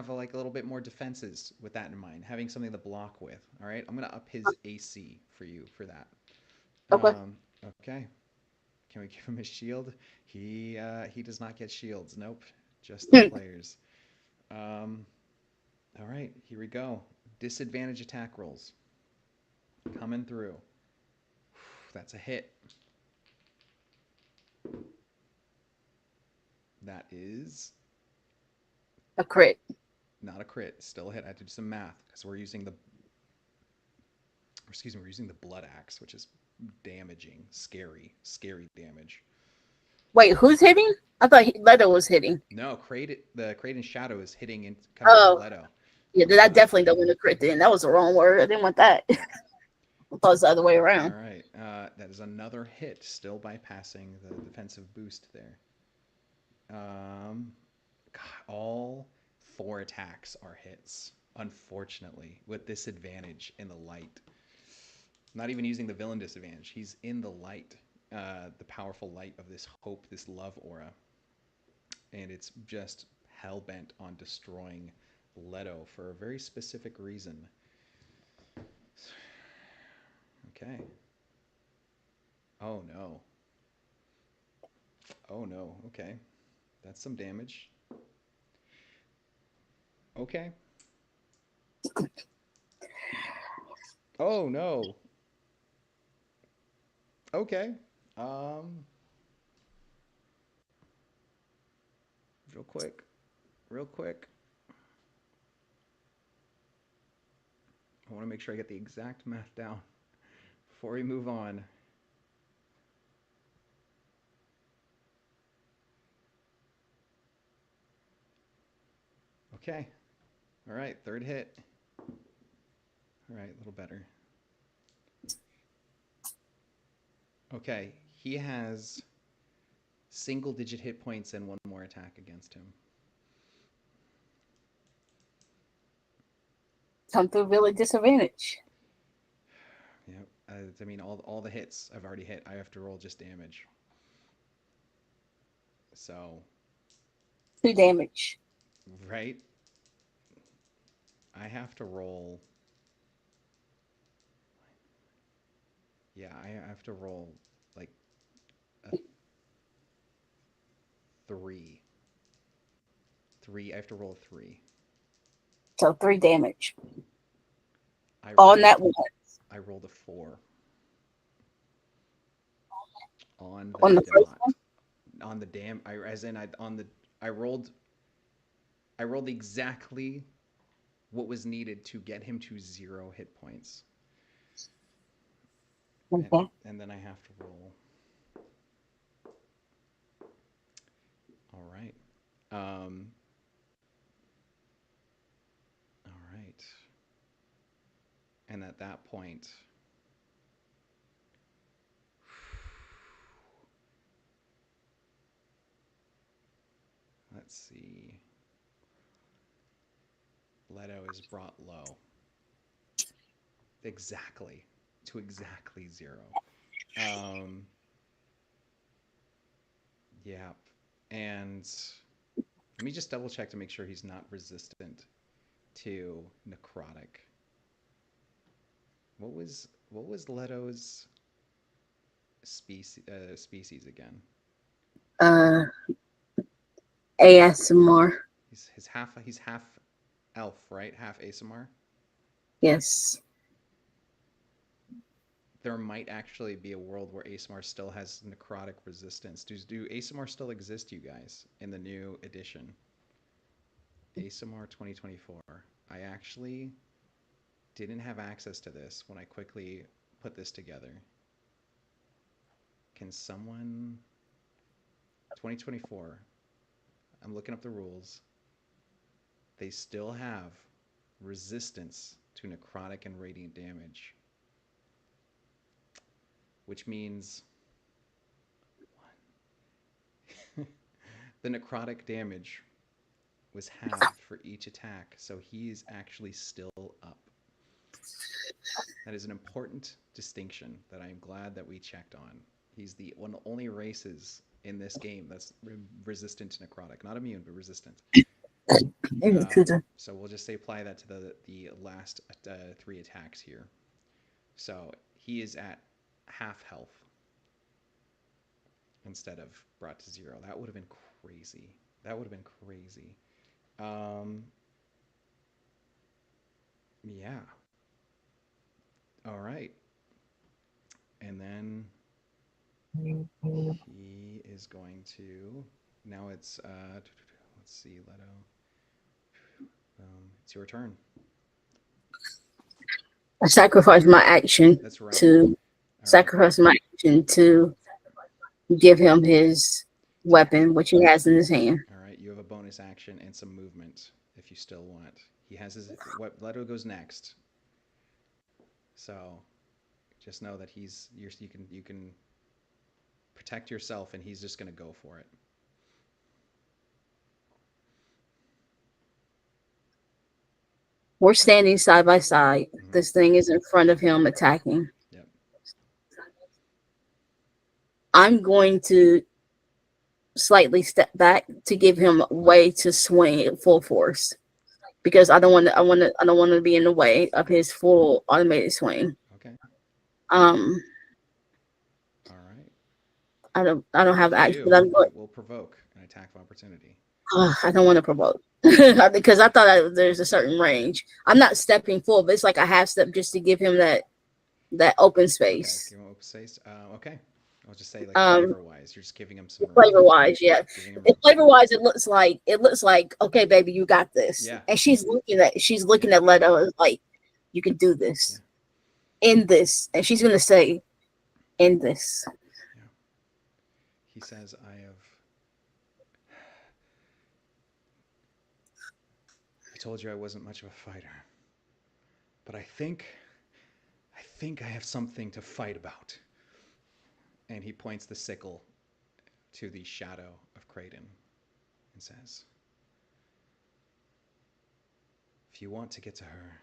a like a little bit more defenses with that in mind, having something to block with. All right, I'm gonna up his AC for you for that. Okay. Okay, can we give him a shield? He does not get shields. Nope, just the players. Um, all right, here we go. Disadvantage attack rolls coming through. That's a hit. That is A crit. not a crit. Still a hit. I had to do some math because we're using the blood axe, which is damaging, scary damage. Wait, who's hitting? I thought Leto was hitting. No, the Kraden Shadow is hitting and coming at Oh, Leto. yeah. Then I Uh, definitely don't want to crit. Then that was the wrong word. I didn't want that. I yeah. thought it was the other way All around. right. That is another hit, still bypassing the defensive boost there. God, all four attacks are hits, unfortunately, with disadvantage in the light. Not even using the villain disadvantage. He's in the light, the powerful light of this hope, this love aura. And it's just hell bent on destroying Leto for a very specific reason. Okay. Oh no. Oh no. Okay. That's some damage. Okay. Oh no. Okay. Um, real quick. Real quick. I want to make sure I get the exact math down before we move on. Okay. All right. Third hit. All right. A little better. Okay. he has single digit hit points and one more attack against him. Something really disadvantage. Yep. I mean, all the hits I've already hit. I have to roll just damage. So, 2 damage. right? I have to roll. Yeah, I have to roll like a three. Three. I have to roll a three. So 3 damage I on rolled. that one. I rolled a four on the On the first dot. one. On the dam. I as in I on the. I rolled. I rolled exactly what was needed to get him to 0 hit points, and Okay. and then I have to roll. All right. Um. All right. And at that point, let's see. Leto is brought low. Exactly. To exactly 0. Um, yeah. And let me just double check to make sure he's not resistant to necrotic. What was Leto's species again? Uh, ASMR. He's half elf, right? Half Asimar. Yes. There might actually be a world where Asimar still has necrotic resistance. Do Asimar still exist, you guys, in the new edition? Asimar 2024. I actually didn't have access to this when I quickly put this together. Can someone 2024? I'm looking up the rules. They still have resistance to necrotic and radiant damage, which means the necrotic damage was halved for each attack, so he's actually still up. That is an important distinction that I am glad that we checked on. He's the one only races in this game that's resistant to necrotic, not immune, but resistant. So we'll just say apply that to the last 3 attacks here. So he is at half health instead of brought to 0. That would have been crazy. That would have been crazy. Um, yeah. All right. And then he is going to. Now it's. Let's see, Leto. It's your turn. I sacrifice my action That's right. to All right. give him his weapon, which he has in his hand. All right. You have a bonus action and some movement if you still want. He has his. What Leto goes next. So just know that you can protect yourself, and he's just going to go for it. We're standing side by side. Mm-hmm. This thing is in front of him attacking. Yep. I'm going to slightly step back to give him a way to swing at full force because I don't want to be in the way of his full automated swing. Okay. Um, All right. I don't And have if you action, but do, I'm going. it will provoke an attack of opportunity. I don't want to provoke because I thought there's a certain range. I'm not stepping full, but it's like a half step just to give him that open Okay. space. Give him open space. Okay. I'll just say like Um, flavor wise, you're just giving him some room. flavor wise, yeah. Giving him room. Flavor wise, it looks like okay, baby, you got this. Yeah. And she's looking at Leto like you can do Yeah. this in this, and she's gonna say in this. Yeah. He says, I told you I wasn't much of a fighter, but I think I have something to fight about. And he points the sickle to the shadow of Kraden and says, "If you want to get to her,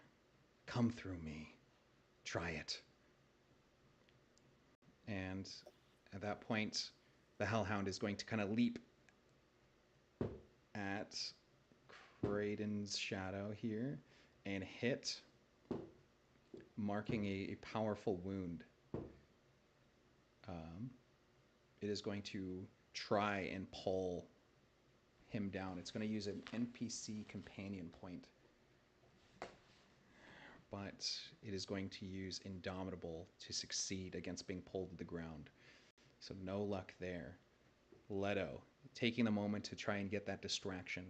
come through me. Try it." And at that point, the Hellhound is going to kind of leap at Kraden's shadow here and hit, marking a powerful wound. Um, it is going to try and pull him down. It's going to use an NPC companion point, but it is going to use Indomitable to succeed against being pulled to the ground. So no luck there. Leto, taking the moment to try and get that distraction,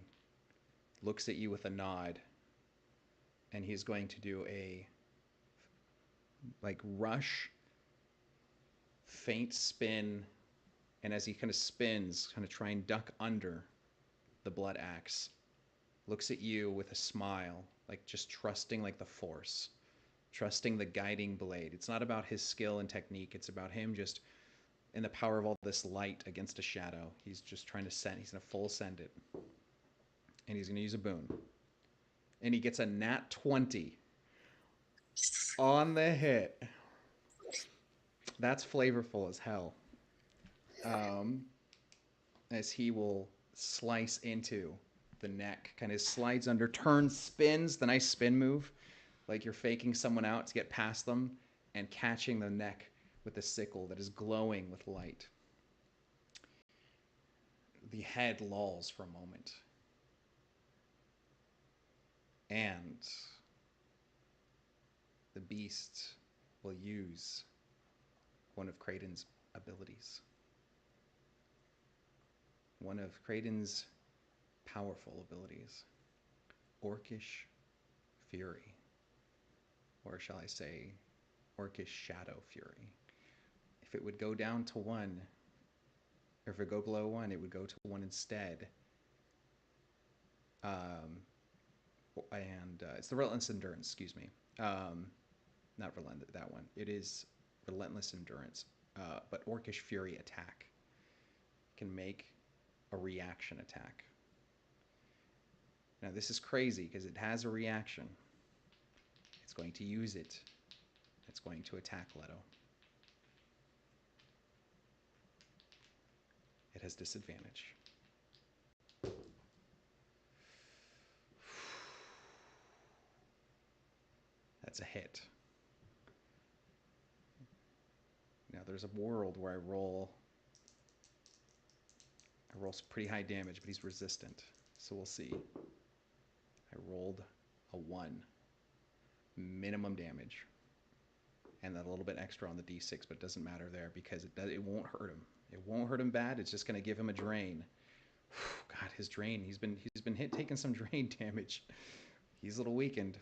looks at you with a nod, and he's going to do a like rush, faint spin, and as he kind of spins, kind of try and duck under the blood axe. Looks at you with a smile, like just trusting like the force, trusting the guiding blade. It's not about his skill and technique. It's about him just in the power of all this light against a shadow. He's just trying to send. He's going to full send it, and he's going to use a boon. And he gets a nat 20 on the hit. That's flavorful as hell. Um, as he will slice into the neck, kind of slides under, turns, spins, the nice spin move, like you're faking someone out to get past them, and catching the neck with the sickle that is glowing with light. The head lolls for a moment, and the beast will use one of Kraden's abilities. One of Kraden's powerful abilities, Orcish Fury, or shall I say, Orcish Shadow Fury. If it would go down to one, or if it would go below one, it would go to one instead. Um, and it's the Relentless Endurance, excuse me. Not Relentless, that one. It is Relentless Endurance, but Orcish Fury attack can make a reaction attack. Now, this is crazy because it has a reaction. It's going to use it. It's going to attack Leto. It has disadvantage. That's a hit. Now, there's a world where I roll some pretty high damage, but he's resistant. So we'll see. I rolled a 1. Minimum damage. And then a little bit extra on the d6, but it doesn't matter there because it won't hurt him. It won't hurt him bad. It's just going to give him a drain. God, his drain. He's been taking some drain damage. He's a little weakened.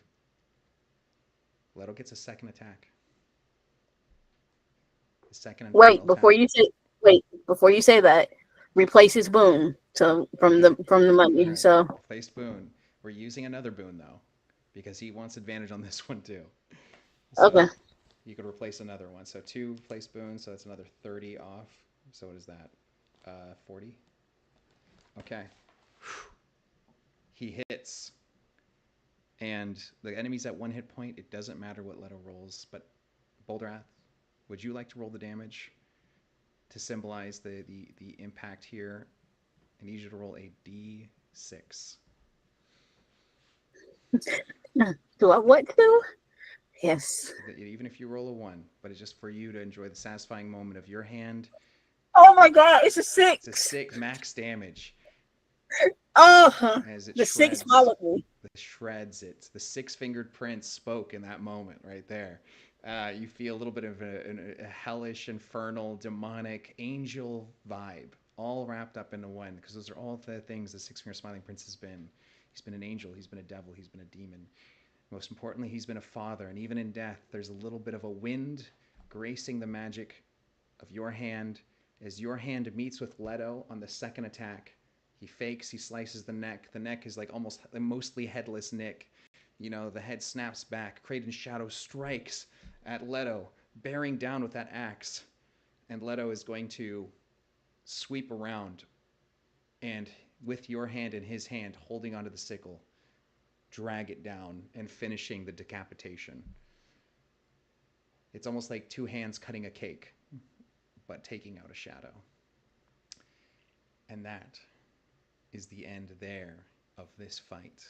Leto gets a second attack. His second and Wait, final before attack. you say before you say that, replace his boon. So from the money. Right. So Replaced boon. We're using another boon though, because he wants advantage on this one too. okay. So you could replace another one. So 2 replace boons, so that's another 30 off. So what is that? 40? Okay. He hits. And the enemy's at 1 hit point. It doesn't matter what Leto rolls. But Boulderath, would you like to roll the damage to symbolize the impact here? I need you to roll a d6. Do I what to? Yes. Even if you roll a 1, but it's just for you to enjoy the satisfying moment of your hand. Oh my God! It's a It's a 6. 6 max damage. Oh, As it the 6 shreds, followed me. shreds it. The 6-fingered prince spoke in that moment right there. You feel a little bit of a hellish, infernal, demonic, angel vibe all wrapped up into one, because those are all the things the 6-fingered smiling prince has been. He's been an angel, he's been a devil, he's been a demon. Most importantly, he's been a father, and even in death, there's a little bit of a wind gracing the magic of your hand. As your hand meets with Leto on the second attack, he fakes, he slices the neck. The neck is like almost mostly headless Nick. You know, the head snaps back. Kraden's shadow strikes at Leto, bearing down with that axe. And Leto is going to sweep around and, with your hand in his hand, holding onto the sickle, drag it down and finishing the decapitation. It's almost like two hands cutting a cake, but taking out a shadow. And that is the end there of this fight.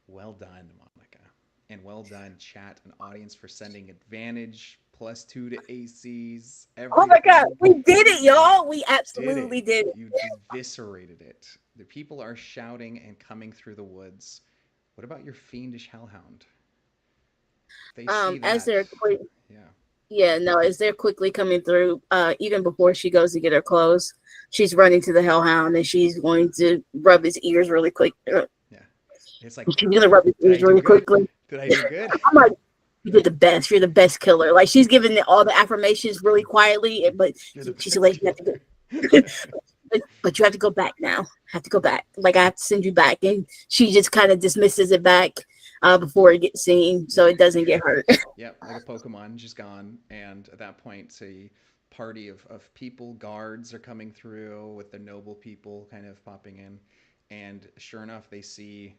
Well done, Monica. And well done, chat and audience, for sending advantage, +2 to ACs, Oh my God, everything. we did it, You y'all. We did it. absolutely did it. You eviscerated it. The people are shouting and coming through the woods. What about your fiendish hellhound? They see As that. they're quick, Yeah. yeah, no, as they're quickly coming through, even before she goes to get her clothes, she's running to the hellhound and she's going to rub his ears really quick. Yeah. It's like, She's gonna rub his did I ears do really good? quickly. Did I do good? I'm like, you did the best. You're the best killer. Like she's giving all the affirmations really quietly, but You're the she's best like, you have to killer. go. But you have to go back now. Have to go back. Like I have to send you back, and she just kind of dismisses it back before it gets seen, so Yep. it doesn't get hurt. Yep, like a Pokemon, just gone. And at that point, a party of people, guards are coming through with the noble people kind of popping in. And sure enough, they see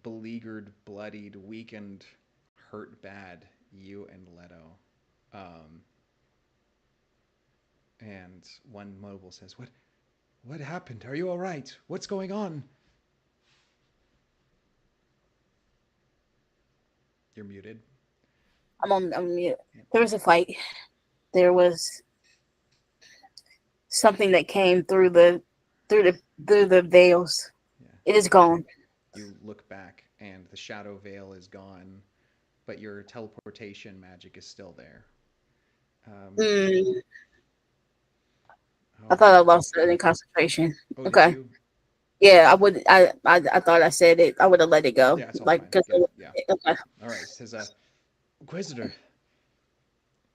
beleaguered, bloodied, weakened, hurt bad you and Leto. Um, and one noble says, What happened? Are you all right? What's going on?" You're muted. I'm mute. There was a fight. There was something that came through the veils. Yeah. It is gone. You look back, and the shadow veil is gone, but your teleportation magic is still there. Um, Mm, I oh, thought I lost it in concentration. oh, did Okay. you? Yeah, I would. I thought I said it. I would have let it go. Yeah, it's all Like, fine. cause Good. Yeah. okay. All right. It says, Inquisitor,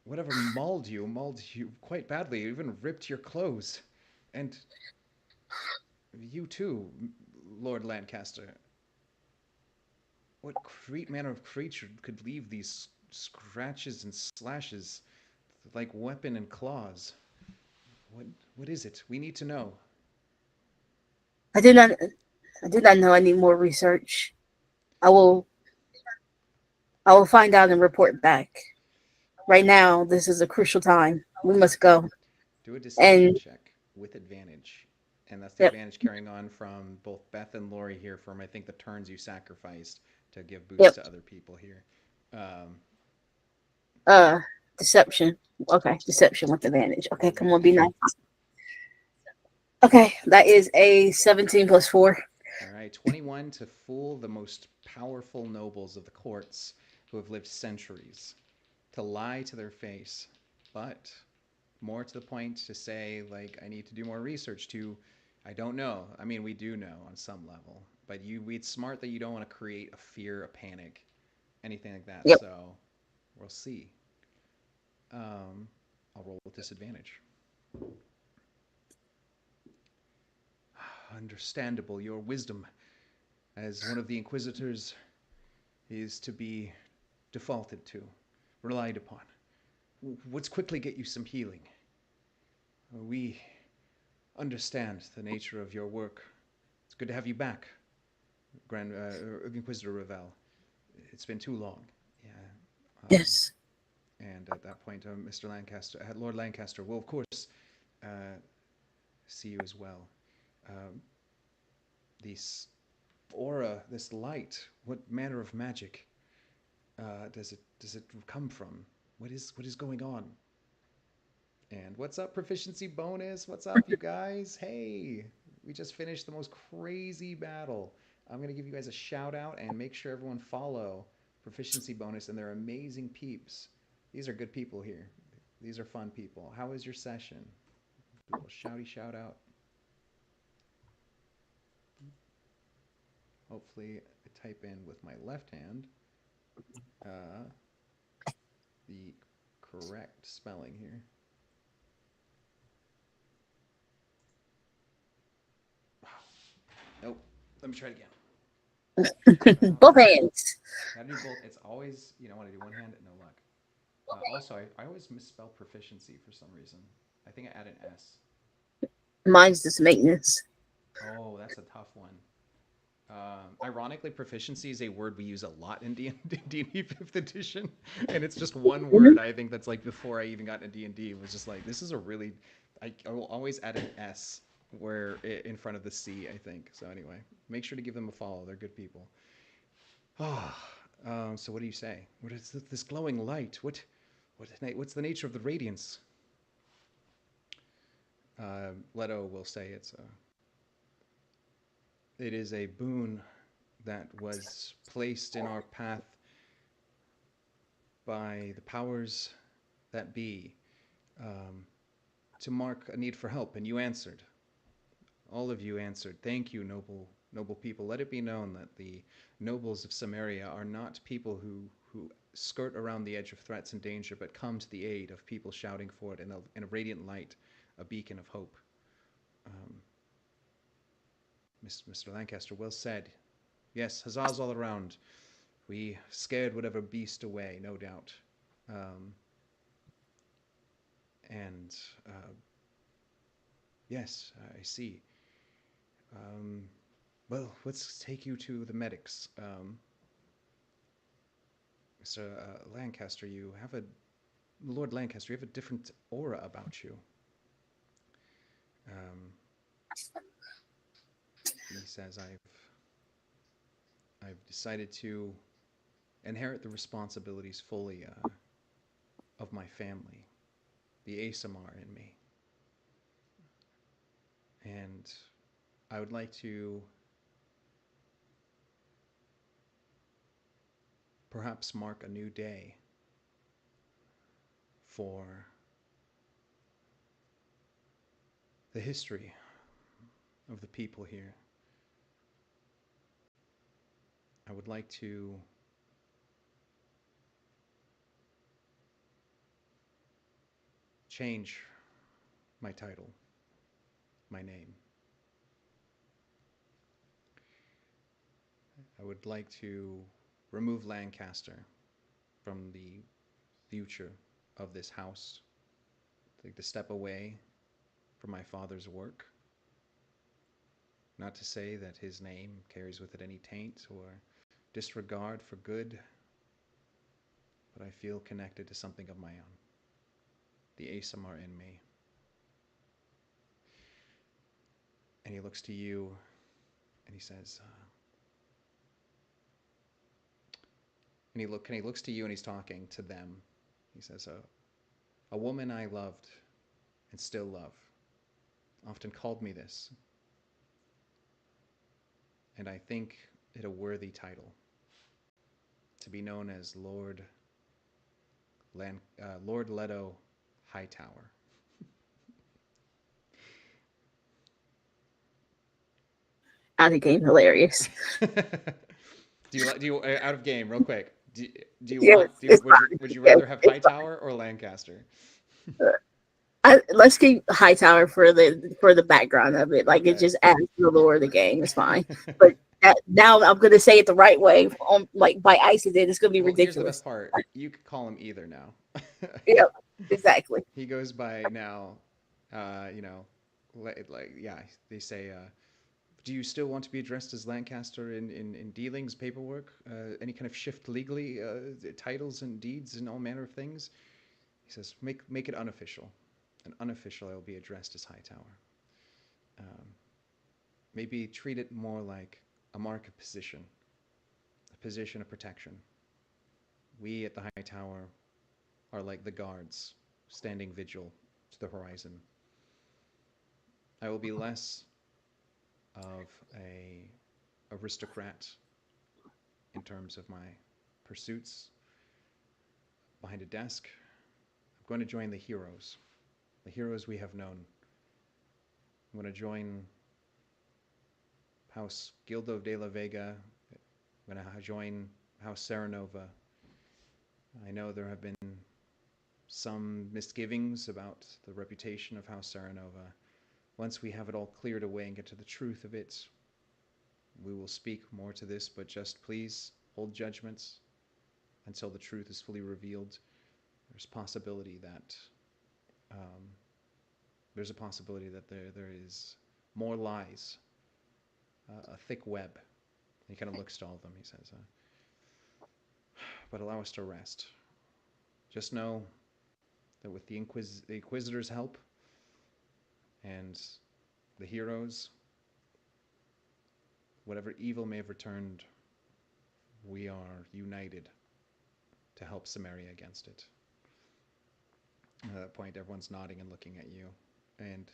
whatever mauled you quite badly. It even ripped your clothes, and you too, Lord Lancaster. What manner of creature could leave these scratches and slashes like weapon and claws? What what is it? We need to know. I did not. I did not know. I need more research. I will. I will find out and report back. Right now, this is a crucial time. We must go. Do a deception And check with advantage. And that's the yep, advantage carrying on from both Beth and Lori here from, I think, the turns you sacrificed to give boosts yep. to other people here. Um, Uh, deception. Okay, deception with advantage. with Okay, come on, be advantage. nice. Okay, that is a 17 plus 4. All right, 21 to fool the most powerful nobles of the courts who have lived centuries, to lie to their face, but more to the point to say, like, I need to do more research to, I don't know. I mean, we do know on some level, but it's smart that you don't want to create a fear, a panic, anything like that. Yep. So we'll see. Um, I'll roll with disadvantage. Understandable, your wisdom as one of the inquisitors is to be defaulted to, relied upon. Let's quickly get you some healing. We understand the nature of your work. It's good to have you back, Grand Inquisitor Ravel. It's been too long. Yeah. Um, Yes. and at that point, Mr. Lancaster, Lord Lancaster, will of course uh, see you as well. Um, this aura, this light, what manner of magic does it come from? What is going on? And what's up, proficiency bonus? What's up, you guys? Hey, we just finished the most crazy battle. I'm gonna give you guys a shout out and make sure everyone follow proficiency bonus and their amazing peeps. These are good people here. These are fun people. How was your session? Do a little shouty shout out. Hopefully, I type in with my left hand uh, the correct spelling here. Nope. Let me try it again. Both hands. Gotta do both. It's always, want to do one hand, no luck. Also, I always misspell proficiency for some reason. I think I add an S. Mine's just maintenance. Oh, that's a tough one. Ironically, proficiency is a word we use a lot in D&D 5th edition, and it's just one Mhm. word. I think that's like before I even got into D&D was just like this is a really. I will always add an S where in front of the C. I think so. Anyway, make sure to give them a follow. They're good people. Ah, so what do you say? What is this glowing light? What's the nature of the radiance? Leto will say it is a boon that was placed in our path by the powers that be um, to mark a need for help, and you answered. All of you answered. Thank you, noble people. Let it be known that the nobles of Cimmeria are not people who skirt around the edge of threats and danger, but come to the aid of people shouting for it in a radiant light, a beacon of hope. Um, Mr. Lancaster, well said. Yes, huzzahs all around. We scared whatever beast away, no doubt. Um, and yes, I see. Um, well, let's take you to the medics. Mr. Lancaster, you have a Lord Lancaster. You have a different aura about you. Um, he says, I've decided to inherit the responsibilities fully of my family, the ASMR in me, and I would like to perhaps mark a new day for the history of the people here. I would like to change my title, my name. I would like to remove Lancaster from the future of this house. I'd like to step away from my father's work. Not to say that his name carries with it any taint or disregard for good, but I feel connected to something of my own. The ASMR in me. And he looks to you and he says, and he looks to you and he's talking to them. He says, a woman I loved and still love often called me this, and I think it a worthy title to be known as Lord Leto Hightower. Out of game, hilarious. Do you out of game real quick? Do you Yes, want it's would fine. you Yeah, rather have it's Hightower or Lancaster? fine. Let's keep Hightower for the background of it. Like it Okay. just adds to the lore of the game. It's fine. But now I'm gonna say it the right way on like by accident. It's gonna be Well, here's the best ridiculous. part. You could call him either now. Yeah, exactly. He goes by now. You know, like yeah, they say. Do you still want to be addressed as Lancaster in dealings, paperwork, any kind of shift legally, titles and deeds and all manner of things? He says, make it unofficial. And unofficial, I will be addressed as Hightower. Um, Maybe treat it more like a mark of position, a position of protection. We at the High Tower are like the guards standing vigil to the horizon. I will be less of a aristocrat in terms of my pursuits behind a desk. I'm going to join the heroes we have known. I'm going to join House Gildo de la Vega. I'm going to join House Serenova. I know there have been some misgivings about the reputation of House Serenova. Once we have it all cleared away and get to the truth of it, we will speak more to this, but just please hold judgments until the truth is fully revealed. there's possibility that um, there's a possibility that there is more lies, a thick web. He kind of looks to all of them. He says, "But allow us to rest. Just know that with the Inquisitor's help and the heroes, whatever evil may have returned, we are united to help Cimmeria against it." At that point, everyone's nodding and looking at you, and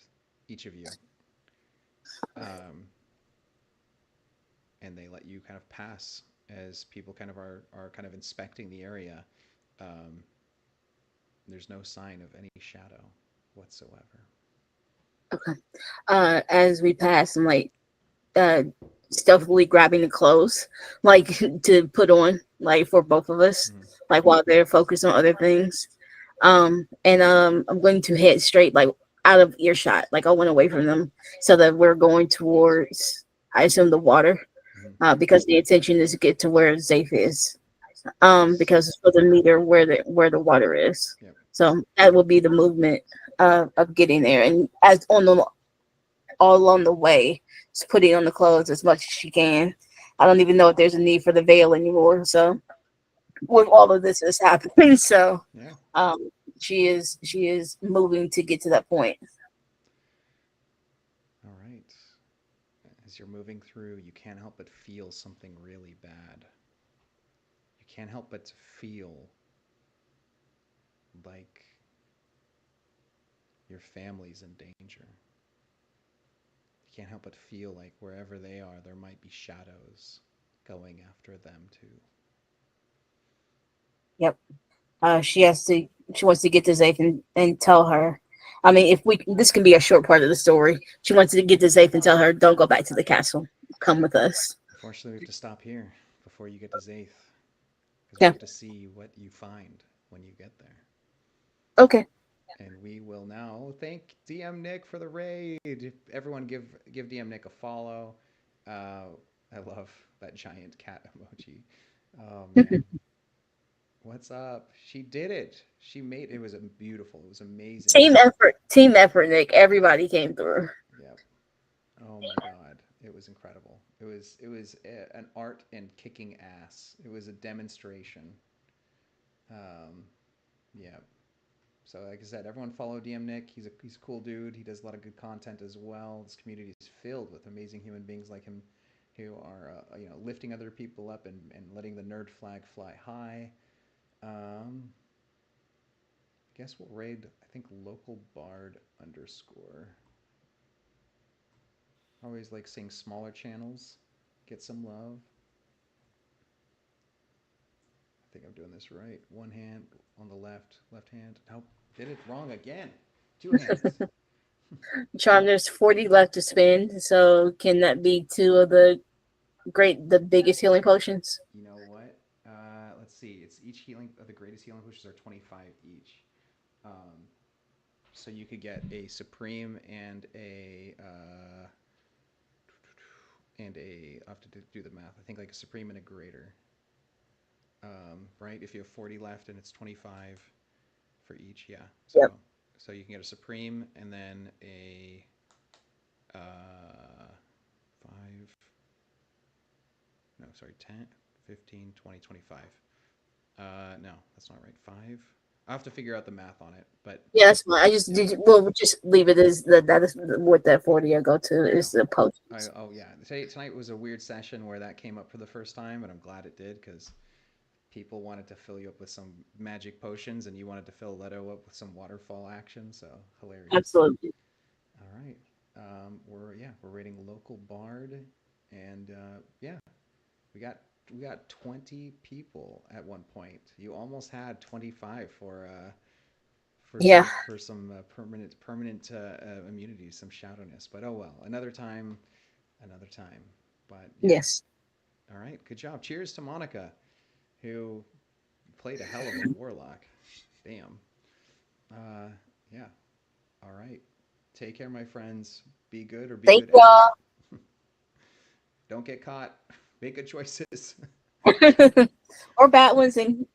each of you, um, and they let you kind of pass as people kind of are kind of inspecting the area. Um, there's no sign of any shadow whatsoever. Okay. As we pass, I'm like uh stealthily grabbing the clothes, like to put on, like for both of us, Mm-hmm. like while they're focused on other things. And I'm going to head straight, like out of earshot, like I went away from them, so that we're going towards, I assume, the water. Mm-hmm. Because the intention is to get to where Zafe is. Yes. Because it's for the meter where the water is. Yep. So that will be the movement of getting there, and as on the all along the way, just putting on the clothes as much as she can. I don't even know if there's a need for the veil anymore. So with all of this is happening, so Yeah. um, she is moving to get to that point. All right. As you're moving through, you can't help but feel something really bad. You can't help but to feel like your family's in danger. You can't help but feel like wherever they are, there might be shadows going after them too. Yep. She has to. She wants to get to Zafe and tell her. I mean, if we this can be a short part of the story. She wants to get to Zafe and tell her, "Don't go back to the castle. Come with us." Unfortunately, we have to stop here before you get to Zaith, because we Yeah. have to see what you find when you get there. Okay. And we will now thank DM Nick for the raid. Everyone give DM Nick a follow. I love that giant cat emoji. Oh man, what's up? She did it. She made it. Was beautiful. It was amazing. Team effort. Team effort, Nick. Everybody came through. Yep. Oh my god, it was incredible. An art in kicking ass. It was a demonstration. Um, yeah. So like I said, everyone follow DM Nick. He's a cool dude. He does a lot of good content as well. This community is filled with amazing human beings like him, who are lifting other people up and letting the nerd flag fly high. Um, guess we'll raid. I think local bard underscore. Always like seeing smaller channels get some love. I think I'm doing this right. One hand on the left hand. Nope, did it wrong again. Two hands. Charm, there's 40 left to spend. So can that be two of the biggest healing potions? You know what? Let's see. It's each healing. The greatest healing potions are 25 each. Um, so you could get a supreme and a. I have to do the math. I think like a supreme and a greater. Right? If you have 40 left and it's 25 for each, yeah. Yep. So you can get a supreme and then a 5. No, sorry, 10, 15, 20, 25. No, that's not right. 5. I'll have to figure out the math on it, but Yeah, that's fine. I just did. We'll just leave it as that is what that 40 I go to yeah. is the potions. Oh yeah. Tonight was a weird session where that came up for the first time, and I'm glad it did because people wanted to fill you up with some magic potions, and you wanted to fill Leto up with some waterfall action. So hilarious. Absolutely. All right. We're rating local bard, and yeah, we got we got 20 people at one point. You almost had 25 Yeah. for some permanent immunity, some shadowness. But oh well, another time, another time. But yeah, Yes. all right, good job. Cheers to Monica, who played a hell of a warlock. Damn. Uh, yeah. All right. Take care, my friends. Be good or be Thank good as. y'all. Don't get caught. Make good choices. Or bad ones, and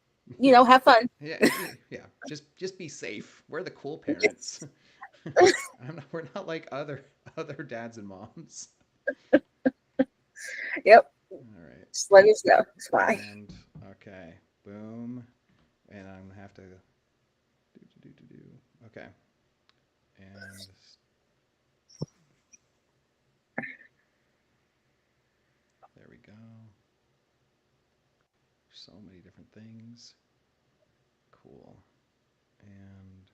have fun. Yeah, yeah. Just be safe. We're the cool parents. We're not like other dads and moms. Yep. All right. Just let us know. It's fine. And okay, boom. And I'm gonna have to do. Okay. And there we go. So many different things. Cool. And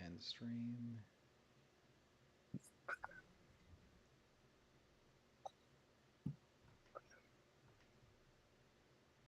end stream.